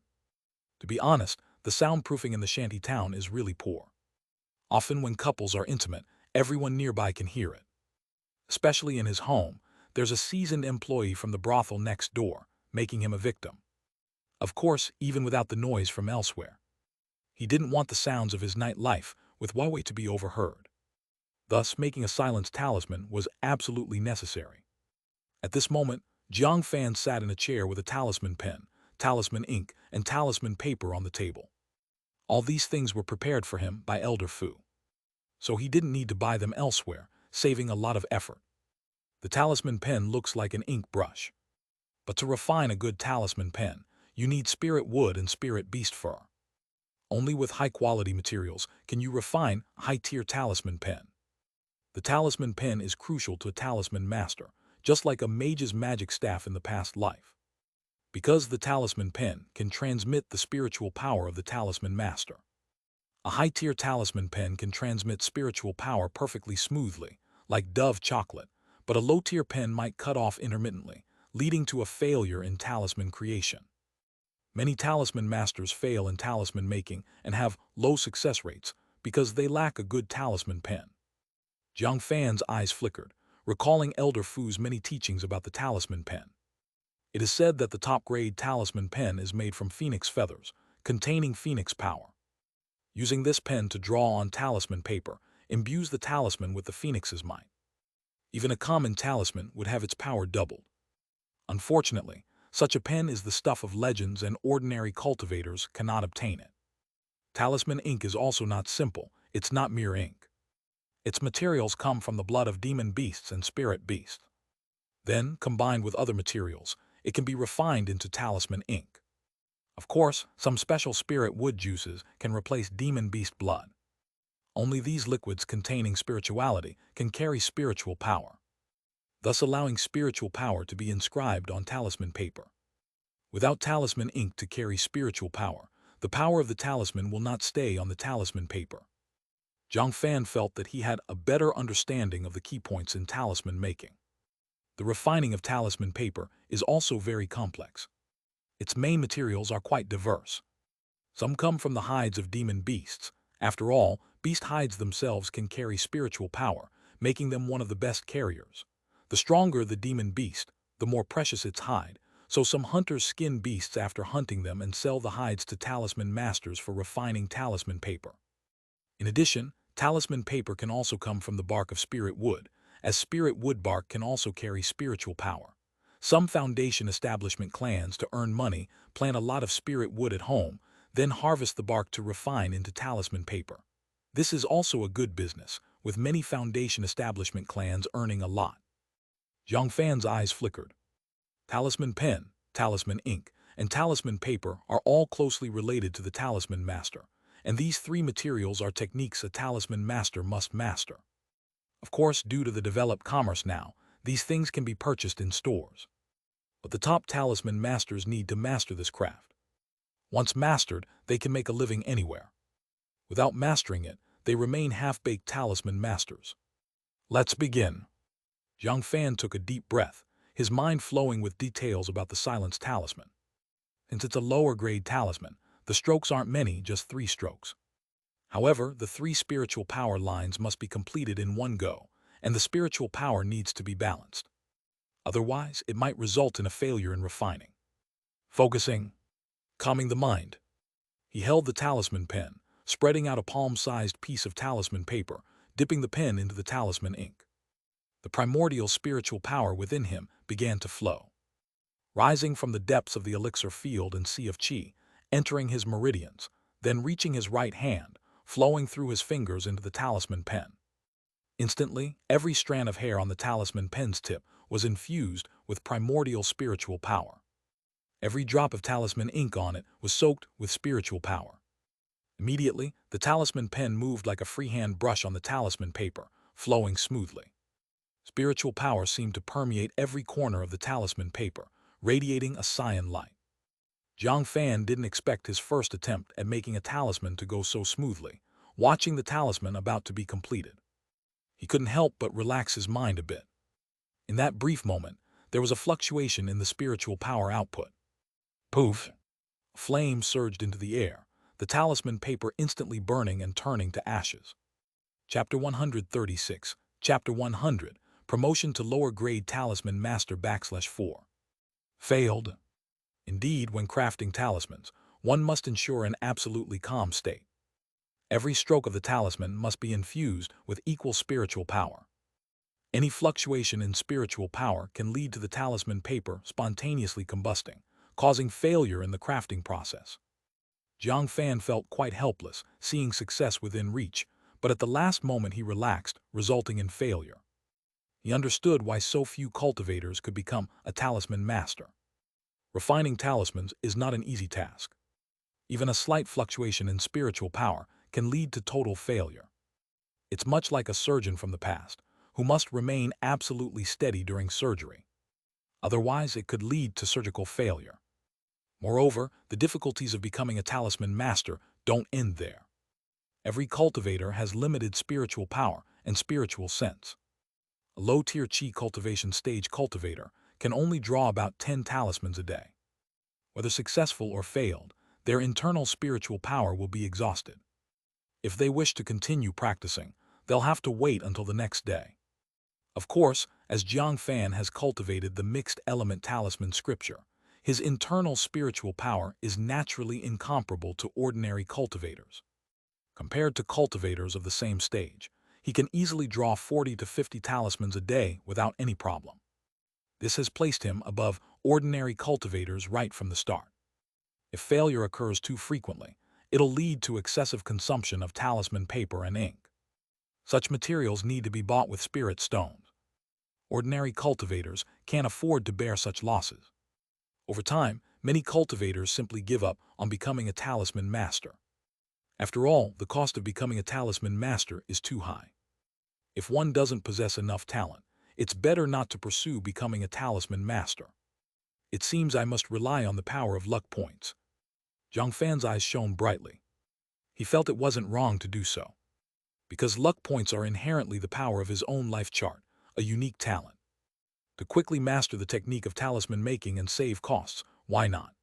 To be honest, the soundproofing in the shanty town is really poor. Often when couples are intimate, everyone nearby can hear it. Especially in his home, there's a seasoned employee from the brothel next door, making him a victim. Of course, even without the noise from elsewhere. He didn't want the sounds of his nightlife with Huawei to be overheard. Thus, making a silenced talisman was absolutely necessary. At this moment, Jiang Fan sat in a chair with a talisman pen, talisman ink, and talisman paper on the table. All these things were prepared for him by Elder Fu. So he didn't need to buy them elsewhere, saving a lot of effort. The talisman pen looks like an ink brush. But to refine a good talisman pen, you need spirit wood and spirit beast fur. Only with high-quality materials can you refine a high-tier talisman pen. The talisman pen is crucial to a talisman master, just like a mage's magic staff in the past life. Because the talisman pen can transmit the spiritual power of the talisman master. A high-tier talisman pen can transmit spiritual power perfectly smoothly, like Dove chocolate, but a low-tier pen might cut off intermittently, leading to a failure in talisman creation. Many talisman masters fail in talisman making and have low success rates because they lack a good talisman pen. Jiang Fan's eyes flickered, recalling Elder Fu's many teachings about the talisman pen. It is said that the top-grade talisman pen is made from phoenix feathers, containing phoenix power. Using this pen to draw on talisman paper imbues the talisman with the phoenix's might. Even a common talisman would have its power doubled. Unfortunately, such a pen is the stuff of legends and ordinary cultivators cannot obtain it. Talisman ink is also not simple, it's not mere ink. Its materials come from the blood of demon beasts and spirit beasts. Then, combined with other materials, it can be refined into talisman ink. Of course, some special spirit wood juices can replace demon beast blood. Only these liquids containing spirituality can carry spiritual power, thus allowing spiritual power to be inscribed on talisman paper. Without talisman ink to carry spiritual power, the power of the talisman will not stay on the talisman paper. Jiang Fan felt that he had a better understanding of the key points in talisman making. The refining of talisman paper is also very complex. Its main materials are quite diverse. Some come from the hides of demon beasts. After all, beast hides themselves can carry spiritual power, making them one of the best carriers. The stronger the demon beast, the more precious its hide, so some hunters skin beasts after hunting them and sell the hides to talisman masters for refining talisman paper. In addition, talisman paper can also come from the bark of spirit wood, as spirit wood bark can also carry spiritual power. Some foundation establishment clans to earn money plant a lot of spirit wood at home, then harvest the bark to refine into talisman paper. This is also a good business, with many foundation establishment clans earning a lot. Jiang Fan's eyes flickered. Talisman pen, talisman ink, and talisman paper are all closely related to the talisman master, and these three materials are techniques a talisman master must master. Of course, due to the developed commerce now, these things can be purchased in stores. But the top talisman masters need to master this craft. Once mastered, they can make a living anywhere. Without mastering it, they remain half-baked talisman masters. Let's begin. Jiang Fan took a deep breath, his mind flowing with details about the silence talisman. Since it's a lower-grade talisman, the strokes aren't many, just 3 strokes. However, the 3 spiritual power lines must be completed in one go, and the spiritual power needs to be balanced. Otherwise, it might result in a failure in refining. Focusing. Calming the mind. He held the talisman pen, spreading out a palm-sized piece of talisman paper, dipping the pen into the talisman ink. The primordial spiritual power within him began to flow, rising from the depths of the elixir field and sea of qi, entering his meridians, then reaching his right hand, flowing through his fingers into the talisman pen. Instantly, every strand of hair on the talisman pen's tip was infused with primordial spiritual power. Every drop of talisman ink on it was soaked with spiritual power. Immediately, the talisman pen moved like a freehand brush on the talisman paper, flowing smoothly. Spiritual power seemed to permeate every corner of the talisman paper, radiating a cyan light. Jiang Fan didn't expect his first attempt at making a talisman to go so smoothly, watching the talisman about to be completed. He couldn't help but relax his mind a bit. In that brief moment, there was a fluctuation in the spiritual power output. Poof! A flame surged into the air, the talisman paper instantly burning and turning to ashes. Chapter 136, Chapter 100, Promotion to Lower Grade Talisman Master /4. Failed. Indeed, when crafting talismans, one must ensure an absolutely calm state. Every stroke of the talisman must be infused with equal spiritual power. Any fluctuation in spiritual power can lead to the talisman paper spontaneously combusting, causing failure in the crafting process. Jiang Fan felt quite helpless, seeing success within reach, but at the last moment he relaxed, resulting in failure. He understood why so few cultivators could become a talisman master. Refining talismans is not an easy task. Even a slight fluctuation in spiritual power can lead to total failure. It's much like a surgeon from the past, who must remain absolutely steady during surgery. Otherwise, it could lead to surgical failure. Moreover, the difficulties of becoming a talisman master don't end there. Every cultivator has limited spiritual power and spiritual sense. A low-tier Qi cultivation stage cultivator can only draw about 10 talismans a day. Whether successful or failed, their internal spiritual power will be exhausted. If they wish to continue practicing, they'll have to wait until the next day. Of course, as Jiang Fan has cultivated the mixed element talisman scripture, his internal spiritual power is naturally incomparable to ordinary cultivators. Compared to cultivators of the same stage, he can easily draw 40 to 50 talismans a day without any problem. This has placed him above ordinary cultivators right from the start. If failure occurs too frequently, it'll lead to excessive consumption of talisman paper and ink. Such materials need to be bought with spirit stones. Ordinary cultivators can't afford to bear such losses. Over time, many cultivators simply give up on becoming a talisman master. After all, the cost of becoming a talisman master is too high. If one doesn't possess enough talent, it's better not to pursue becoming a talisman master. It seems I must rely on the power of luck points. Jiang Fan's eyes shone brightly. He felt it wasn't wrong to do so. Because luck points are inherently the power of his own life chart, a unique talent. To quickly master the technique of talisman making and save costs, why not?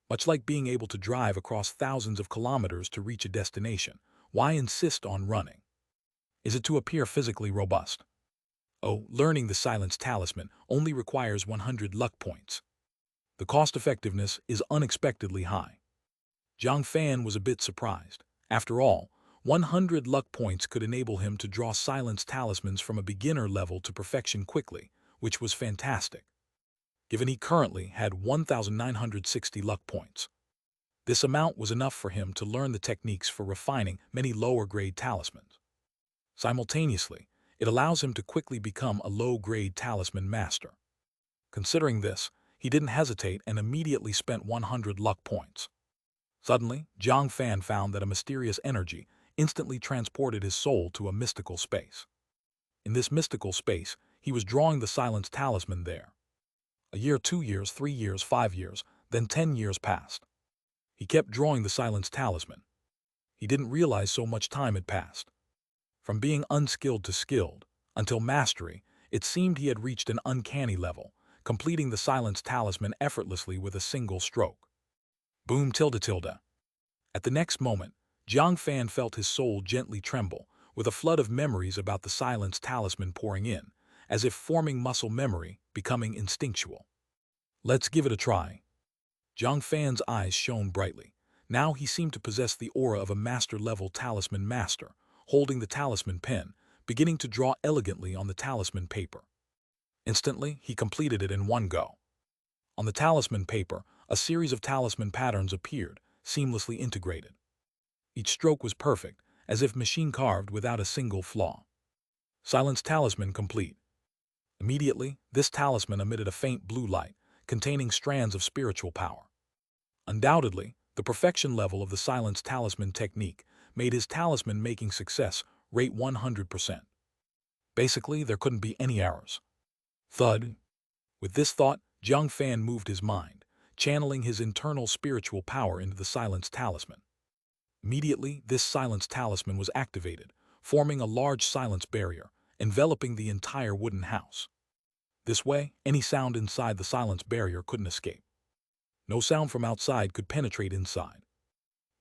Much like being able to drive across thousands of kilometers to reach a destination, why insist on running? Is it to appear physically robust? Oh, learning the silence talisman only requires 100 luck points. The cost-effectiveness is unexpectedly high. Jiang Fan was a bit surprised. After all, 100 luck points could enable him to draw silence talismans from a beginner level to perfection quickly, which was fantastic. Given he currently had 1,960 luck points. This amount was enough for him to learn the techniques for refining many lower-grade talismans. Simultaneously, it allows him to quickly become a low-grade talisman master. Considering this, he didn't hesitate and immediately spent 100 luck points. Suddenly, Jiang Fan found that a mysterious energy instantly transported his soul to a mystical space. In this mystical space, he was drawing the silence talisman there. A year, 2 years, 3 years, 5 years, then 10 years passed. He kept drawing the silence talisman. He didn't realize so much time had passed. From being unskilled to skilled, until mastery, it seemed he had reached an uncanny level, completing the silence talisman effortlessly with a single stroke. Boom tilde tilde. At the next moment, Jiang Fan felt his soul gently tremble, with a flood of memories about the silence talisman pouring in, as if forming muscle memory, becoming instinctual. Let's give it a try. Jiang Fan's eyes shone brightly. Now he seemed to possess the aura of a master-level talisman master, holding the talisman pen, beginning to draw elegantly on the talisman paper. Instantly, he completed it in one go. On the talisman paper, a series of talisman patterns appeared, seamlessly integrated. Each stroke was perfect, as if machine-carved without a single flaw. Silence talisman complete. Immediately, this talisman emitted a faint blue light, containing strands of spiritual power. Undoubtedly, the perfection level of the silence talisman technique made his talisman-making success rate 100%. Basically, there couldn't be any errors. Thud. With this thought, Jiang Fan moved his mind, channeling his internal spiritual power into the silence talisman. Immediately, this silence talisman was activated, forming a large silence barrier, enveloping the entire wooden house. This way, any sound inside the silence barrier couldn't escape. No sound from outside could penetrate inside.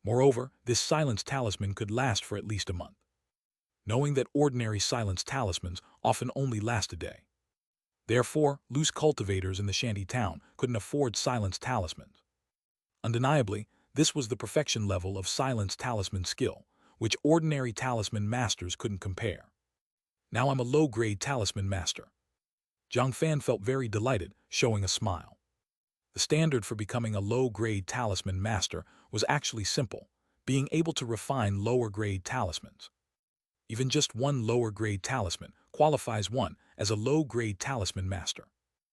Moreover, this silence talisman could last for at least a month. Knowing that ordinary silence talismans often only last a day. Therefore, loose cultivators in the shanty town couldn't afford silence talismans. Undeniably, this was the perfection level of silence talisman skill, which ordinary talisman masters couldn't compare. Now I'm a low-grade talisman master. Jiang Fan felt very delighted, showing a smile. The standard for becoming a low-grade talisman master was actually simple, being able to refine lower-grade talismans. Even just one lower-grade talisman qualifies one as a low-grade talisman master.